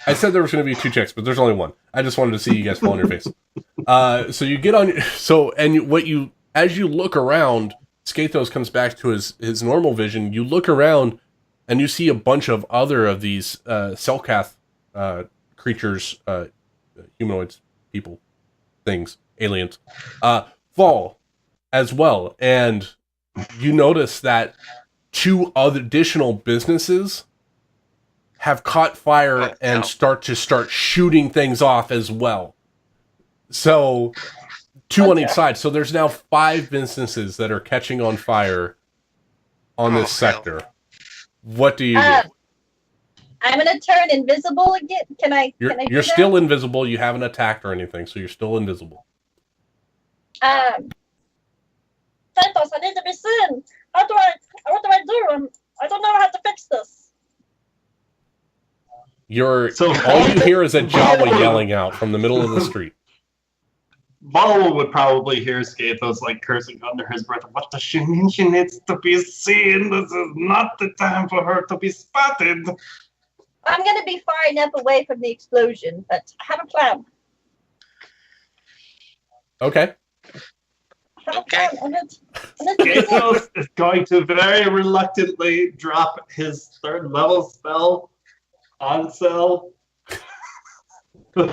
I said there was going to be 2 checks, but there's only 1. I just wanted to see you guys fall on your face. So you get on your... as you look around, Skathos comes back to his normal vision. You look around, and you see a bunch of other of these Selkath creatures, humanoids, people, things, aliens, fall as well. And you notice that 2 other additional businesses have caught fire and start shooting things off as well. So 2 on each side. So there's now 5 businesses that are catching on fire on this sector. What do you do? I'm gonna turn invisible again. Can I? You're still invisible. You haven't attacked or anything, so you're still invisible. Santos, I need to be seen. What do I do? I don't know how to fix this. All you hear is a Jawa yelling out from the middle of the street. Bala would probably hear Skathos like cursing under his breath. What does she mean? She needs to be seen. This is not the time for her to be spotted. I'm gonna be far enough away from the explosion, but I have a plan. Okay. Skathos is going to very reluctantly drop his 3rd level spell on Cell. Cell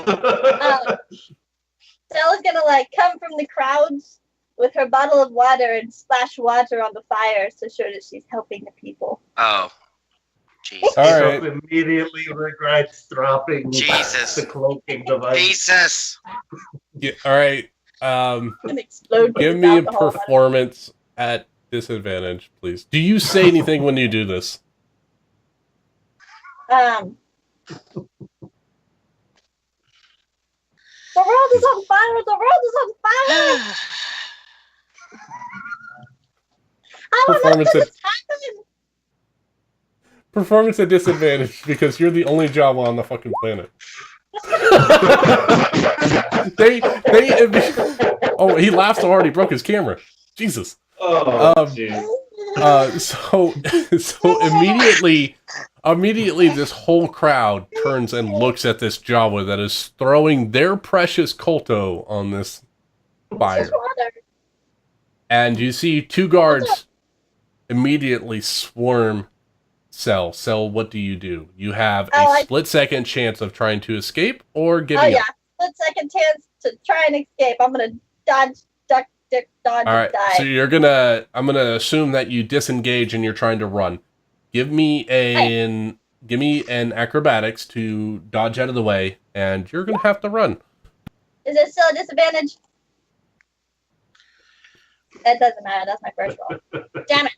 is gonna come from the crowds with her bottle of water and splash water on the fire to show that she's helping the people. Oh, jeez. All right. Immediately regrets dropping Jesus. the cloaking device. Jesus. Yeah, all right. An explode Give with me a alcohol on it. performance at Disadvantage, please. Do you say anything when you do this? The world is on fire! The world is on fire! I don't know Performance what at is happening! performance at disadvantage because you're the only Jawa on the fucking planet. Oh, he laughed so hard he broke his camera. Jesus. Oh, jeez. So immediately this whole crowd turns and looks at this Jawa that is throwing their precious Kolto on this fire. And you see two guards immediately swarm Cell. Cell, what do? You have a split-second chance of trying to escape or giving up. Split-second chance to try and escape. I'm gonna dodge, duck, dodge, All right, die. so I'm gonna assume that you disengage and you're trying to run. Give me an acrobatics to dodge out of the way, and you're gonna have to run. Is it still a disadvantage? That doesn't matter. That's my first roll. Damn it.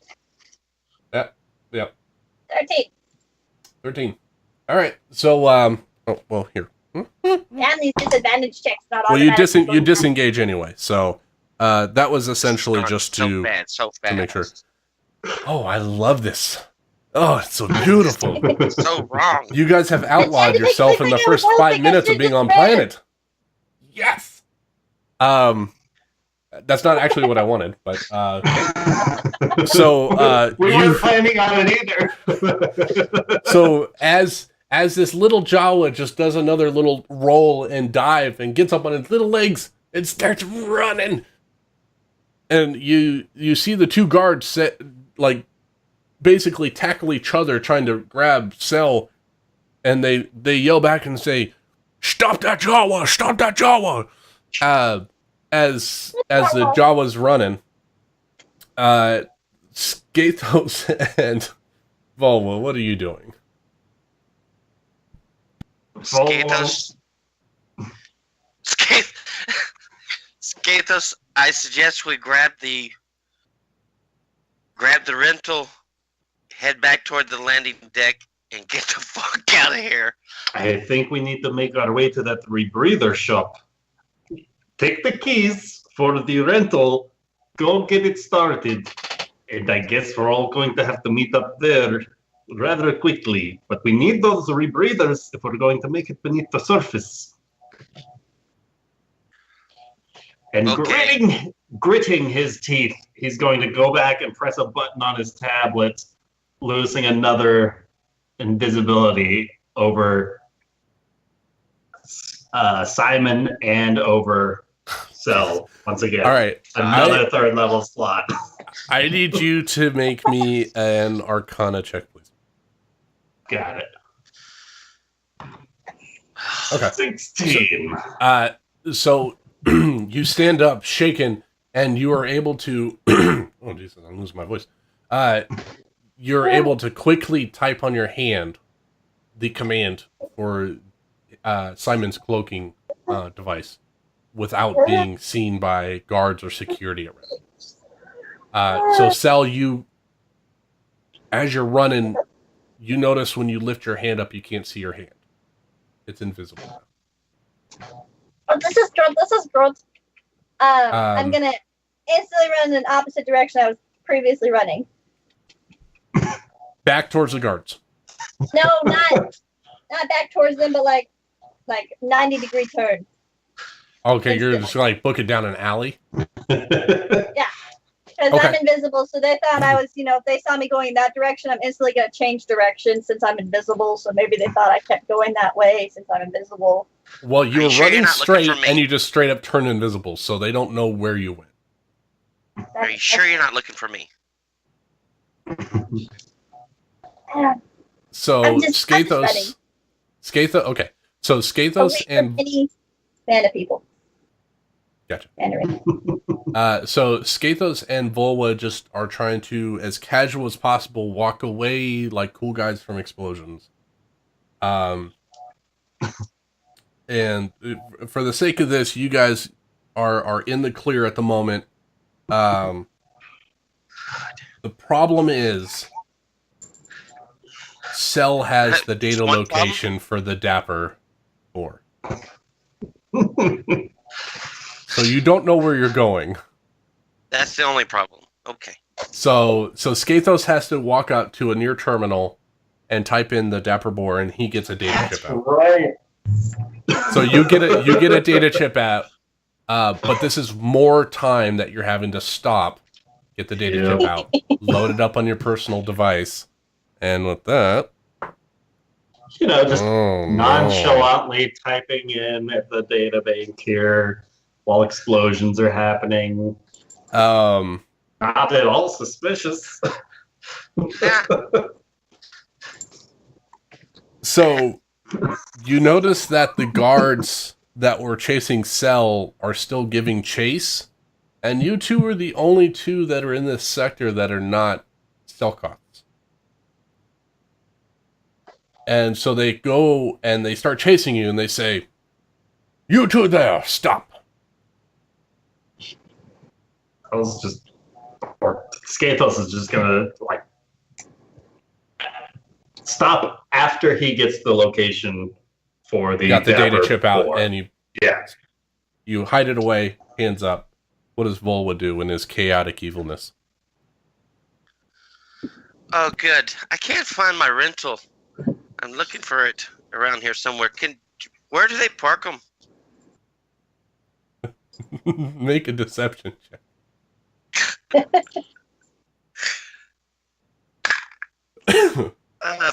Yep. 13. All right. So here. Damn these disadvantage checks. Not Well, you automatic. disengage anyway. So that was essentially just to make sure. Oh, I love this. Oh, it's so beautiful. So wrong. You guys have outlawed yourself in the first 5 minutes of being on planet. Yes. That's not actually what I wanted, but we weren't planning on it either. So as this little Jawa just does another little roll and dive and gets up on its little legs and starts running, and you see the two guards basically tackle each other trying to grab Cell, and they yell back and say, "Stop that Jawa! Stop that Jawa!" As the Jawa's running, Skathos and Volvo, what are you doing? Skathos, I suggest we grab the rental, head back toward the landing deck, and get the fuck out of here. I think we need to make our way to that rebreather shop. Take the keys for the rental, go get it started, and I guess we're all going to have to meet up there rather quickly. But we need those rebreathers if we're going to make it beneath the surface. And gritting his teeth, he's going to go back and press a button on his tablet, losing another invisibility over Simon and over Cell once again. All right, another third level slot. I need you to make me an Arcana check, please. Got it. Okay. 16. So you stand up, shaken, and you are able to. Oh Jesus, I'm losing my voice. You're able to quickly type on your hand the command for Simon's cloaking device without being seen by guards or security around. So Cell, as you're running, you notice when you lift your hand up, you can't see your hand. It's invisible now. Oh, this is gross. I'm gonna instantly run in an opposite direction I was previously running. Back towards the guards. No, not back towards them, but like 90-degree turn. Okay, you're just like booking down an alley? Yeah. Because I'm invisible, so they thought I was, if they saw me going in that direction, I'm instantly going to change direction since I'm invisible, so maybe they thought I kept going that way since I'm invisible. Well, you were running straight, and you just straight up turned invisible, so they don't know where you went. Are you sure you're not looking for me? So, Skathos... okay. So, Skathos and... Any fan of people. Gotcha. So Skathos and Volwa just are trying to, as casual as possible, walk away like cool guys from explosions. And for the sake of this, you guys are in the clear at the moment. The problem is, Cell has the data One location for the Dapper Boar. So you don't know where you're going. That's the only problem. Okay. So Skathos has to walk up to a near terminal and type in the Dapper Boar, and he gets a data chip out. Right. So you get a data chip out, but this is more time that you're having to stop, get the data chip out, load it up on your personal device, and with that, Just nonchalantly typing in at the data bank here while explosions are happening. Not at all suspicious. Yeah. So you notice that the guards that were chasing Cell are still giving chase, and you two are the only two that are in this sector that are not Stelkoths. And so they go and they start chasing you, and they say, "You two there, stop!" I was just, or Skathos is just gonna stop after he gets the location for the. You got the data Dapper chip out, Boar. and Yeah. you hide it away, hands up. What does Volwa do in his chaotic evilness? Oh, good. I can't find my rental. I'm looking for it around here somewhere. Where do they park them? Make a deception check.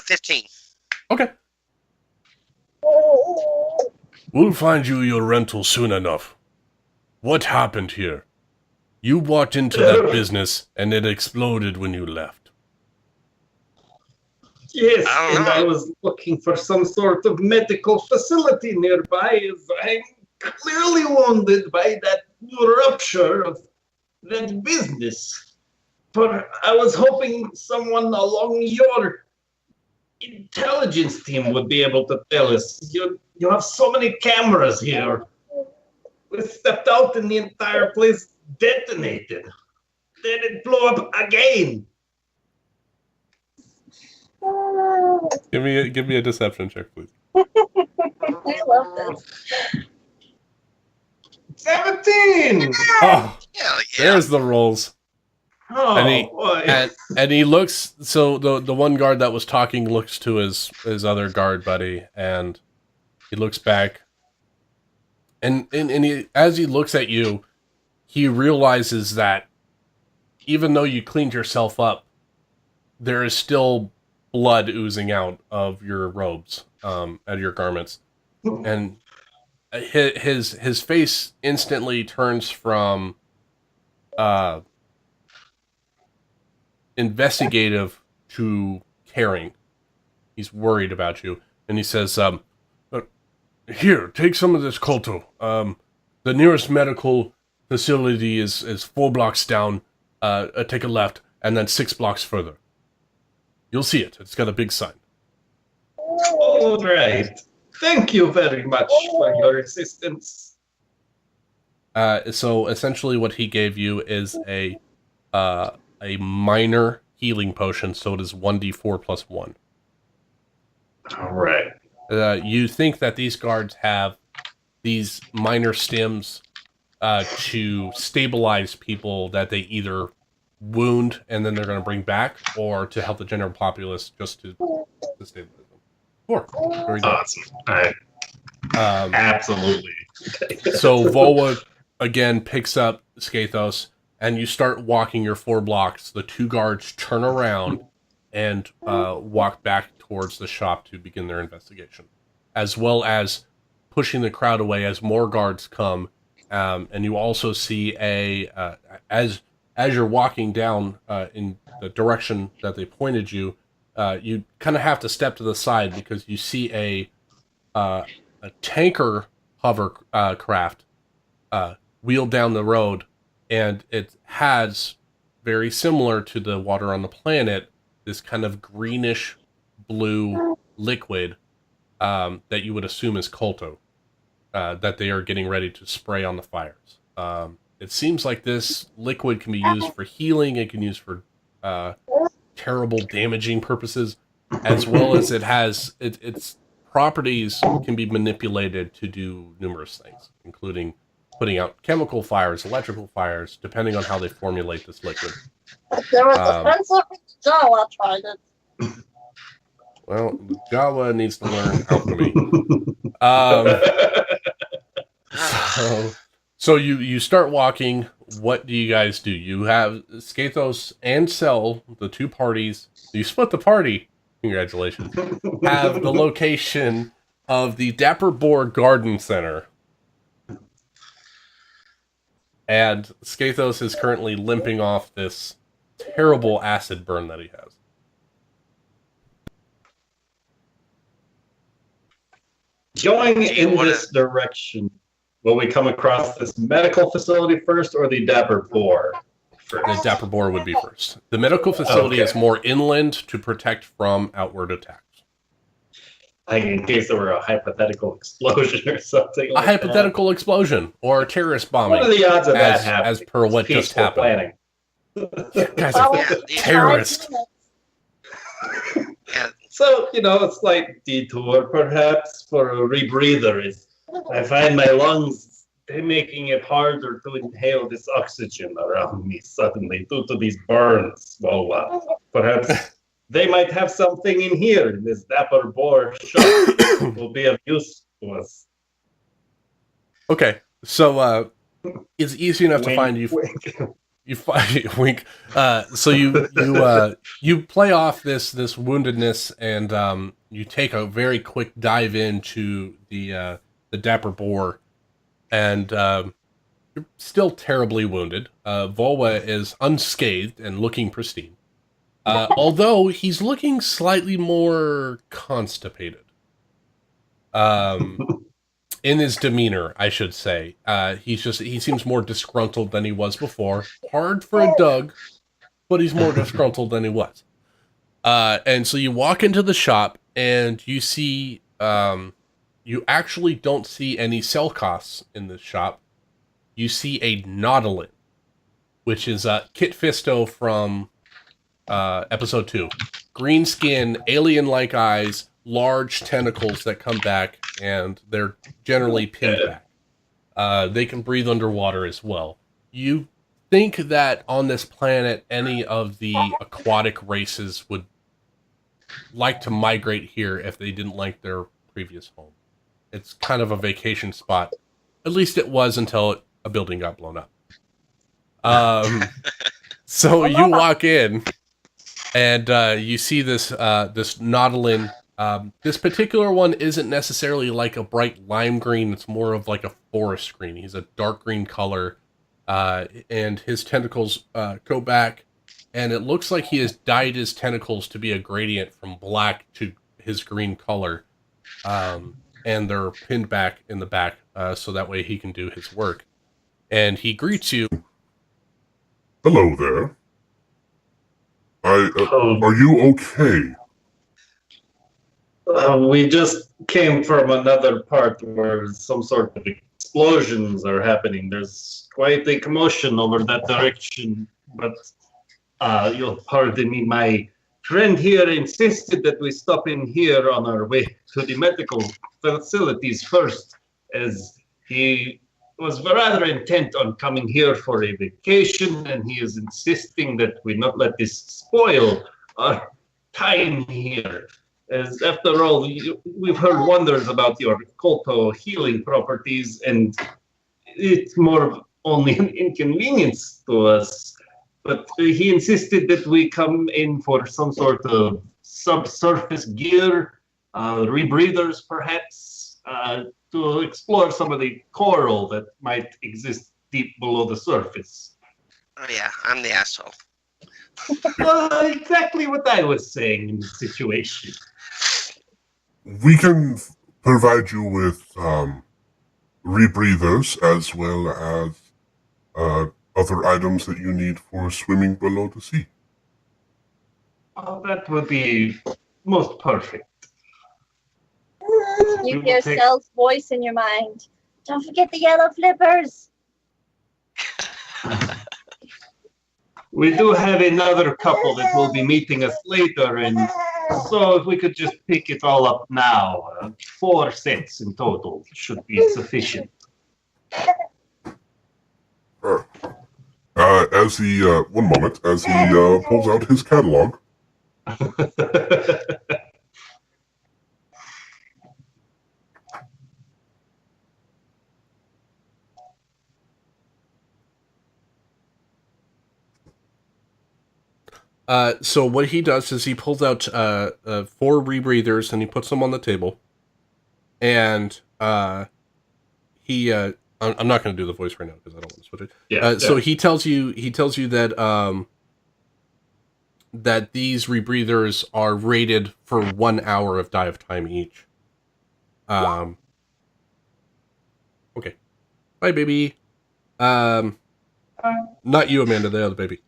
15. Okay. We'll find you your rental soon enough. What happened here? You walked into that business and it exploded when you left. Yes, I don't and know. I was looking for some sort of medical facility nearby, as I'm clearly wounded by that rupture of that business. But I was hoping someone along your intelligence team would be able to tell us. You have so many cameras here. We stepped out and the entire place detonated. Then it blew up again. Give me a deception check, please. I love this. 17! Oh, Hell yeah. there's the rolls. Oh, boy. And he looks. So the one guard that was talking looks to his other guard buddy, and he looks back. And he, as he looks at you, he realizes that even though you cleaned yourself up, there is still blood oozing out of your robes, out of your garments, and his face instantly turns from investigative to caring. He's worried about you, and he says, "Here, take some of this Kolto. The nearest medical facility is 4 blocks down. Take a left, and then 6 blocks further. You'll see it. It's got a big sign." All right. Thank you very much for your assistance. So essentially, what he gave you is a minor healing potion. So it is 1d4 plus 1. All right. You think that these guards have these minor stims to stabilize people that they either wound and then they're going to bring back, or to help the general populace just to stabilize them. 4. Very good. Awesome. I absolutely. So Volwa again picks up Skathos, and you start walking your 4 blocks. The 2 guards turn around and walk back towards the shop to begin their investigation, as well as pushing the crowd away as more guards come. And you also see as you're walking down in the direction that they pointed you, you kind of have to step to the side because you see a tanker hovercraft wheeled down the road, and it has, very similar to the water on the planet, this kind of greenish blue liquid that you would assume is Kolto, that they are getting ready to spray on the fires. It seems like this liquid can be used for healing, it can be used for terrible damaging purposes, as well as its properties can be manipulated to do numerous things, including putting out chemical fires, electrical fires, depending on how they formulate this liquid. There was offensive Jawa tried it. Well, Jawa needs to learn alchemy. So you start walking. What do you guys do? You have Skathos and Cell, the two parties. You split the party. Congratulations. Have the location of the Dapper Boar Garden Center. And Skathos is currently limping off this terrible acid burn that he has. Going in this direction, will we come across this medical facility first or the Dapper Boar first? The Dapper Boar would be first. The medical facility is more inland to protect from outward attacks. Like in case there were a hypothetical explosion or something like a hypothetical explosion or terrorist bombing. What are the odds of that happening? As per what just happened. You guys are terrorists. So, a slight detour perhaps for a rebreather. I find my lungs, they're making it harder to inhale this oxygen around me suddenly due to these burns. Well, perhaps they might have something in here. This Dapper Boar shop will be of use to us. Okay, so it's easy enough to find you. You find wink. So you play off this woundedness, and you take a very quick dive into the Dapper Boar, and you're still terribly wounded. Volwa is unscathed and looking pristine, although he's looking slightly more constipated. In his demeanor, I should say. He seems more disgruntled than he was before. Hard for a Doug, but he's more disgruntled than he was. And so you walk into the shop, and you see, you actually don't see any Selkos in this shop. You see a Nautilin, which is Kit Fisto from episode 2. Green skin, alien-like eyes, large tentacles that come back, and they're generally pinned back. They can breathe underwater as well. You think that on this planet, any of the aquatic races would like to migrate here if they didn't like their previous home. It's kind of a vacation spot. At least it was until a building got blown up. So you walk in, and you see this Nautilin. This particular one isn't necessarily like a bright lime green. It's more of like a forest green. He's a dark green color, and his tentacles go back, and it looks like he has dyed his tentacles to be a gradient from black to his green color, and they're pinned back in the back, so that way he can do his work. And he greets you. Hello there. Are you okay? We just came from another part where some sort of explosions are happening. There's quite a commotion over that direction, but you'll pardon me, my friend here insisted that we stop in here on our way to the medical facilities first, as he was rather intent on coming here for a vacation, and he is insisting that we not let this spoil our time here. As after all, we've heard wonders about your Kolto healing properties, and it's more of only an inconvenience to us. But he insisted that we come in for some sort of subsurface gear, rebreathers perhaps, to explore some of the coral that might exist deep below the surface. Oh yeah, I'm the asshole. Exactly what I was saying in the situation. We can provide you with rebreathers as well as other items that you need for swimming below the sea. Oh, that would be most perfect. You hear Cell's voice in your mind. Don't forget the yellow flippers. We do have another couple that will be meeting us later, and so if we could just pick it all up now, 4 sets in total should be sufficient. As he, one moment, as he pulls out his catalog. So what he does is he pulls out 4 rebreathers and he puts them on the table. And he I'm not going to do the voice right now because I don't want to switch it. Yeah, So he tells you that that these rebreathers are rated for 1 hour of dive time each. Okay. Bye, baby. Not you, Amanda, the other baby.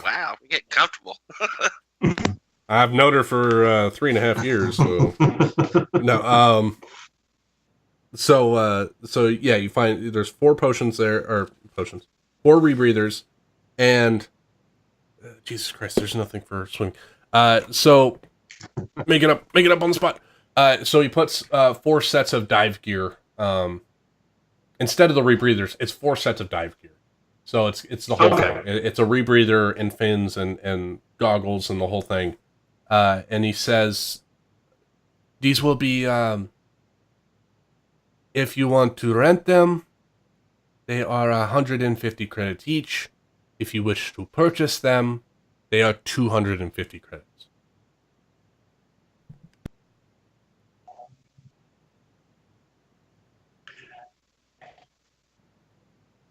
Wow, we get comfortable. I've known her for 3.5 years, so no. So yeah, you find there's 4 potions there, or 4 rebreathers, and Jesus Christ, there's nothing for swing. So make it up on the spot. So he puts 4 sets of dive gear. Instead of the rebreathers, it's 4 sets of dive gear. So it's the whole thing. It's a rebreather and fins and goggles and the whole thing. And he says, these will be, if you want to rent them, they are 150 credits each. If you wish to purchase them, they are 250 credits.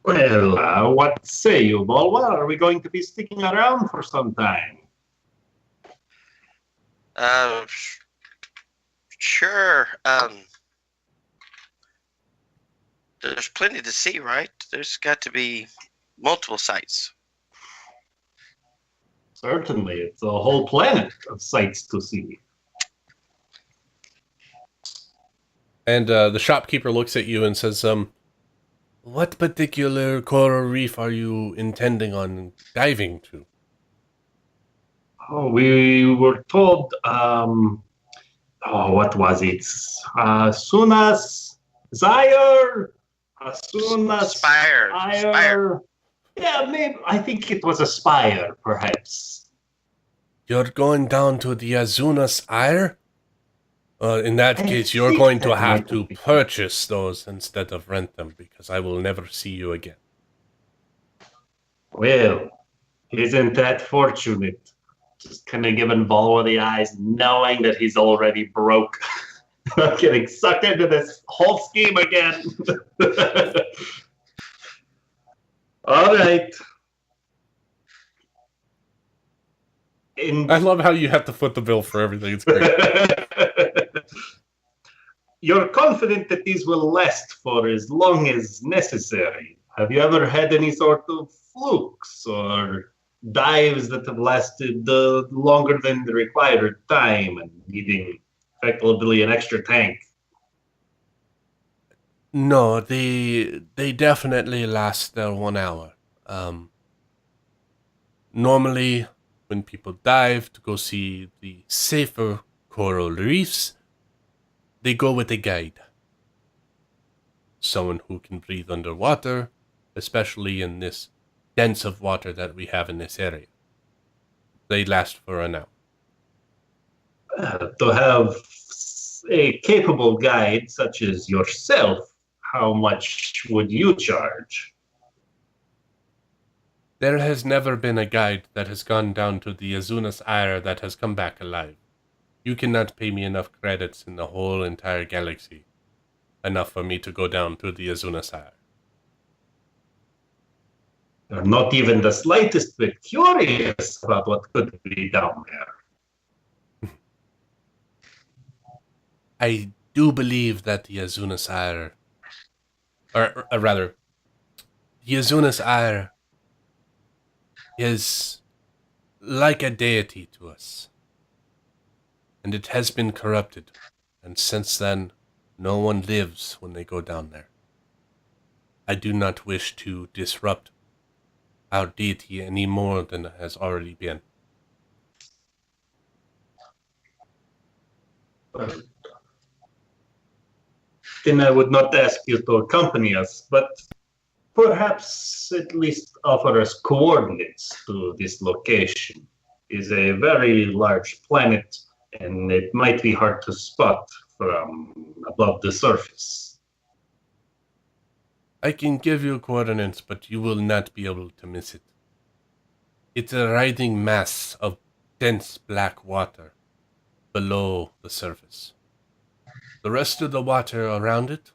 Well, what say you, Bolwell? Are we going to be sticking around for some time? Sure. There's plenty to see, right? There's got to be multiple sites. Certainly, it's a whole planet of sights to see. And the shopkeeper looks at you and says, what particular coral reef are you intending on diving to? Oh, we were told, what was it? Sunas Zyre? Sunas Spire. Yeah, maybe. I think it was a spire, perhaps. You're going down to the Azunas Ire? In that case, you're going to have to purchase those instead of rent them, because I will never see you again. Well, isn't that fortunate? Just kind of giving Volvo the eyes, knowing that he's already broke. I'm getting sucked into this whole scheme again. All right. I love how you have to foot the bill for everything. It's great. You're confident that these will last for as long as necessary. Have you ever had any sort of flukes or dives that have lasted longer than the required time and needing effectively an extra tank? No, they definitely last their 1 hour. Normally, when people dive to go see the safer coral reefs, they go with a guide. Someone who can breathe underwater, especially in this dense of water that we have in this area. They last for an hour. To have a capable guide such as yourself, how much would you charge? There has never been a guide that has gone down to the Azunas Ire that has come back alive. You cannot pay me enough credits in the whole entire galaxy. Enough for me to go down to the Azunas Ire. You're not even the slightest bit curious about what could be down there. I do believe that the Azunas Ire, or rather, the Azunas Ire is like a deity to us. And it has been corrupted, and since then, no one lives when they go down there. I do not wish to disrupt our deity any more than has already been. Well, then I would not ask you to accompany us, but perhaps at least offer us coordinates to this location. It is a very large planet, and it might be hard to spot from above the surface. I can give you coordinates, but you will not be able to miss it. It's a writhing mass of dense black water below the surface. The rest of the water around it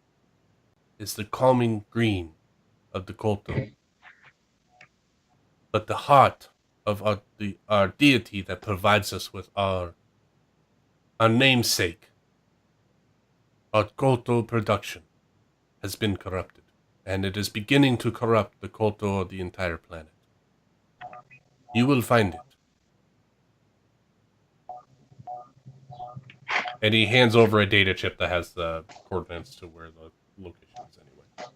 is the calming green of the Kolto. But the heart of our deity that provides us with our namesake, our Kolto production, has been corrupted. And it is beginning to corrupt the Kolto of the entire planet. You will find it. And he hands over a data chip that has the coordinates to where the location is anyway.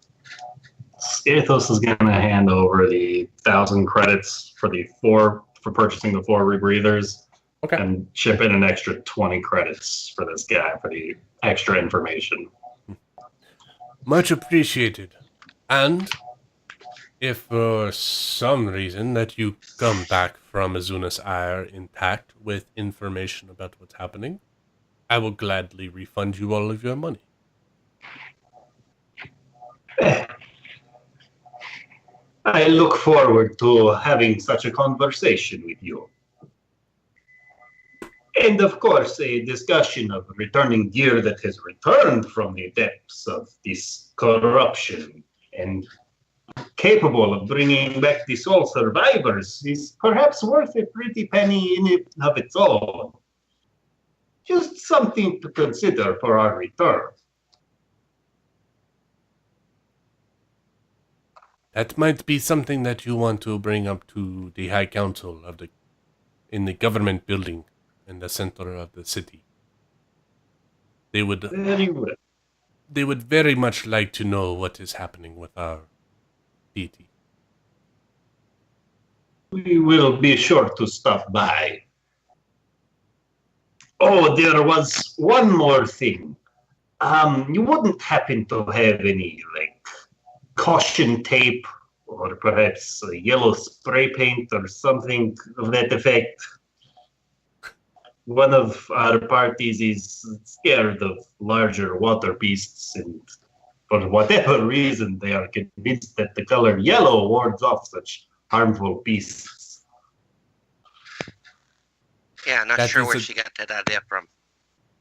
Skathos is going to hand over the 1,000 credits for purchasing the 4 rebreathers, Okay. and chip in an extra 20 credits for this guy for the extra information. Much appreciated. And if for some reason that you come back from Azuna's Ire intact with information about what's happening, I will gladly refund you all of your money. I look forward to having such a conversation with you. And of course, a discussion of returning gear that has returned from the depths of this corruption and capable of bringing back the soul survivors is perhaps worth a pretty penny in it of its own. Just something to consider for our return. That might be something that you want to bring up to the High Council in the government building in the center of the city. They would Very well. They would very much like to know what is happening with our deity. We will be sure to stop by. Oh, there was one more thing. You wouldn't happen to have any, caution tape or perhaps a yellow spray paint or something of that effect? One of our parties is scared of larger water beasts, and for whatever reason, they are convinced that the color yellow wards off such harmful beasts. Yeah, not That sure is where a- she got that idea from.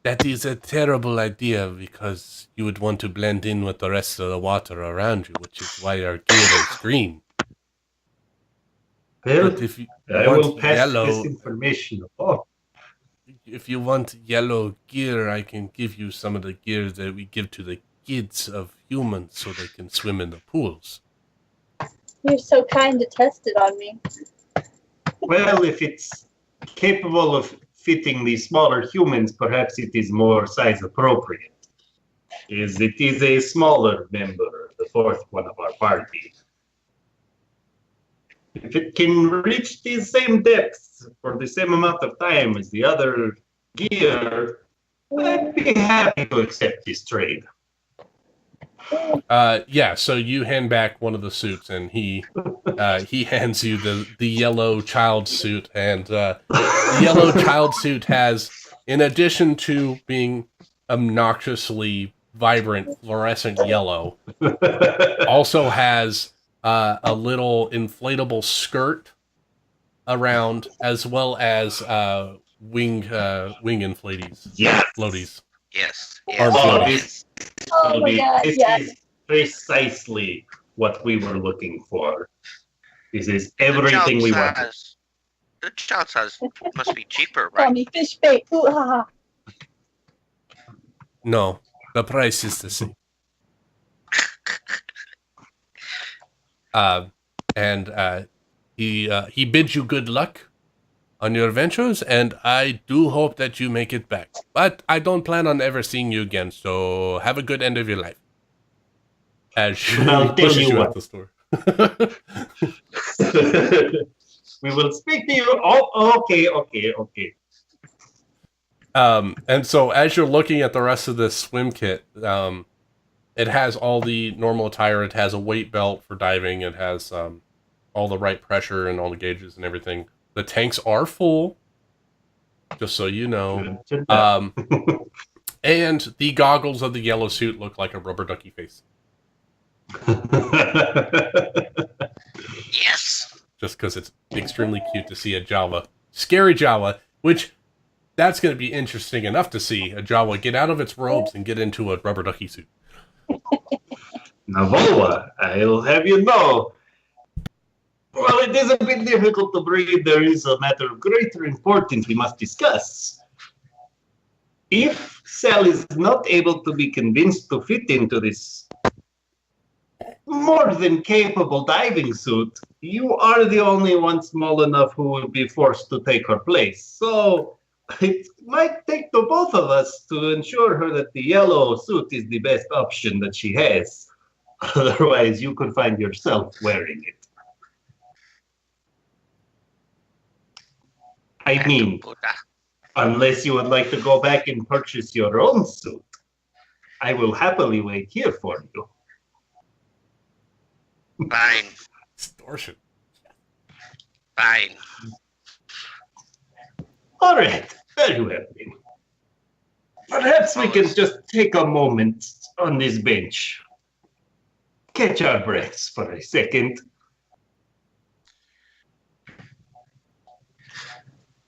That is a terrible idea because you would want to blend in with the rest of the water around you, which is why our gear is green. Well, But if you I will want pass yellow, this information on. if you want yellow gear, I can give you some of the gear that we give to the kids of humans so they can swim in the pools. You're so kind to test it on me. Well, if it's capable of fitting the smaller humans, perhaps it is more size appropriate. As it is a smaller member, the fourth one of our party. If it can reach the same depths for the same amount of time as the other gear, I'd be happy to accept this trade. Yeah, so you hand back one of the suits, and he hands you the yellow child suit, and the yellow child suit has, in addition to being obnoxiously vibrant fluorescent yellow, also has a little inflatable skirt around, as well as wing inflaties, Yes. floaties. Yes. Arm yes. floaties. This Oh my god, this yes. is precisely what we were looking for. This is The everything child we wanted. size- The child size must be cheaper, Call right? me fish bait. Ooh, ha, ha. No, the price is the same. He bids you good luck on your adventures, and I do hope that you make it back. But I don't plan on ever seeing you again, so have a good end of your life. As she I'll tell pushes you you what. out the store. We will speak to you. Oh, okay. And so as you're looking at the rest of this swim kit, it has all the normal attire. It has a weight belt for diving. It has all the right pressure and all the gauges and everything. The tanks are full, just so you know. Good to know. And the goggles of the yellow suit look like a rubber ducky face. Yes. Just because it's extremely cute to see a Jawa. Scary Jawa, which that's going to be interesting enough to see a Jawa get out of its robes and get into a rubber ducky suit. Navoa, I'll have you know. Well, it is a bit difficult to breathe. There is a matter of greater importance we must discuss. If Cell is not able to be convinced to fit into this more than capable diving suit, you are the only one small enough who will be forced to take her place. So it might take the both of us to ensure her that the yellow suit is the best option that she has. Otherwise, you could find yourself wearing it. I mean, unless you would like to go back and purchase your own suit, I will happily wait here for you. Fine. Extortion. Fine. All right, very well. Perhaps we can just take a moment on this bench. Catch our breaths for a second.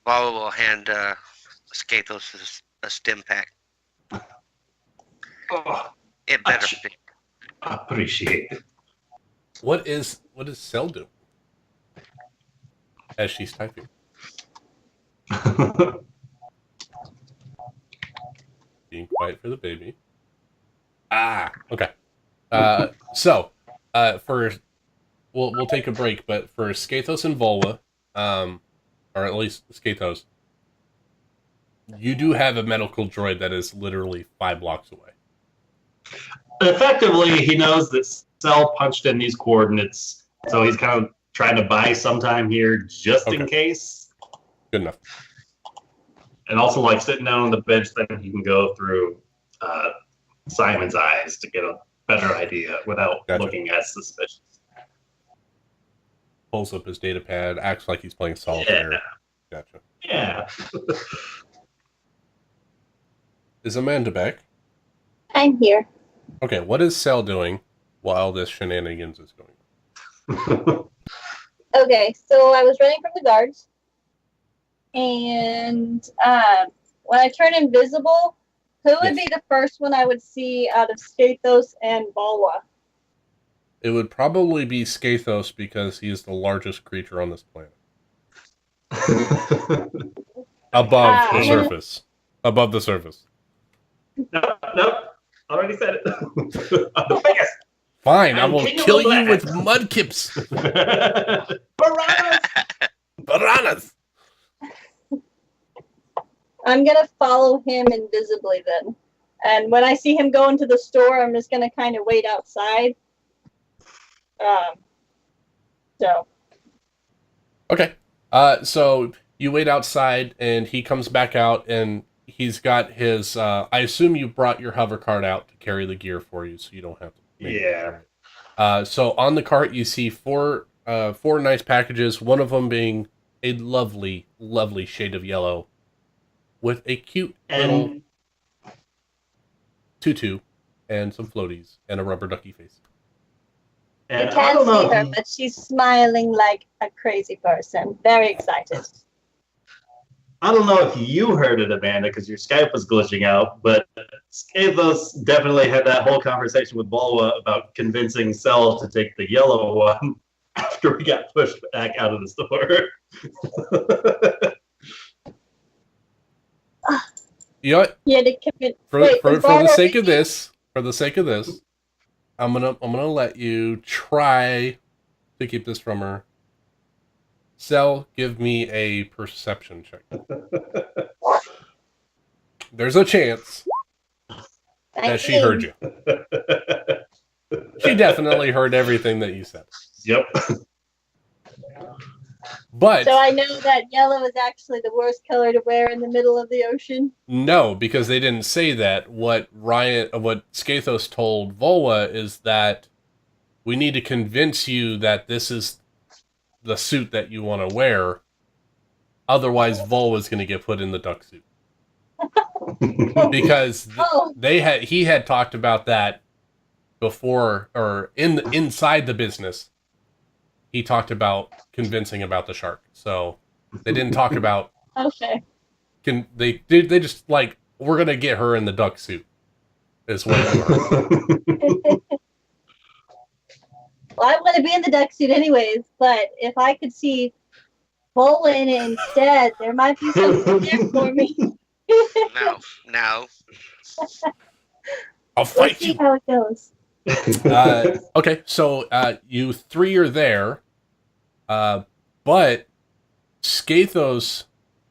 Bala will hand Skathos a stim pack. Oh, It better fit. appreciate it. What is Cell doing? As she's typing. Being quiet for the baby. Okay. So, for we'll take a break, but for Skathos and Volwa, or at least Skathos, you do have a medical droid that is literally 5 blocks away. Effectively, he knows that Cell punched in these coordinates, so he's kind of trying to buy some time here just in case. Good enough. And also, like, sitting down on the bench, then he can go through Simon's eyes to get a better idea without looking as suspicious. Pulls up his data pad, acts like he's playing solitaire. Yeah. Gotcha. Yeah. Is Amanda back? I'm here. Okay, what is Cell doing while this shenanigans is going on? Okay, so I was running from the guards, and when I turn invisible, who would be the first one I would see out of Skathos and Balwa? It would probably be Skathos because he is the largest creature on this planet. Above the surface. Above the surface. Nope. Already said it. The biggest. Fine, I will kill you with mudkips. Piranhas! Piranhas! I'm gonna follow him invisibly then. And when I see him go into the store, I'm just gonna kind of wait outside. Okay. So you wait outside, and he comes back out, and he's got his. I assume you brought your hover cart out to carry the gear for you, so you don't have to. Yeah. So on the cart, you see four nice packages. One of them being a lovely, lovely shade of yellow, with a cute little tutu and some floaties and a rubber ducky face. I can't see her, but she's smiling like a crazy person. Very excited. I don't know if you heard it, Amanda, because your Skype was glitching out, but Skathos definitely had that whole conversation with Balwa about convincing Cell to take the yellow one after we got pushed back out of the store. You know what? Yeah, they commit. For the sake of this, I'm gonna let you try to keep this from her. Cell, give me a perception check. There's a chance that she heard you. She definitely heard everything that you said. Yep. But So I know that yellow is actually the worst color to wear in the middle of the ocean. no, because they didn't say that. What Skathos told Volwa is that we need to convince you that this is the suit that you want to wear. Otherwise, Volwa's going to get put in the duck suit. Because Oh, he had talked about that before, or inside the business. He talked about convincing about the shark. So they didn't talk about okay. they just like, we're gonna get her in the duck suit is what you heard. Well, I want to be in the duck suit anyways, but if I could see Bola in it instead, there might be something there for me. No. I'll We'll fight see you. how it goes. Okay, so you three are there, but Skathos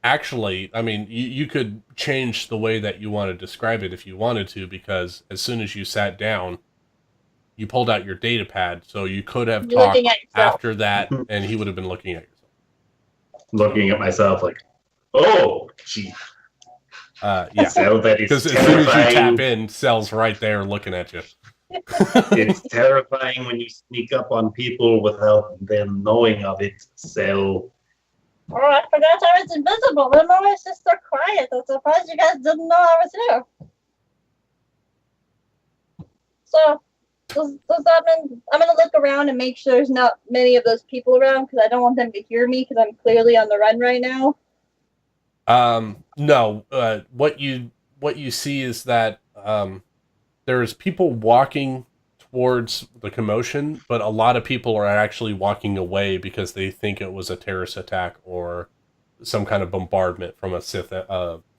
actually, I mean, you could change the way that you want to describe it if you wanted to, because as soon as you sat down, you pulled out your data pad, so you could have You're talked looking at yourself. after that, and he would have been looking at yourself. Looking at myself like, oh, gee. Yeah, So that is because as soon as you tap terrifying. in, Cell's right there looking at you. It's terrifying when you sneak up on people without them knowing of it. So Oh, I forgot I was invisible. I'm always just so quiet. I'm surprised you guys didn't know I was here. So, does that mean I'm going to look around and make sure there's not many of those people around because I don't want them to hear me because I'm clearly on the run right now? No. What you see is that there's people walking towards the commotion, but a lot of people are actually walking away because they think it was a terrorist attack or some kind of bombardment from a Sith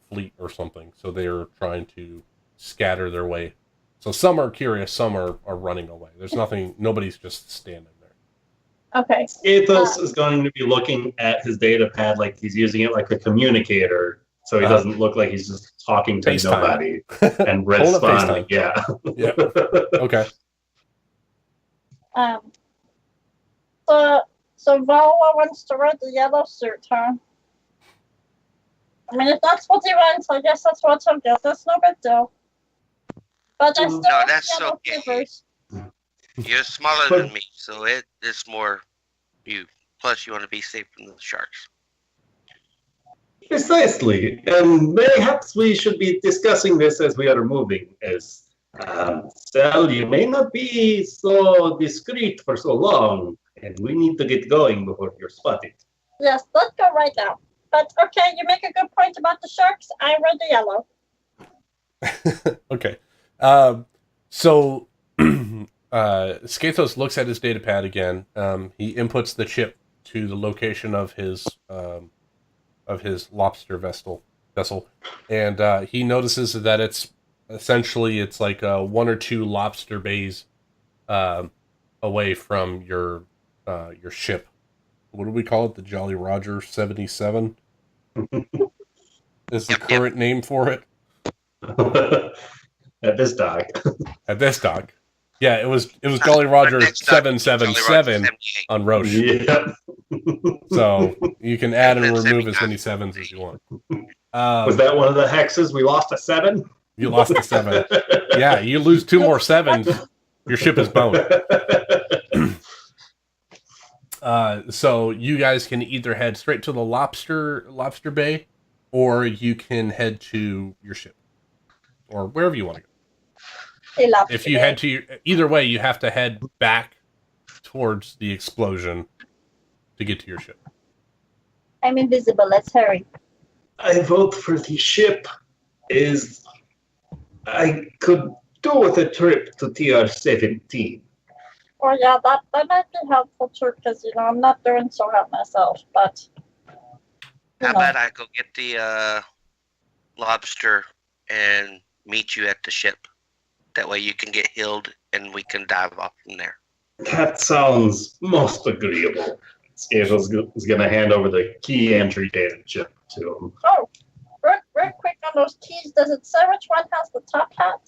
fleet or something. So they're trying to scatter their way. So some are curious, some are running away. There's nobody's just standing there. Okay. Athos is going to be looking at his data pad like he's using it like a communicator, so he doesn't look like he's just talking to FaceTime. nobody and Hold up responding. FaceTime. Yeah. Yeah. Okay. So Vala wants to wear the yellow suit, huh? I mean, if that's what he wants, I guess that's what he'll get. That's no big deal. But I still want that's yellow okay. slippers. You're smaller than me, so it's more you. Plus, you want to be safe from the sharks. Precisely, and perhaps we should be discussing this as we are moving. As Sal, you may not be so discreet for so long, and we need to get going before you're spotted. Yes, let's go right now. But okay, you make a good point about the sharks. I wear the yellow. Okay. So Skathos looks at his data pad again. He inputs the chip to the location of his lobster vessel, and he notices that it's like one or two lobster bays away from your ship. What do we call it? The Jolly Roger 77 is the current name for it. At this dock. At this dock. Yeah, it was Jolly Roger 777 on Roche. Yeah. So you can add and remove as many sevens as you want. Was that one of the hexes? We lost a 7? You lost a 7. Yeah, you lose 2 more 7s, your ship is boned. So you guys can either head straight to the lobster bay, or you can head to your ship, or wherever you want to go. If you head to either way, you have to head back towards the explosion to get to your ship. I'm invisible. Let's hurry. I vote for the ship. I could do with a trip to TR-17. Oh yeah, that might be helpful too, because I'm not doing so hot myself. But how about I go get the lobster and meet you at the ship? That way you can get healed and we can dive off from there. That sounds most agreeable. Skathos is going to hand over the key entry data chip to him. Oh, real quick on those keys. Does it say which one has the top hat?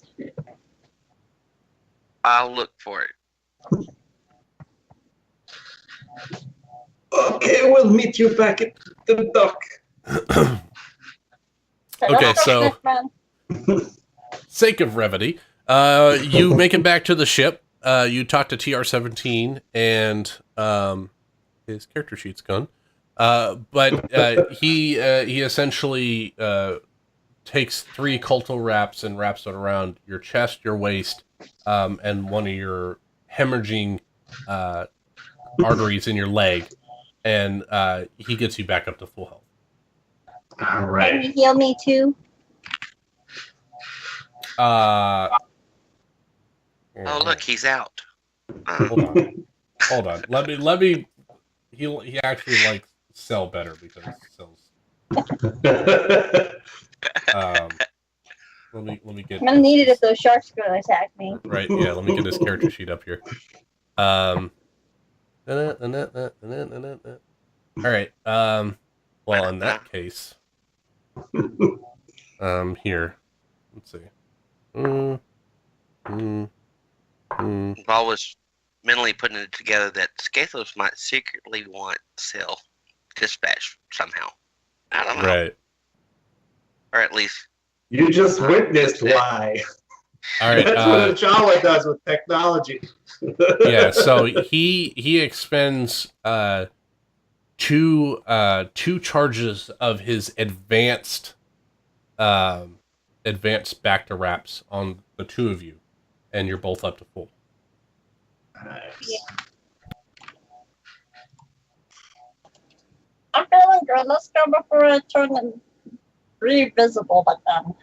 I'll look for it. Okay, we'll meet you back at the dock. Okay, so Man. sake of brevity, you make it back to the ship. You talk to TR-17, and his character sheet's gone. But he essentially takes 3 culto wraps and wraps it around your chest, your waist, and one of your hemorrhaging arteries in your leg, and he gets you back up to full health. All Can you right. heal me too? Oh, look, he's out. Hold on. Let me. He actually likes Cell better because Cell's. Let me get. I'm gonna need it if those sharks are gonna attack me. Right. Yeah. Let me get his character sheet up here. All right. Well, in that case, here. Let's see. Ball was mentally putting it together that Scathos might secretly want Cell dispatched somehow. I don't know. Right. Or at least. You just witnessed why. All right. That's what a Jawa does with technology. Yeah. So he expends two charges of his advanced back to wraps on the 2 of you, and you're both up to full. Nice. I'm feeling good. Let's go before I turn and re-visible again.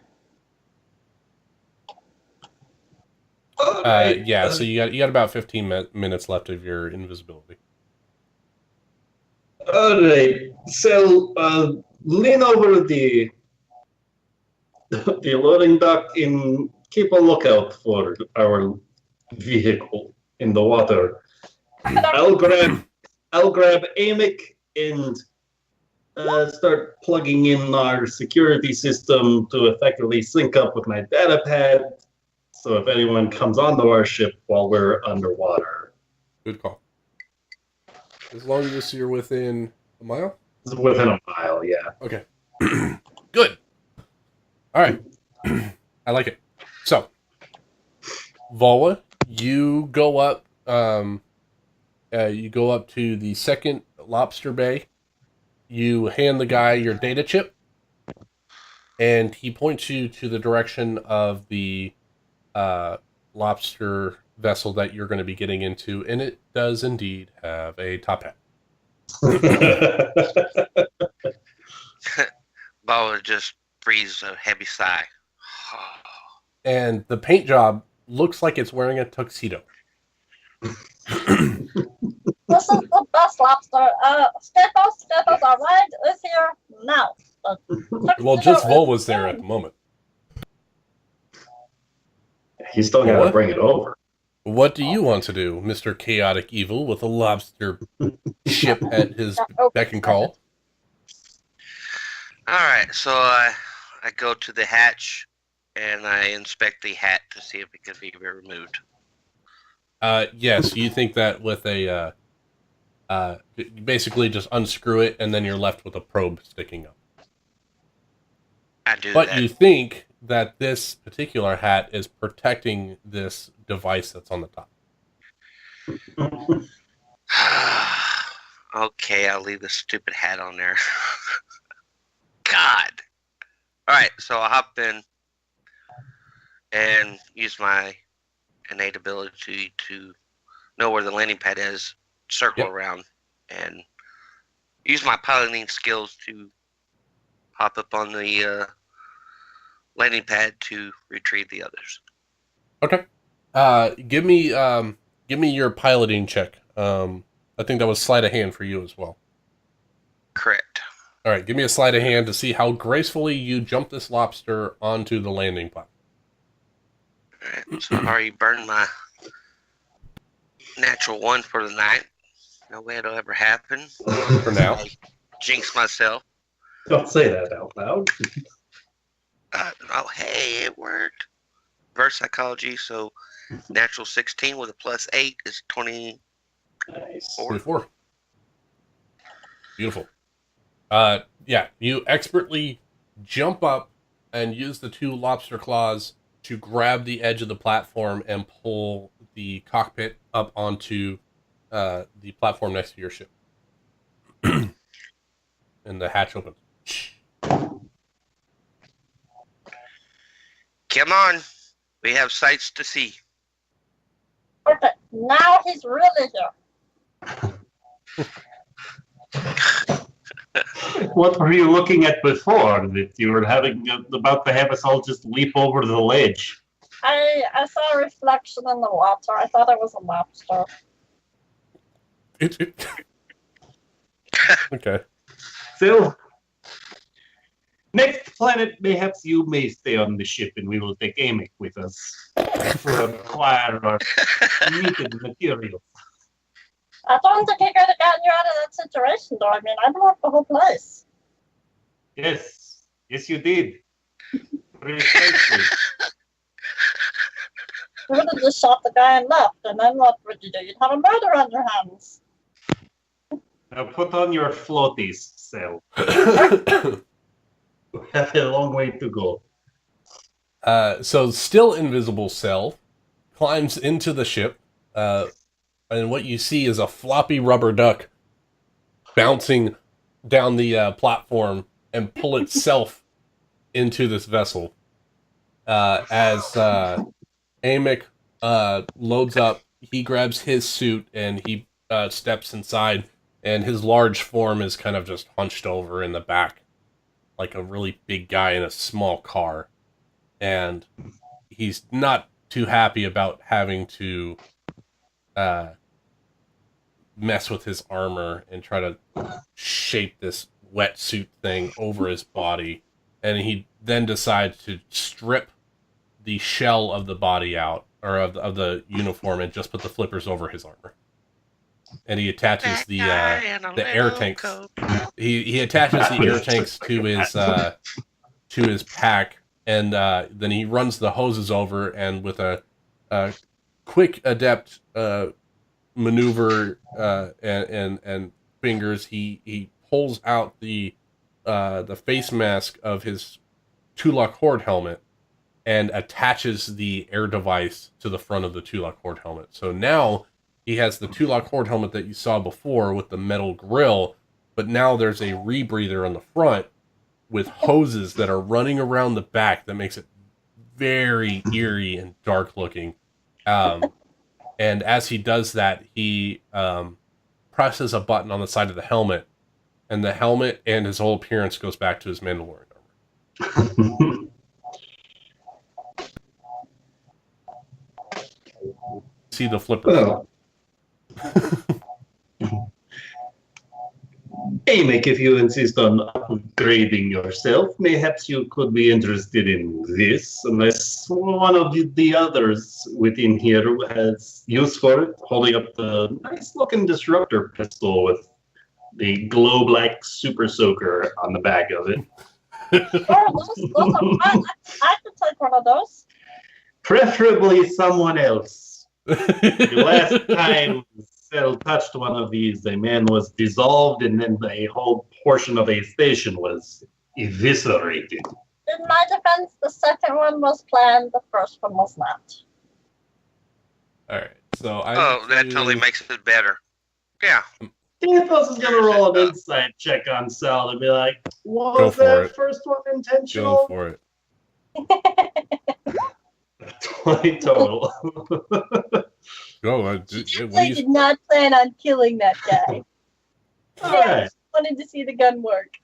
Yeah, so you got about 15 minutes left of your invisibility. All right. So lean over the loading dock and keep a lookout for our vehicle in the water. I'll grab Amic and start plugging in our security system to effectively sync up with my data pad. So if anyone comes onto our ship while we're underwater. Good call. As long as you're within a mile? It's within a mile, yeah. Okay. Good. All right. I like it. So, Vola, you go up to the second lobster bay. You hand the guy your data chip, and he points you to the direction of the lobster vessel that you're going to be getting into, and it does indeed have a top hat. Ball just breathes a heavy sigh. And the paint job looks like it's wearing a tuxedo. This is the best lobster. Stethos, our ride is here now. Well, just Vol was there at the moment. He's still got to What? bring it over. What do you want to do, Mr. Chaotic Evil, with a lobster ship at his beck and call? Alright, so I go to the hatch and I inspect the hat to see if it can be removed. Yes, you think that with a basically just unscrew it and then you're left with a probe sticking up. I do But that. you think that this particular hat is protecting this device that's on the top. Okay, I'll leave the stupid hat on there. God. Alright, so I'll hop in and use my innate ability to know where the landing pad is, circle around, and use my piloting skills to hop up on the landing pad to retrieve the others. Okay. Give me your piloting check. I think that was sleight of hand for you as well. Correct. All right, give me a sleight of hand to see how gracefully you jump this lobster onto the landing platform. Alright, so I already burned my natural 1 for the night. No way it'll ever happen. For now. I jinx myself. Don't say that out loud. Oh, hey, it worked. Reverse psychology, so natural 16 with a +8 is 24. Nice. 24. Beautiful. Yeah, you expertly jump up and use the 2 lobster claws to grab the edge of the platform and pull the cockpit up onto the platform next to your ship. And the hatch opens. Come on. We have sights to see. Okay, now he's really here. What were you looking at before? That you were about to have us all just leap over the ledge? I saw a reflection in the water. I thought it was a lobster. Okay. So, next planet, perhaps you may stay on the ship and we will take Amic with us to acquire our needed materials. I don't think he could have gotten you out of that situation, though. I mean, I blew up the whole place. Yes, you did. Precisely. You would have just shot the guy and left, and then what would you do? You'd have a murder on your hands. Now put on your floaties, Sel. We have a long way to go. So still invisible Cell climbs into the ship, and what you see is a floppy rubber duck bouncing down the platform and pull itself into this vessel. As Amic loads up, he grabs his suit and he steps inside, and his large form is kind of just hunched over in the back, like a really big guy in a small car. And he's not too happy about having to mess with his armor and try to shape this wetsuit thing over his body. And he then decides to strip the shell of the body out, or of the uniform, and just put the flippers over his armor. And he attaches the air tanks. He attaches the air tanks to his pack, and then he runs the hoses over, and with a quick, adept maneuver and fingers, he pulls out the face mask of his Tulak Horde helmet and attaches the air device to the front of the Tulak Horde helmet. So now he has the Tulak Horde helmet that you saw before with the metal grill, but now there's a rebreather on the front with hoses that are running around the back that makes it very eerie and dark looking. And as he does that, he presses a button on the side of the helmet, and the helmet and his whole appearance goes back to his Mandalorian armor. See the flipper. Well, Amic, if you insist on upgrading yourself, perhaps you could be interested in this, unless one of the others within here has use for it, holding up the nice-looking disruptor pistol with the glow-black super soaker on the back of it. Oh, those are fun. I could take one of those. Preferably someone else. The last time Cell touched one of these, a man was dissolved, and then a whole portion of a station was eviscerated. In my defense, the second one was planned, the first one was not. Alright, so that totally makes it better. Yeah. Ethos is going to roll an insight check on Cell and be like, was that first one intentional? Go for it. 20 total. Go. I did not plan on killing that guy. I just wanted to see the gun work.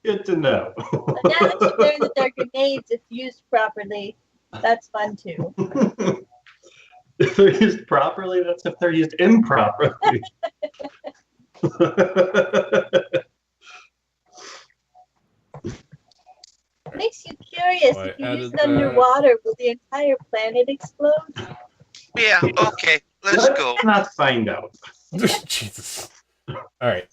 Good to know. But now that you learn that they're grenades if used properly, that's fun too. If they're used properly, that's if they're used improperly. Makes you curious. If you use it underwater, will the entire planet explode? Yeah, okay. Let's go. Let's not find out. Jesus. All right.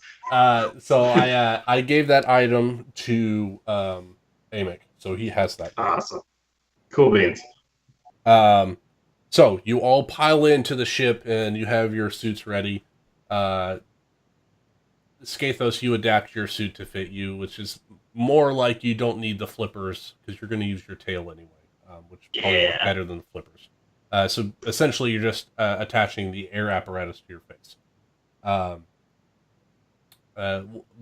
So I gave that item to Amic, so he has that. Awesome. Cool beans. So you all pile into the ship and you have your suits ready. Skathos, you adapt your suit to fit you, which is more like you don't need the flippers because you're going to use your tail anyway, which probably look better than the flippers. So essentially, you're just attaching the air apparatus to your face.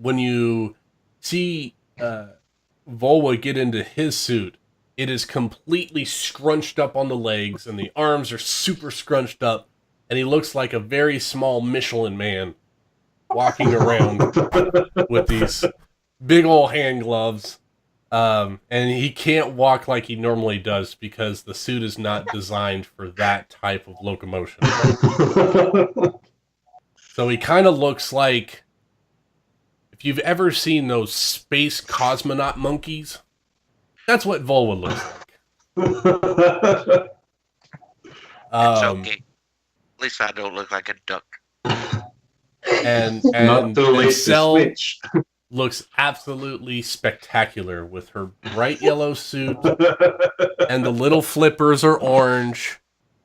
When you see Volwa get into his suit, it is completely scrunched up on the legs, and the arms are super scrunched up, and he looks like a very small Michelin man walking around with these big old hand gloves. And he can't walk like he normally does because the suit is not designed for that type of locomotion. So he kind of looks like, if you've ever seen those space cosmonaut monkeys, that's what Volwa looks like. It's okay. At least I don't look like a duck. And Not too late to Cell switch. looks absolutely spectacular with her bright yellow suit, and the little flippers are orange,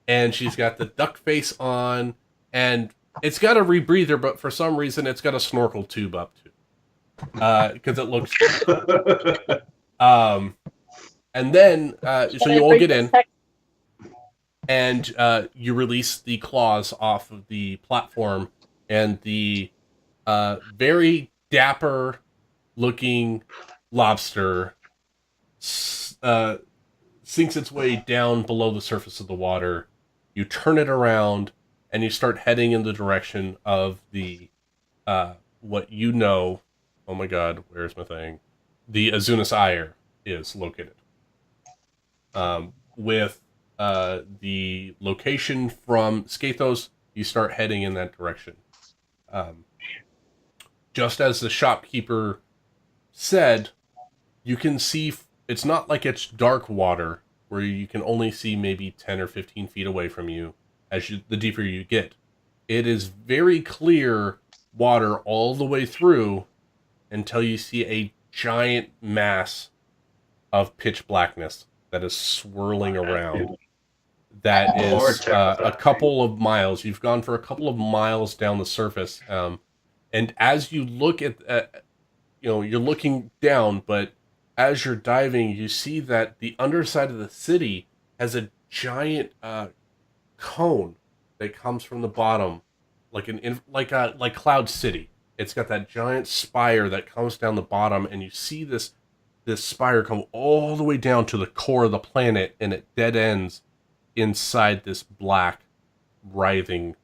and she's got the duck face on, and it's got a rebreather, but for some reason it's got a snorkel tube up too, because it looks. And then so you all get in, and you release the claws off of the platform, and the very dapper looking lobster sinks its way down below the surface of the water. You turn it around and you start heading in the direction of the what you know, oh my god, where's my thing, the Azunas Ire is located, with the location from Skathos. You start heading in that direction. Just as the shopkeeper said, you can see, it's not like it's dark water where you can only see maybe 10 or 15 feet away from you the deeper you get. It is very clear water all the way through until you see a giant mass of pitch blackness that is swirling around. That is a couple of miles. You've gone for a couple of miles down the surface. And as you look at, you're looking down, but as you're diving, you see that the underside of the city has a giant cone that comes from the bottom, like Cloud City. It's got that giant spire that comes down the bottom, and you see this spire come all the way down to the core of the planet, and it dead ends inside this black, writhing,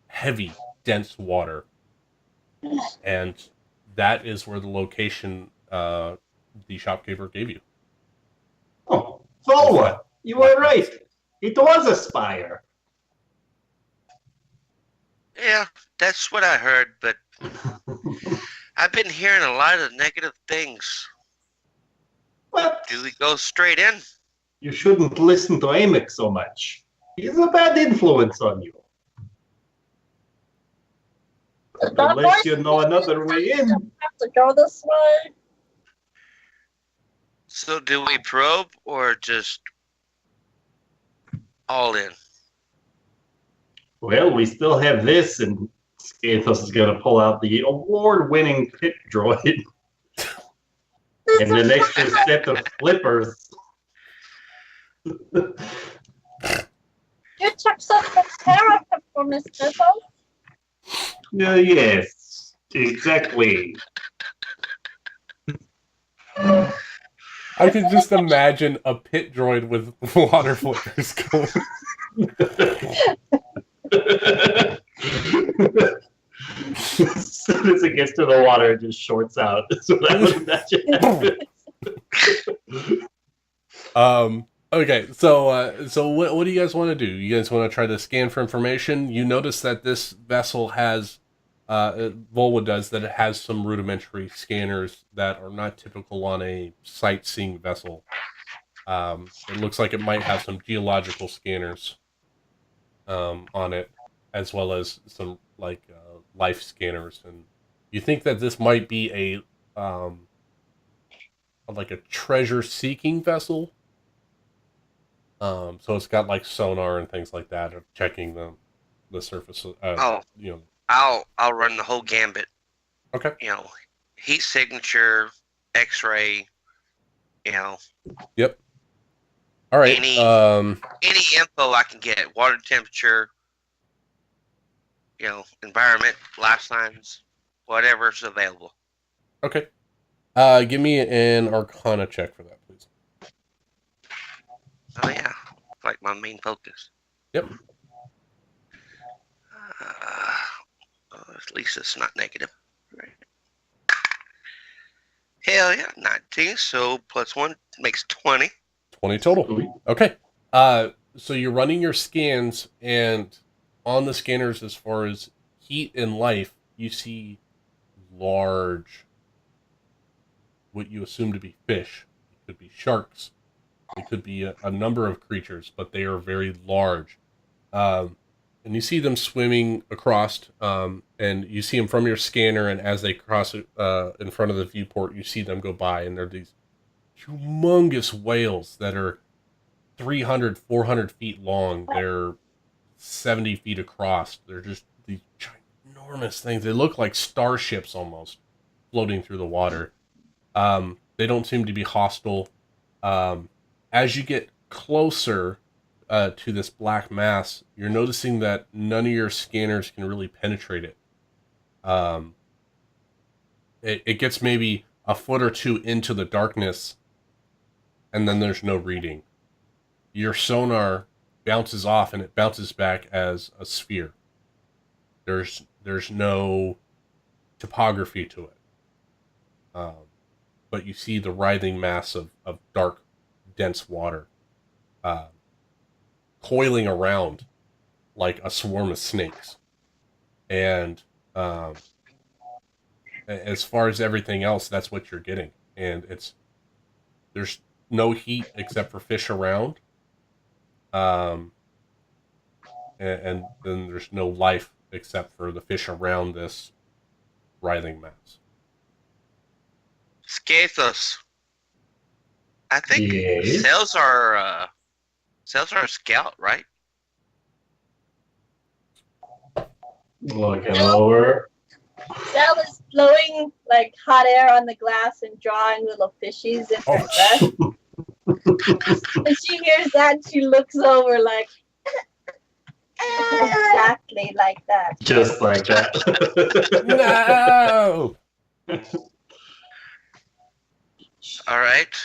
heavy, dense water. And that is where the location the shopkeeper gave you. Oh, Volwa, you were right. It was a spire. Yeah, that's what I heard, but I've been hearing a lot of negative things. Well, Do we go straight in? you shouldn't listen to Amick so much. He's a bad influence on you. Unless you know another way in. Have to go this way. So do we probe or just all in? Well, we still have this, and Skathos is going to pull out the award-winning pit droid and an extra set of flippers. You took such good care of him for Miss Bizzle. Yes, exactly. I can just imagine a pit droid with water flippers going. As soon as it gets to the water, it just shorts out. That's what I would imagine. Okay, so what do you guys want to do? You guys want to try to scan for information? You notice that this vessel has, Volwa does, that it has some rudimentary scanners that are not typical on a sightseeing vessel. It looks like it might have some geological scanners on it, as well as some life scanners, and you think that this might be a treasure-seeking vessel. So it's got like sonar and things like that of checking the surface. I'll run the whole gambit. Okay. Heat signature, X-ray. Yep. All right. Any info I can get, water temperature, environment, life signs, whatever's available. Okay. Give me an Arcana check for that, please. Oh yeah, like my main focus. Yep. At least it's not negative. Right. Hell yeah, 19. So +1 makes 20. 20 total. Sweet. Okay. So you're running your scans, and on the scanners, as far as heat and life, you see large, what you assume to be fish. It could be sharks. It could be a number of creatures, but they are very large. And you see them swimming across, and you see them from your scanner, and as they cross in front of the viewport, you see them go by, and they're these humongous whales that are 300, 400 feet long. They're 70 feet across. They're just these ginormous things. They look like starships almost floating through the water. They don't seem to be hostile. As you get closer to this black mass, you're noticing that none of your scanners can really penetrate it. It gets maybe a foot or two into the darkness, and then there's no reading. Your sonar bounces off, and it bounces back as a sphere. There's no topography to it. But you see the writhing mass of dark, dense water coiling around like a swarm of snakes. And as far as everything else, that's what you're getting. And there's no heat except for fish around. And then there's no life except for the fish around this writhing mass. Scathos. I think Yes. cells are a scout, right? Looking over. Sal is blowing like hot air on the glass and drawing little fishies in her breath. And she hears that and she looks over like exactly like that. Just like that. No! All right.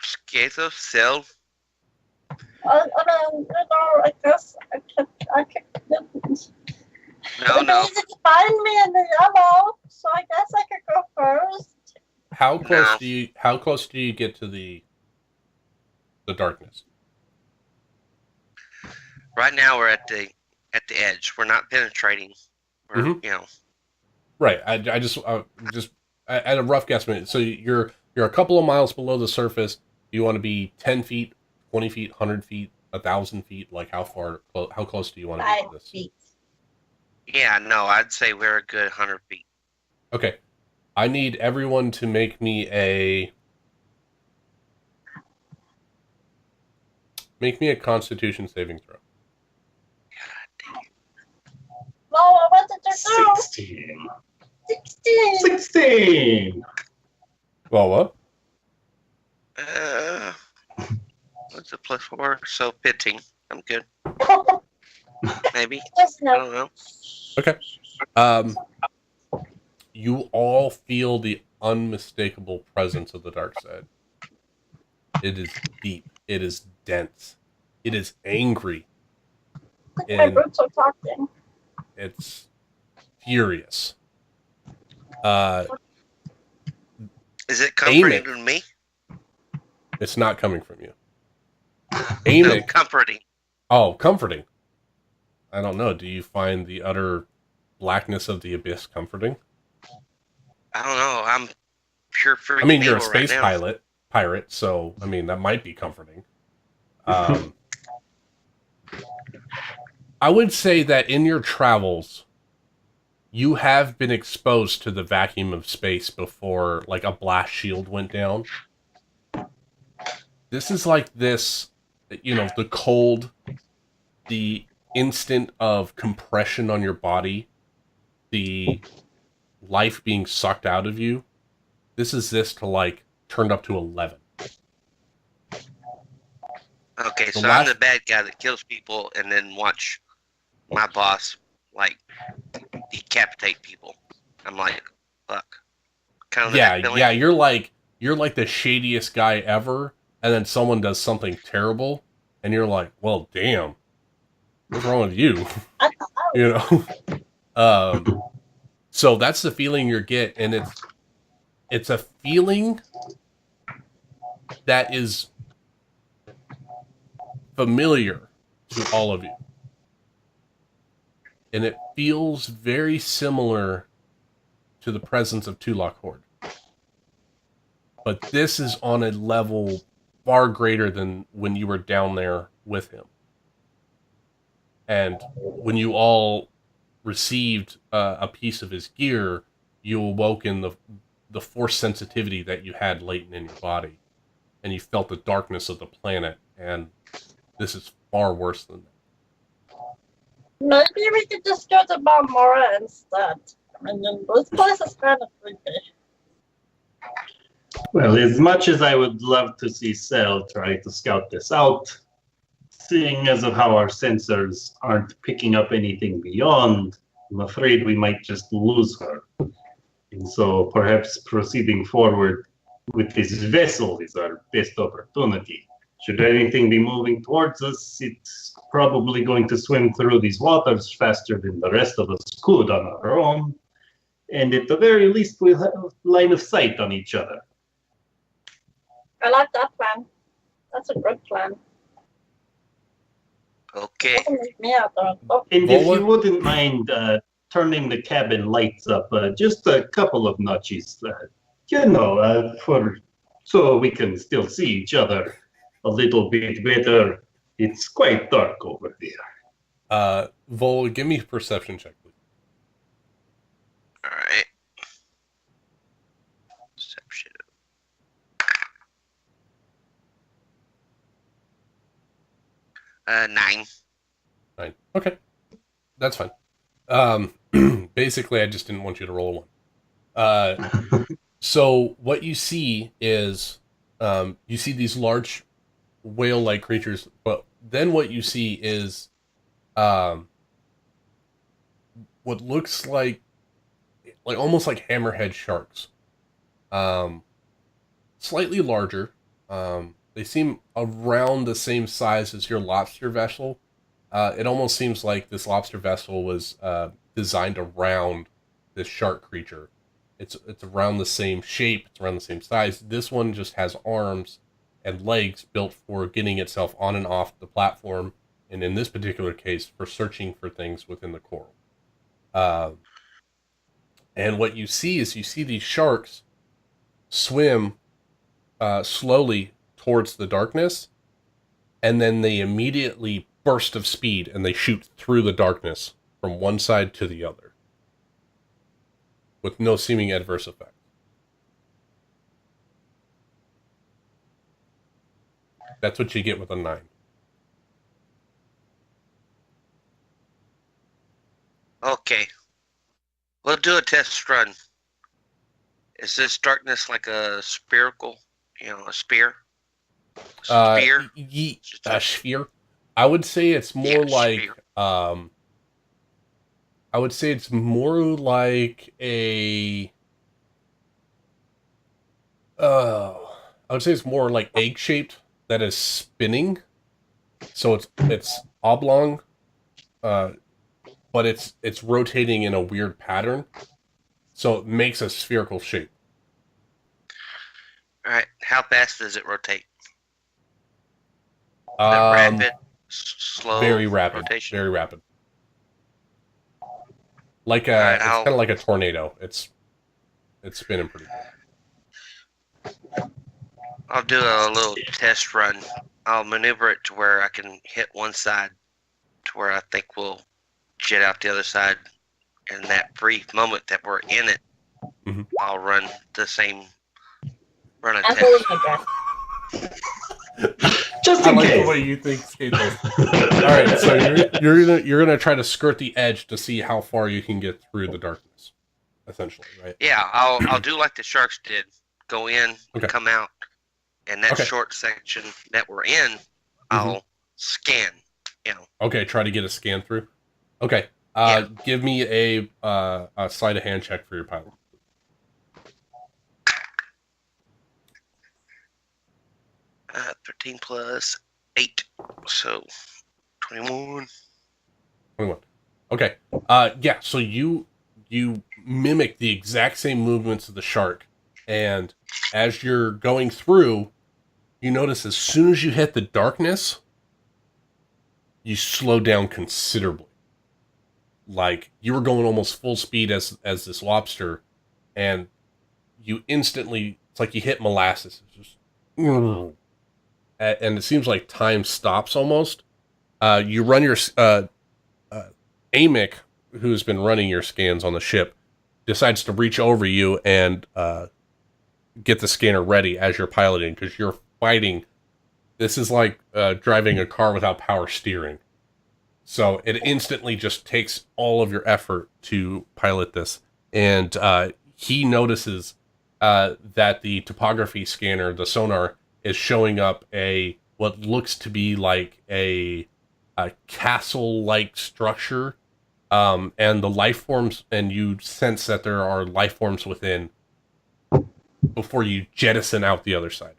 Scathos, cell. No, I guess I can No. It's find me in the yellow, so I guess I could go first. How close No. do you get to the darkness? Right now we're at the edge. We're not penetrating. We're Right. I just at a rough guesstimate. So you're a couple of miles below the surface. You want to be 10 feet, 20 feet, 100 feet, 1,000 feet. Like how close do you want to be 5 to this? feet. Yeah, no, I'd say we're a good 100 feet. Okay. I need everyone to make me a Constitution saving throw. No, I wanted to go 16. 16. 16. Well, what? What's a +4? So 15. I'm good. Maybe. Just I no. don't know. Okay. You all feel the unmistakable presence of the dark side. It is deep. It is dense. It is angry. My And boots are talking. it's furious. Is it Aim comforting it. to me? It's not coming from you. No, Aiming. comforting. Oh, comforting. I don't know. Do you find the utter blackness of the abyss comforting? I don't know. I'm pure freaking I mean, you're a evil space right now. pirate, so I mean that might be comforting. I would say that in your travels, you have been exposed to the vacuum of space before, like a blast shield went down. This is like this, the cold, the instant of compression on your body, the life being sucked out of you. This is this to like turned up to 11. Okay, The so last- I'm the bad guy that kills people and then watch my boss like decapitate people. I'm like, fuck. Kind of that feeling. Yeah, you're like the shadiest guy ever, and then someone does something terrible, and you're like, well, damn, what's wrong with you? You know. So that's the feeling you get, and it's a feeling that is familiar to all of you. And it feels very similar to the presence of Tulok Horde. But this is on a level far greater than when you were down there with him. And when you all received a piece of his gear, you awoke in the force sensitivity that you had latent in your body. And you felt the darkness of the planet. And this is far worse than that. Maybe we could just go to Balmora instead. I mean, this place is kind of creepy. Well, as much as I would love to see Cell try to scout this out, seeing as of how our sensors aren't picking up anything beyond, I'm afraid we might just lose her. And so perhaps proceeding forward with this vessel is our best opportunity. Should anything be moving towards us, it's probably going to swim through these waters faster than the rest of us could on our own. And at the very least, we'll have line of sight on each other. I like that plan. That's a good plan. Okay. Doesn't make me out though. Oh, And if Vola? you wouldn't mind turning the cabin lights up just a couple of notches, so we can still see each other a little bit better. It's quite dark over there. Vol, give me a perception check, please. All right. Perception. 9. 9. Okay. That's fine. Basically, I just didn't want you to roll a 1. So what you see is, you see these large whale-like creatures, but then what you see is, what looks like almost like hammerhead sharks. Slightly larger. They seem around the same size as your lobster vessel. It almost seems like this lobster vessel was designed around this shark creature. It's around the same shape, it's around the same size. This one just has arms and legs built for getting itself on and off the platform, and in this particular case, for searching for things within the coral. And what you see is these sharks swim slowly towards the darkness, and then they immediately burst of speed and they shoot through the darkness from one side to the other with no seeming adverse effect. That's what you get with a 9. Okay. We'll do a test run. Is this darkness like a spherical, a spear? Spear? Sphere. I would say it's more like sphere. I would say it's more like a I would say it's more like egg shaped that is spinning. So it's oblong, but it's rotating in a weird pattern. So it makes a spherical shape. All right. How fast does it rotate? Rapid, slow, Very rapid. rotation. Very rapid. Like Alright, it's kind of like a tornado. It's spinning pretty good. I'll do a little test run. I'll maneuver it to where I can hit one side, to where I think we'll jet out the other side. In that brief moment that we're in it, Mhm. I'll run a I test. believe I guess. Just I in like case. the way you think, Skatel. All right, so you're gonna try to skirt the edge to see how far you can get through the darkness. essentially, right? Yeah, I'll do like the sharks did. Go in, Okay. come out, and that Okay. short section that we're in, I'll scan. You know. Okay, try to get a scan through. Okay. Yeah. Give me a sleight of hand check for your pilot. 13 plus 8, so 21. 21. Okay. Yeah, so you mimic the exact same movements of the shark, and as you're going through, you notice as soon as you hit the darkness, you slow down considerably. Like you were going almost full speed as this lobster, and you instantly, it's like you hit molasses. It's just, and it seems like time stops almost. You run your Amic, who's been running your scans on the ship, decides to reach over you and get the scanner ready as you're piloting, because you're fighting. This is like driving a car without power steering. So it instantly just takes all of your effort to pilot this. And he notices that the topography scanner, the sonar, is showing up what looks to be like a castle-like structure. And the life forms, and you sense that there are life forms within before you jettison out the other side.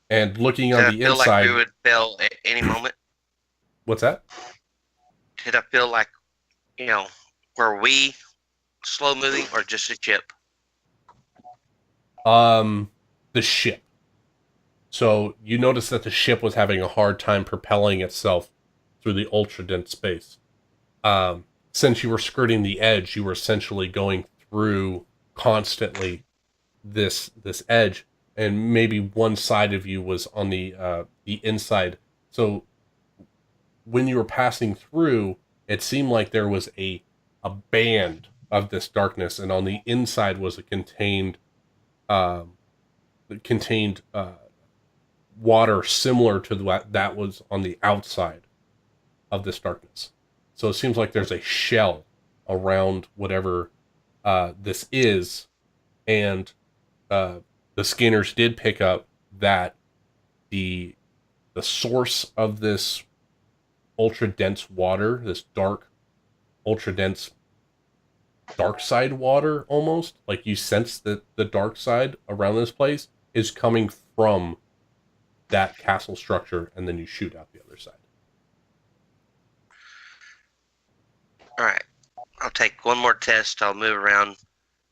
And looking on the Did I feel inside, like we would fail at any moment? what's that? Did I feel like, were we slow moving or just a ship? The ship. So you notice that the ship was having a hard time propelling itself through the ultra dense space. Since you were skirting the edge, you were essentially going through constantly this edge, and maybe one side of you was on the inside. So when you were passing through, it seemed like there was a band of this darkness, and on the inside was a contained water similar to that was on the outside of this darkness. So it seems like there's a shell around whatever this is, and the scanners did pick up that the source of this ultra dense water, this dark, ultra dense dark side water, almost like you sense that the dark side around this place is coming from that castle structure, and then you shoot out the other side. All right. I'll take one more test. I'll move around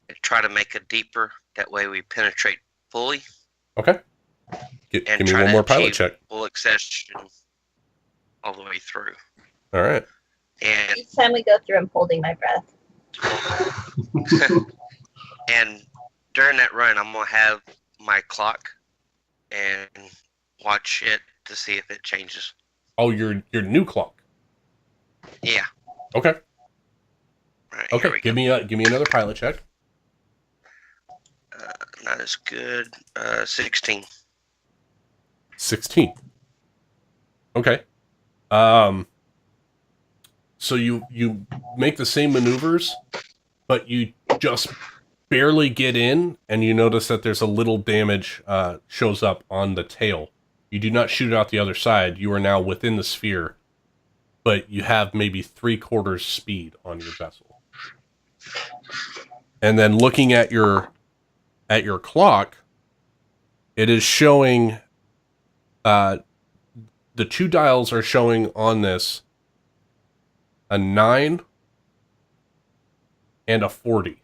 and try to make it deeper. That way we penetrate fully. Okay. Give And me try one to more pilot achieve check. full accession all the way through. All right. And Each time we go through, I'm holding my breath. and during that run, I'm gonna have my clock and watch it to see if it changes. Oh, your new clock. Yeah. Okay. All right. Here Okay. we Give me another pilot check. go. Not as good. 16. 16. Okay. So you make the same maneuvers, but you just barely get in, and you notice that there's a little damage shows up on the tail. You do not shoot out the other side. You are now within the sphere, but you have maybe 3/4 speed on your vessel. And then looking at your clock, it is showing the two dials are showing on this a 9 and a 40.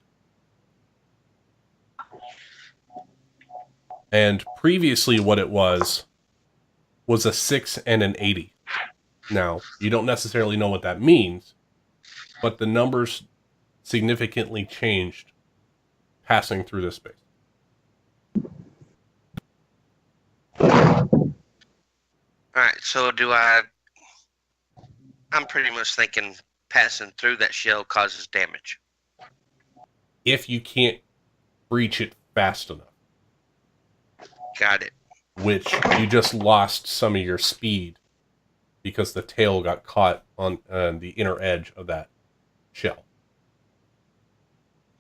And previously what it was a 6 and an 80. Now, you don't necessarily know what that means, but the numbers significantly changed passing through this space. All right. So I'm pretty much thinking passing through that shell causes damage. If you can't breach it fast enough, Got it. which you just lost some of your speed because the tail got caught on the inner edge of that shell.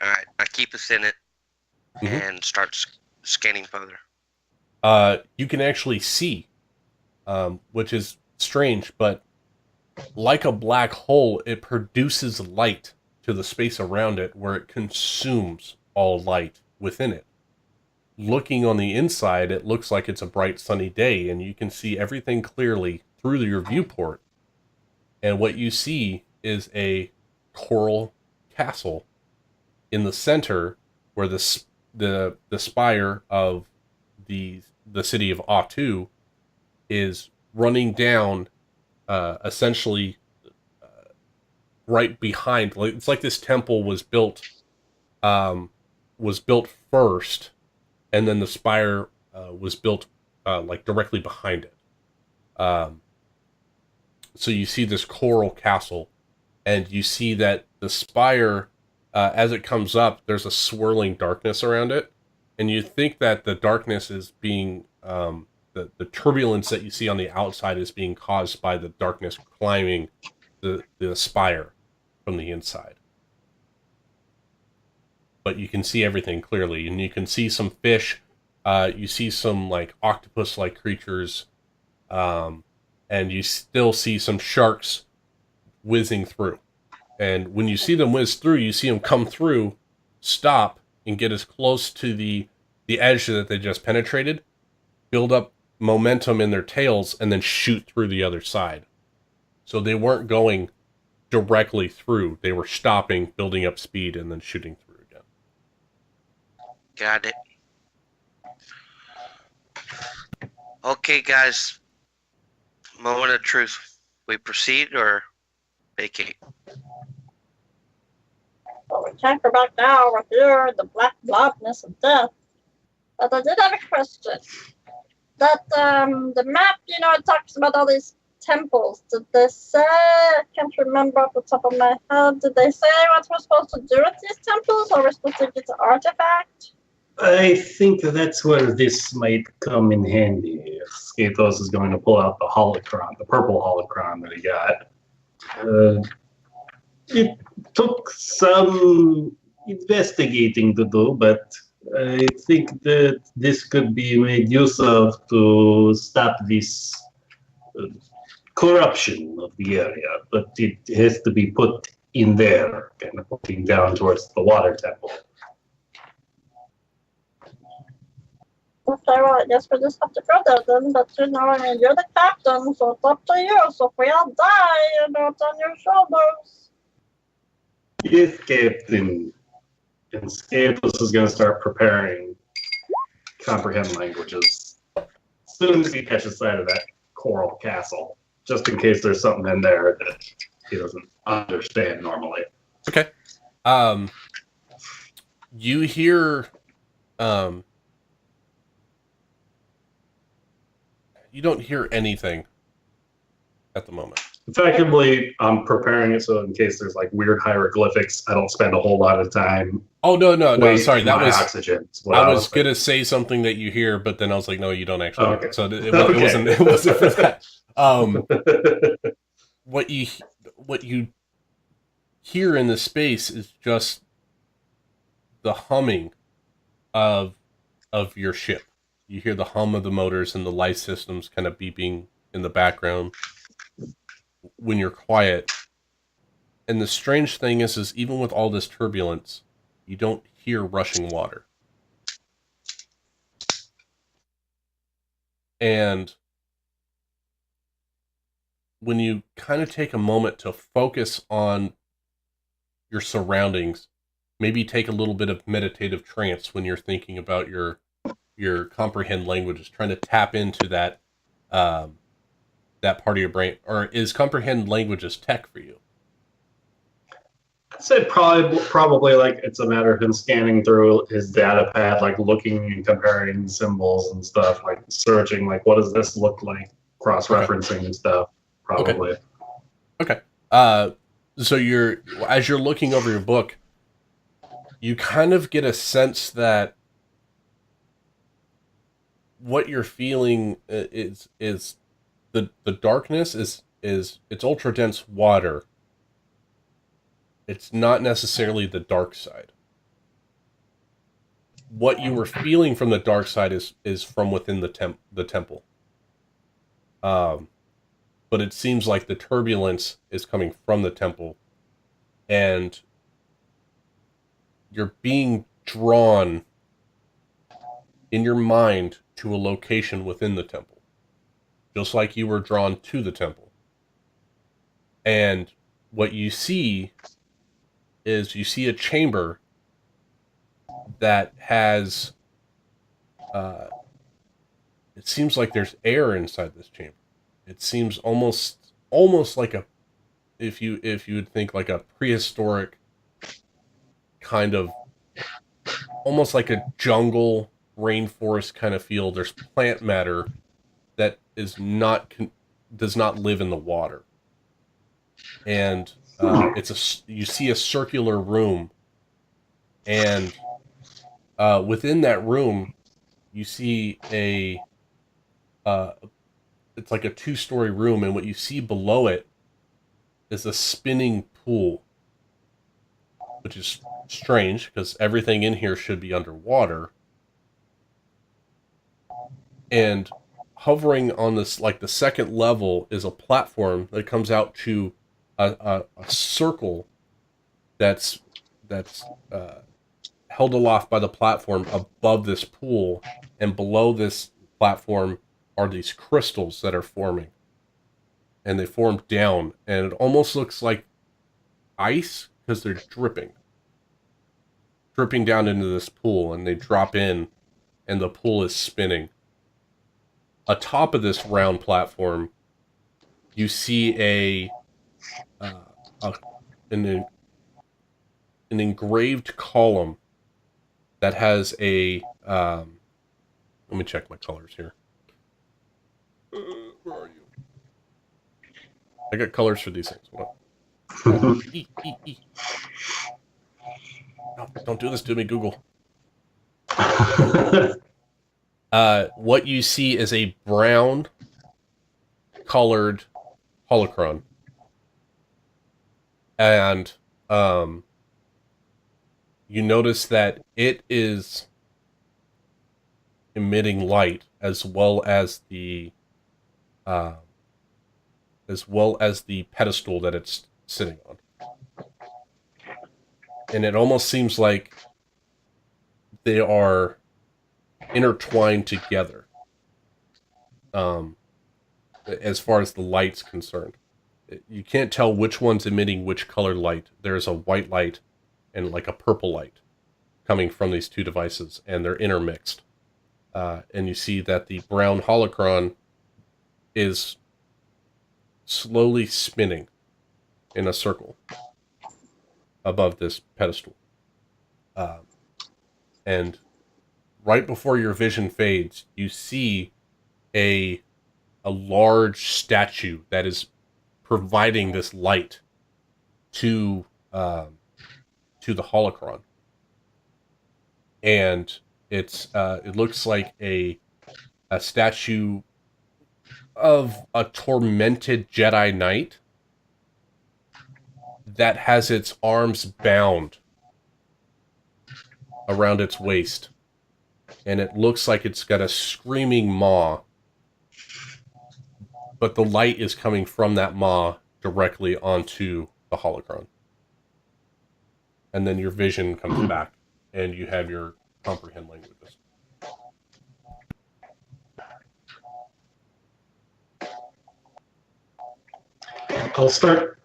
All right, I keep us in it Mhm. and start scanning further. You can actually see, which is strange, but like a black hole, it produces light to the space around it where it consumes all light within it. Looking on the inside, it looks like it's a bright sunny day, and you can see everything clearly through your viewport. And what you see is a coral castle in the center, where the spire of the city of Atu is running down, essentially right behind. Like, it's like this temple was built first, and then the spire was built like directly behind it. So you see this coral castle, and you see that the spire, as it comes up, there's a swirling darkness around it, and you think that the darkness is being the turbulence that you see on the outside is being caused by the darkness climbing the spire from the inside. But you can see everything clearly, and you can see some fish. You see some like octopus-like creatures, and you still see some sharks whizzing through. And when you see them whiz through, you see them come through, stop, and get as close to the edge that they just penetrated, build up momentum in their tails, and then shoot through the other side. So they weren't going directly through. They were stopping, building up speed, and then shooting through again. Got it. Okay, guys. Moment of truth. We proceed or vacate? Well, we can't go back now. We're here in the black blobness of death. But I did have a question. That the map, it talks about all these temples. Did they say? I can't remember off the top of my head. Did they say what we're supposed to do at these temples, or we're supposed to get the artifact? I think that's where this might come in handy. If Skathos is going to pull out the holocron, the purple holocron that he got. It took some investigating to do, but I think that this could be made use of to stop this corruption of the area. But it has to be put in there, kind of pointing down towards the water temple. Okay, well, I guess we just have to go there then. But you're the captain, so it's up to you. So if we all die, it's on your shoulders. Yes, Captain. And Skathos is going to start preparing comprehend languages as soon as he catches sight of that coral castle, just in case there's something in there that he doesn't understand normally. Okay. You hear, you don't hear anything at the moment. Effectively, I'm preparing it so in case there's like weird hieroglyphics, I don't spend a whole lot of time. Oh, no. Sorry, that was oxygen. I was gonna say something that you hear, but then I was like, no, you don't actually. Okay. So it wasn't for that. What you hear in the space is just the humming of your ship. You hear the hum of the motors and the light systems kind of beeping in the background when you're quiet. And the strange thing is even with all this turbulence, you don't hear rushing water. And when you kind of take a moment to focus on your surroundings, maybe take a little bit of meditative trance when you're thinking about your comprehend languages, trying to tap into that that part of your brain. Or is comprehend languages tech for you? I'd say probably like it's a matter of him scanning through his data pad, like looking and comparing symbols and stuff, like searching, like what does this look like, cross-referencing and stuff. Probably. Okay. So as you're looking over your book, you kind of get a sense that what you're feeling is the darkness is is it's ultra dense water. It's not necessarily the dark side. What you were feeling from the dark side is from within the temple. But it seems like the turbulence is coming from the temple, and you're being drawn in your mind to a location within the temple, just like you were drawn to the temple. And what you see is you see a chamber that has, it seems like there's air inside this chamber. It seems almost like a, if you would think like a prehistoric kind of, almost like a jungle rainforest kind of feel. There's plant matter that is not does not live in the water, and you see a circular room, and within that room you see a it's like a 2-story room, and what you see below it is a spinning pool, which is strange because everything in here should be underwater. And hovering on this, like the second level, is a platform that comes out to a circle that's held aloft by the platform above this pool, and below this platform are these crystals that are forming, and they form down, and it almost looks like ice because they're dripping down into this pool, and they drop in, and the pool is spinning. Atop of this round platform, you see an engraved column that has a let me check my colors here. Where are you? I got colors for these things. Hold on. No, don't do this to me, Google. What you see is a brown colored holocron. And you notice that it is emitting light as well as the pedestal that it's sitting on. And it almost seems like they are intertwined together, as far as the light's concerned. You can't tell which one's emitting which color light. There's a white light and like a purple light coming from these two devices, and they're intermixed. And you see that the brown holocron is slowly spinning in a circle above this pedestal. And right before your vision fades, you see a large statue that is providing this light to the holocron, and it looks like a statue of a tormented Jedi Knight that has its arms bound around its waist, and it looks like it's got a screaming maw, but the light is coming from that maw directly onto the holocron. And then your vision comes back, and you have your comprehend languages. I'll start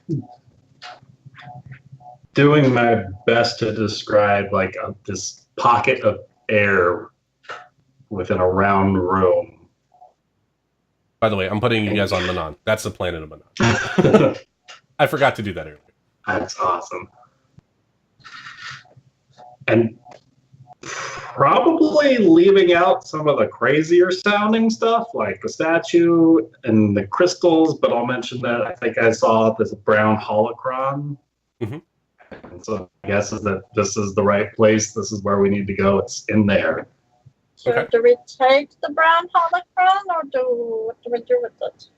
doing my best to describe like this pocket of air within a round room. By the way, I'm putting you guys on Manon. That's the planet of Manon. I forgot to do that earlier. That's awesome. And probably leaving out some of the crazier sounding stuff like the statue and the crystals, but I'll mention that I think I saw this brown holocron. Mm-hmm. And so I guess is that this is the right place. This is where we need to go. It's in there. So Okay. do we take the brown holocron, or what do we do with it?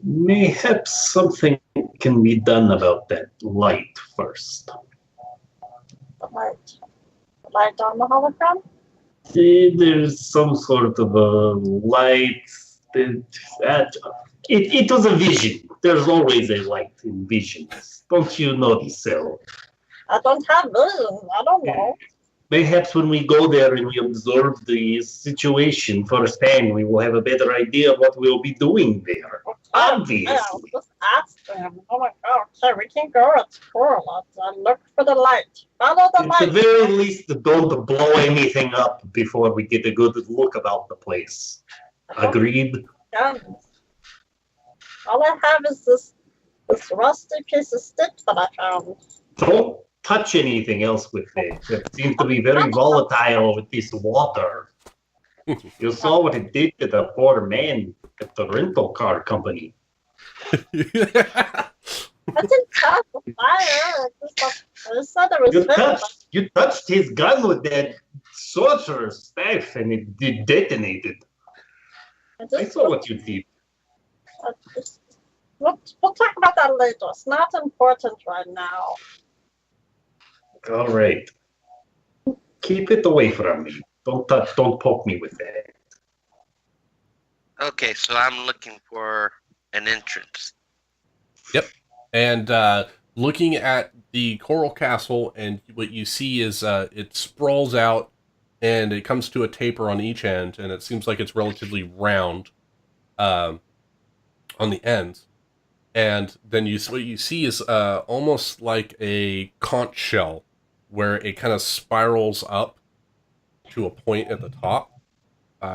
Mayhaps something can be done about that light first. The light. The light on the hologram? There's some sort of a light. That, it was a vision. There's always a light in visions. Don't you notice so? I don't have vision. I don't know. Perhaps when we go there and we observe the situation firsthand, we will have a better idea of what we'll be doing there. Obviously. Yeah, just ask them. Oh my god, okay, we can go explore and look for the light. Follow the At light. the very least, don't blow anything up before we get a good look about the place. Agreed? Guns. All I have is this rusty piece of stick that I found. Don't touch anything else with it. It seems to be very volatile with this water. You saw what it did to the poor man at the rental car company. I didn't touch the fire. I just said it was You touched his gun with that sorcerer staff and it detonated. I saw what you did. We'll talk about that later. It's not important right now. All right. Keep it away from me. Don't poke me with that. Okay, so I'm looking for an entrance. Yep. And looking at the Coral Castle, and what you see is it sprawls out, and it comes to a taper on each end, and it seems like it's relatively round on the ends. And then what you see is almost like a conch shell, where it kind of spirals up to a point at the top.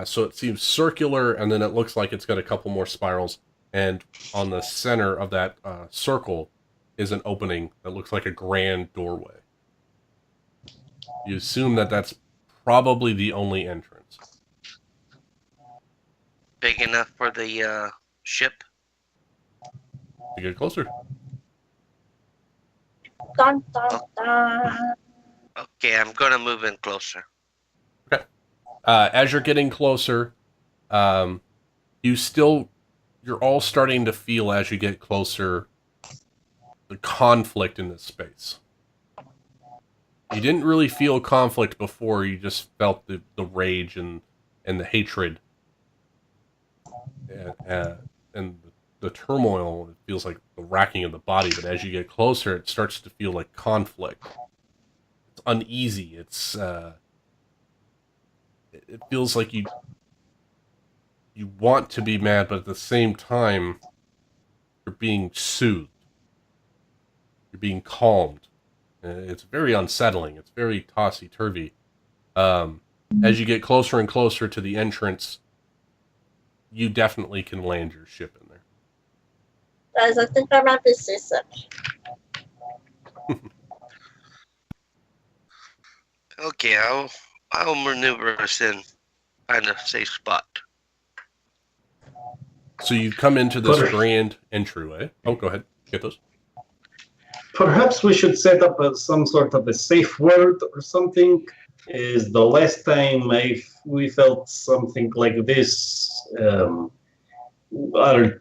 So it seems circular, and then it looks like it's got a couple more spirals. And on the center of that circle is an opening that looks like a grand doorway. You assume that that's probably the only entrance. Big enough for the ship? To get closer. Dun, dun, dun. Okay, I'm gonna move in closer. Okay. As you're getting closer, you're all starting to feel as you get closer the conflict in this space. You didn't really feel conflict before, you just felt the rage and the hatred and the turmoil. It feels like the racking of the body, but as you get closer, it starts to feel like conflict. It's uneasy. It feels like you want to be mad, but at the same time, you're being soothed. You're being calmed. It's very unsettling. It's very tossy-turvy. As you get closer and closer to the entrance, you definitely can land your ship in there. Guys, I think I might be seasick. Okay, I'll maneuver us in, find a safe spot. So you come into this grand entryway. Oh, go ahead. Get those. Perhaps we should set up some sort of a safe word or something. Is the last time we felt something like this, our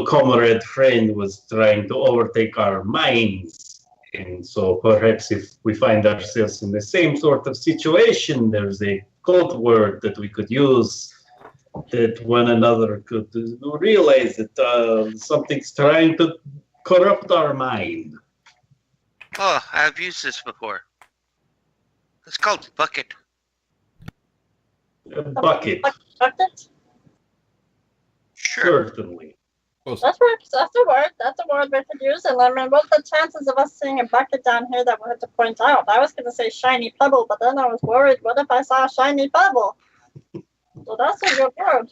comrade friend was trying to overtake our minds. And so perhaps if we find ourselves in the same sort of situation, there's a code word that we could use that one another could realize that something's trying to corrupt our mind. Oh, I've used this before. It's called bucket. A bucket, Bucket? Sure. certainly. Close. That's right. That's a word. That's a word we could use. And I mean, what's the chances of us seeing a bucket down here that we had to point out? I was going to say shiny pebble, but then I was worried. What if I saw a shiny pebble? So that's a good word.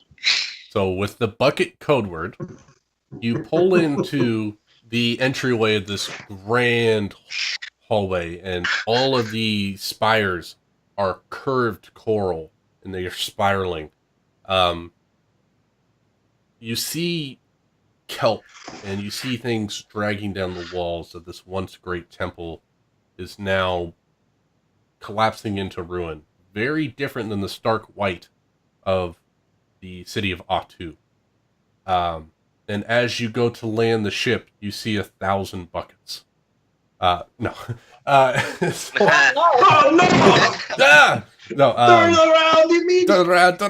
So with the bucket code word, you pull into the entryway of this grand hallway, and all of the spires are curved coral, and they are spiraling. You see kelp, and you see things dragging down the walls of this once great temple is now collapsing into ruin. Very different than the stark white of the city of Atu. And as you go to land the ship, you see 1,000 buckets. No. So, Oh no! no, Turn around, you mean? turn around.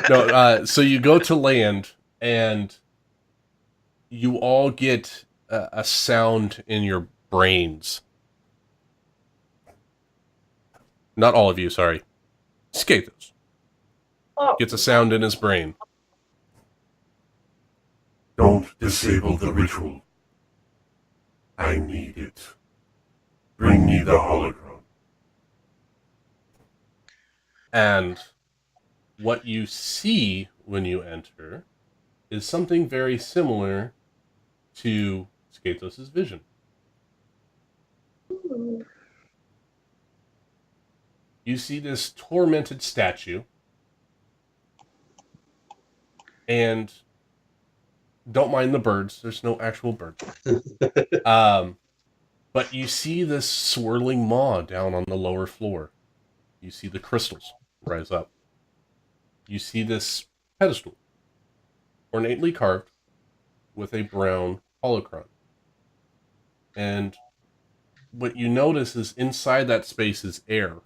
No, so you go to land, and you all get a sound in your brains. Not all of you, sorry. Skathos Oh, gets a sound in his brain. Don't disable the ritual. I need it. Bring me the holocron. And what you see when you enter is something very similar to Skathos' vision. You see this tormented statue, and don't mind the birds. There's no actual birds. But you see this swirling maw down on the lower floor. You see the crystals rise up. You see this pedestal, ornately carved, with a brown holocron. And what you notice is inside that space is air,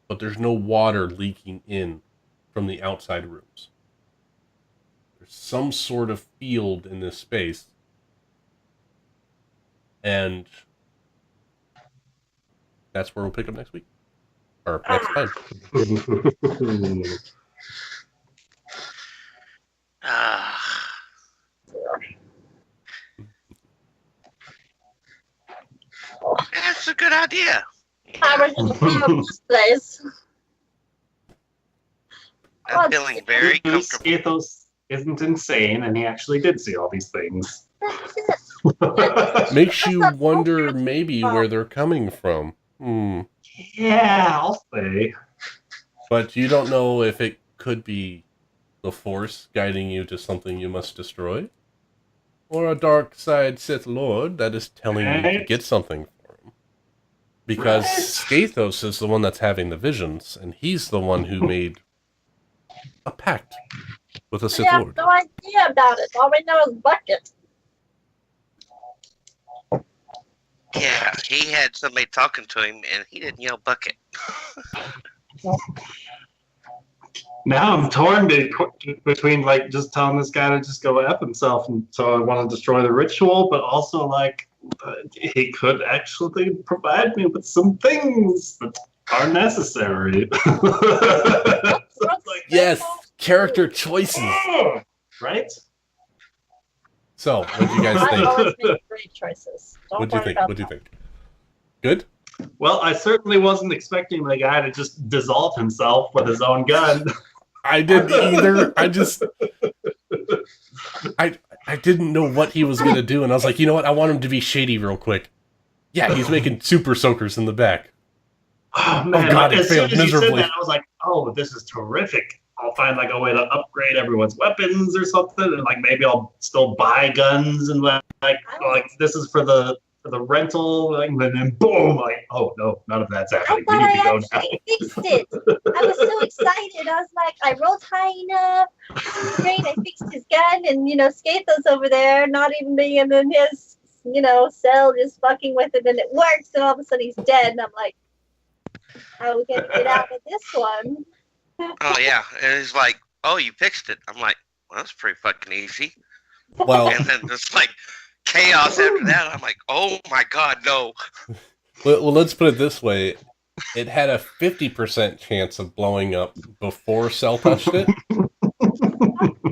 but there's no water leaking in from the outside rooms. There's some sort of field in this space, and that's where we'll pick up next week. Or next time. That's a good idea. I was in this place. I'm feeling very comfortable. Skathos isn't insane, and he actually did see all these things. Makes you wonder maybe where they're coming from. Yeah, I'll say. But you don't know if it could be the Force guiding you to something you must destroy, or a dark side Sith Lord that is telling you to get something for him. Because Skathos is the one that's having the visions, and he's the one who made a pact with a Sith I have Lord. no idea about it. All we know is Bucket. Yeah, he had somebody talking to him, and he didn't yell bucket. Now I'm torn between like just telling this guy to just go F himself, and so I want to destroy the ritual, but also like he could actually provide me with some things that are necessary. Yes, character choices. Right? So, what do you guys I think? always make great choices. What do you think? What do you think? Good? Well, I certainly wasn't expecting the guy to just dissolve himself with his own gun. I didn't either. I didn't know what he was going to do, and I was like, you know what? I want him to be shady real quick. Yeah, he's making super soakers in the back. Oh, man. Oh, God, it as soon failed as you said miserably. that, I was like, oh, this is terrific. I'll find like a way to upgrade everyone's weapons or something, and like maybe I'll still buy guns and like this is for the rental, like, and then boom, like, oh no, none of that's I happening. thought We need to I go now. actually fixed it. I was so excited. I was like, I rolled high enough. Great, I fixed his gun, and Skathos over there, not even being in his, cell, just fucking with it, and it works, and all of a sudden he's dead, and I'm like, how are we gonna get out of this one? Oh, yeah. And he's like, oh, you fixed it. I'm like, well, that's pretty fucking easy. Well, And then just like chaos after that. I'm like, oh my God, no. well, let's put it this way. It had a 50% chance of blowing up before Cell touched it.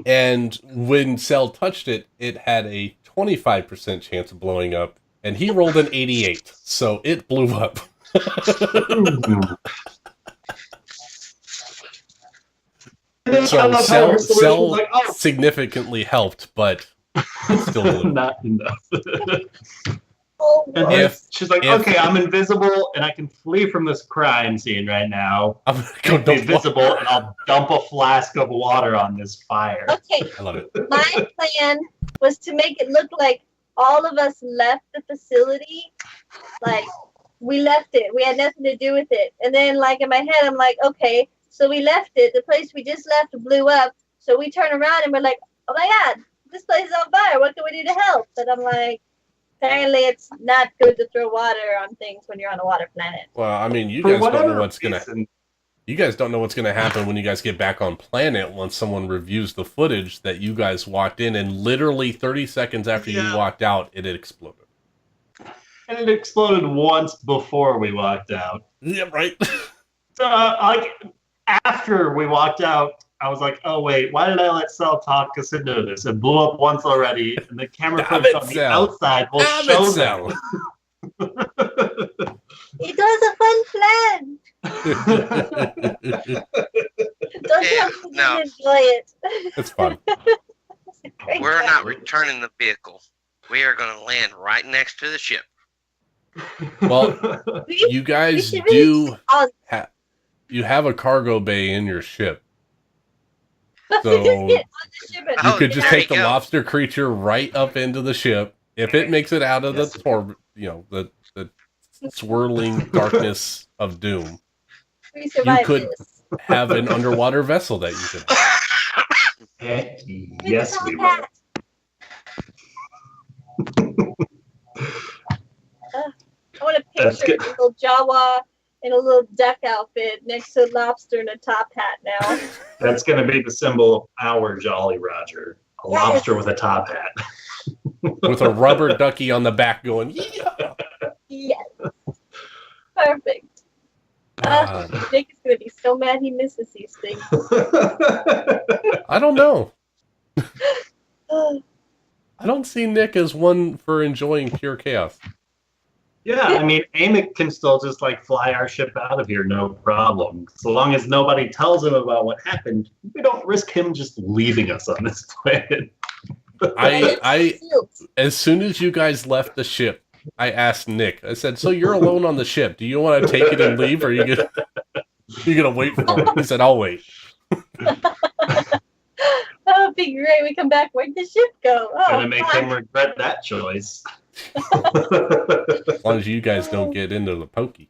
And when Cell touched it, it had a 25% chance of blowing up. And he rolled an 88, so it blew up. So Cell Like, oh, significantly helped, but it still blew up. not enough. Oh, And then If- she's like, if- okay, I'm invisible and I can flee from this crime scene right now. I'm gonna go Make me dump invisible water. and I'll dump a flask of water on this fire. okay, I love it. my plan was to make it look like all of us left the facility. Like, we left it. We had nothing to do with it. And then, like, in my head, I'm like, okay, so we left it. The place we just left blew up. So we turn around and we're like, oh my god, this place is on fire. What do we do to help? And I'm like, apparently it's not good to throw water on things when you're on a water planet. Well, I mean, you For guys don't know whatever what's gonna. reason, You guys don't know what's gonna happen when you guys get back on planet once someone reviews the footage that you guys walked in, and literally 30 seconds after you walked out, it exploded. and it exploded once before we walked out. Yeah, right. So, like, after we walked out, I was like, oh, wait, why did I let Cell talk us into this? It blew up once already, and the camera footage on the outside will show them. It was a fun plan. Don't Yeah, you no. enjoy it? It's fun. It's a great We're plan. not returning the vehicle. We are going to land right next to the ship. Well, We- you guys we should really do. pause. You have a cargo bay in your ship. We So just get on the ship and you Oh, could just there take you the go. lobster creature right up into the ship. If it makes it out of Yes. the swirling darkness of doom, we survived could- this. have an underwater vessel that you could have. Heck, With yes, the we top will. hat. I want to That's picture good. a little Jawa in a little duck outfit next to a lobster in a top hat now. That's going to be the symbol of our Jolly Roger. A Yes. lobster with a top hat. With a rubber ducky on the back going, yeah. Yes. Perfect. Jake is going to be so mad he misses these things. I don't know. I don't see Nick as one for enjoying pure chaos. Yeah, I mean, Amick can still just like fly our ship out of here, no problem. So long as nobody tells him about what happened, we don't risk him just leaving us on this planet. I as soon as you guys left the ship, I asked Nick. I said, "So you're alone on the ship. Do you want to take it and leave, or are you gonna wait for it?" He said, "I'll wait." That would be great. We come back. Where'd the ship go? Oh, Gonna make fuck. him regret that choice. As long as you guys don't get into the pokey.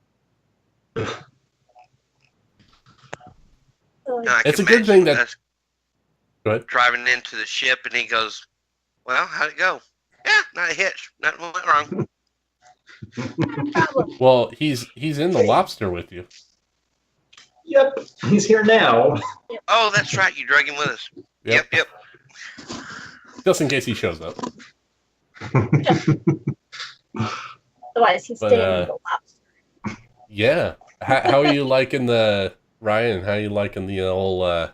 Oh, Now, I It's can a good thing imagine that- us Go ahead. driving into the ship, and he goes, "Well, how'd it go? Yeah, not a hitch. Nothing went wrong." no problem. Well, he's in the lobster with you. Yep, he's here now. Oh, that's right. You drug him with us. Yep. Yep. Just in case he shows up. Otherwise, he's But, staying in the lobster. Yeah. How are you liking the Ryan? How are you liking the old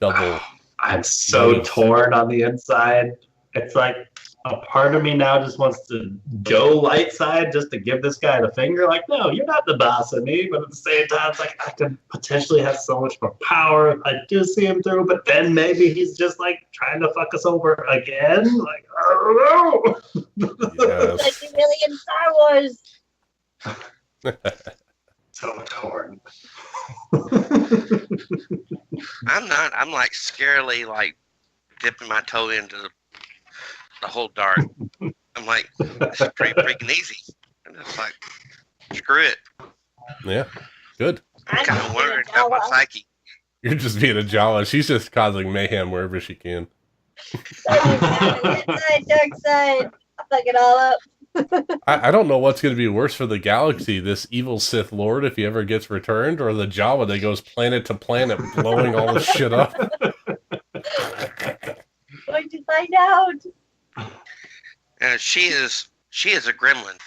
double? I'm so Nice. torn on the inside. It's like a part of me now just wants to go light side just to give this guy the finger. Like, no, you're not the boss of me. But at the same time, it's like I could potentially have so much more power if I do see him through. But then maybe he's just like trying to fuck us over again. Like, I don't know. Yes. Like the million Star Wars. So torn. I'm not. I'm like scarily like dipping my toe into the whole dart. I'm like, this is pretty freaking easy. I'm just like, screw it. Yeah. Good. I'm I'm kind of being wondering a about my Jawa. psyche. You're just being a Jawa. She's just causing mayhem wherever she can. Inside, dark side. I'll fuck it all up. I don't know what's going to be worse for the galaxy, this evil Sith Lord, if he ever gets returned, or the Jawa that goes planet to planet blowing all the shit up. Going to find out. She is a gremlin.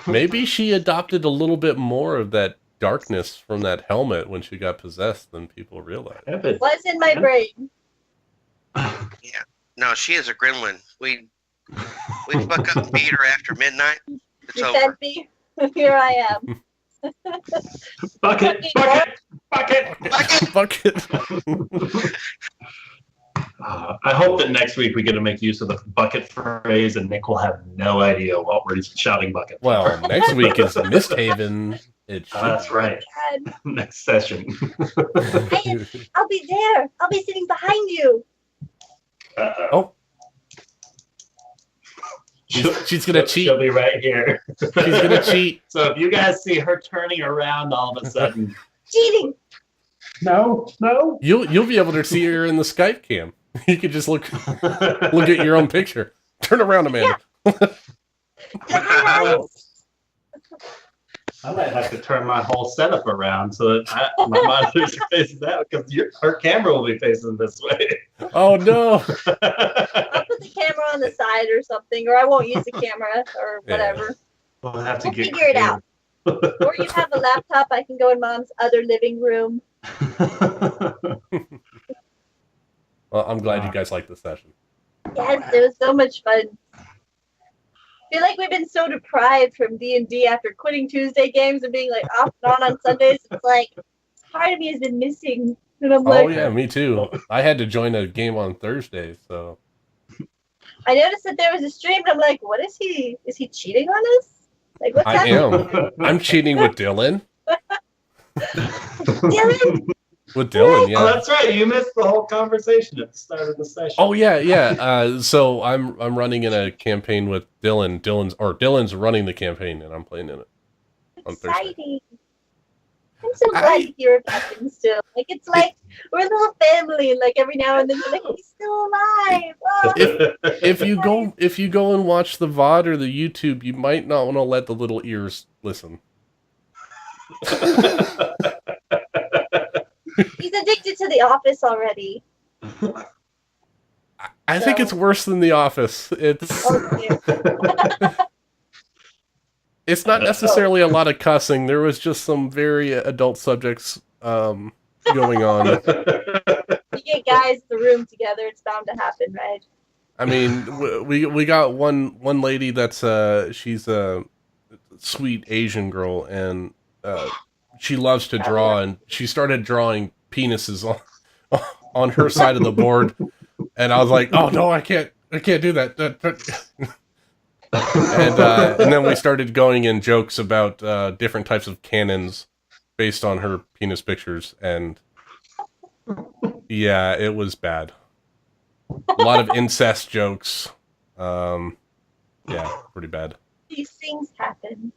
Maybe she adopted a little bit more of that darkness from that helmet when she got possessed than people realized. What's in my brain? No, she is a gremlin. We fuck up and beat her after midnight. It's You over. sent me. Here I am. Bucket, bucket, bucket. Bucket. I hope that next week we get to make use of the bucket phrase, and Nick will have no idea what we're shouting bucket. for. Well, next week is Misthaven. It should That's right. God. Next session. I'll be there. I'll be sitting behind you. Oh. She's gonna cheat. She'll be right here. She's gonna cheat. So if you guys see her turning around all of a sudden, Cheating. no. You'll be able to see her in the Skype cam. You could just look at your own picture. Turn around, Amanda. I might have to turn my whole setup around so that my monitors are facing that because her camera will be facing this way. Oh no! I'll put the camera on the side or something, or I won't use the camera or whatever. We'll have to We'll figure it out. Or you have a laptop, I can go in Mom's other living room. Well, I'm glad you guys liked the session. Yes, it was so much fun. I feel like we've been so deprived from D&D after quitting Tuesday games and being like off and on Sundays. It's like part of me has been missing, and I'm like, Oh yeah, me too. I had to join a game on Thursday, so I noticed that there was a stream, and I'm like, what is he? Is he cheating on us? Like, what's I happening? am. I'm cheating with Dylan. Dylan? With Dylan, yeah. Oh, that's right. You missed the whole conversation at the start of the session. Oh yeah. So I'm running in a campaign with Dylan. Dylan's running the campaign, and I'm playing in it on Thursday. Exciting. I'm so glad to hear about him still. Like, it's like we're a little family, and like every now and then you're like, he's still alive. Oh. If you go and watch the VOD or the YouTube, you might not want to let the little ears listen. He's addicted to The Office already. I think it's worse than The Office. It's not necessarily a lot of cussing. There was just some very adult subjects going on. You get guys in the room together, it's bound to happen, right? I mean, we got one lady that's she's a sweet Asian girl, and she loves to draw, and she started drawing penises on her side of the board, and I was like, oh no, I can't do that. And then we started going in jokes about different types of cannons based on her penis pictures, and yeah, it was bad. A lot of incest jokes. Yeah, pretty bad. These things happen.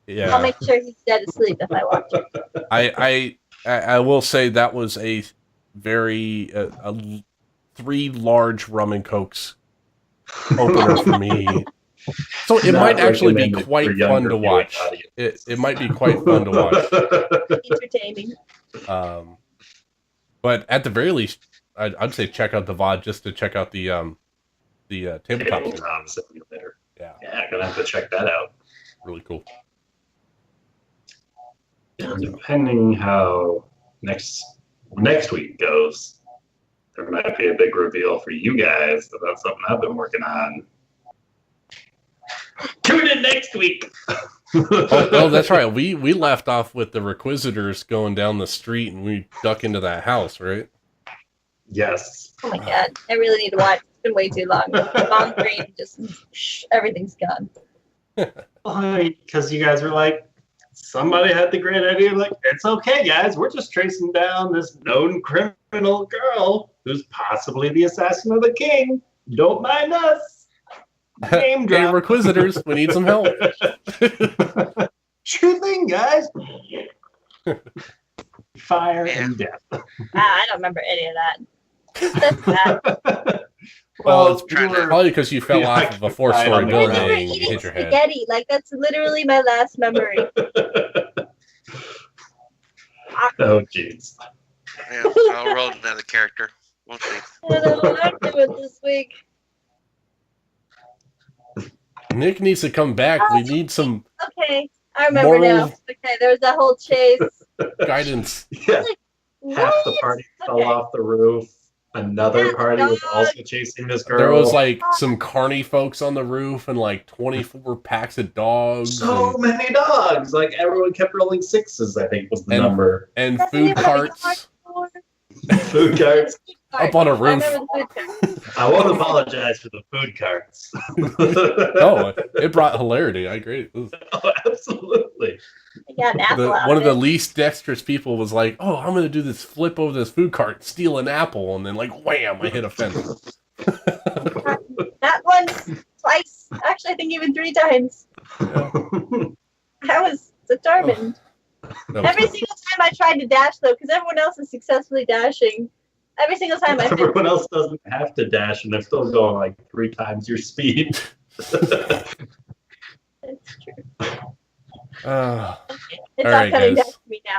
Yeah. I'll make sure he's dead asleep if I watch it. I will say that was a very 3 large rum and cokes opener for me. So it might actually be quite fun to watch. It might be quite fun to watch. Entertaining. But at the very least, I'd say check out the VOD just to check out the tabletop simulator. Yeah, gonna have to check that out. Really cool. Depending how next week goes, there might be a big reveal for you guys about something I've been working on. Tune in next week. Oh, that's right. We left off with the Requisitors going down the street, and we duck into that house, right? Yes. Oh my god, I really need to watch. It's been way too long. Mom brain just everything's gone. Because you guys were like, somebody had the great idea, like, it's okay, guys, we're just tracing down this known criminal girl who's possibly the assassin of the king. Don't mind us. Name drop. Hey, Requisitors, we need some help. True thing, guys. Fire and death. I don't remember any of that. That's bad. Well, it's probably because you fell off of a 4-story building and you hit your head. Spaghetti. Like, that's literally my last memory. Oh, jeez. Yeah, I'll roll another character. We'll see. I don't know what I'm doing this week. Nick needs to come back. We need some Okay, I remember now. Okay, there was that whole chase. guidance. Yeah. Half the party fell off the roof. Another party was also chasing this girl. There was like some carny folks on the roof and like 24 packs of dogs. So many dogs. Like everyone kept rolling 6s, I think was the number. And food carts. Food carts. Up on a roof. I won't apologize for the food carts. No, it brought hilarity. I agree. Oh, absolutely. One of the least dexterous people was like, "Oh, I'm going to do this flip over this food cart, steal an apple," and then like, wham! I hit a fence. Not once, twice. Actually, I think even 3 times. Yeah. I was determined. Every single time I tried to dash, though, because everyone else is successfully dashing, Every single time I Everyone else doesn't have to dash, and they're still going like 3 times your speed. it's true. Uh, It's All all right, coming back guys. to me now.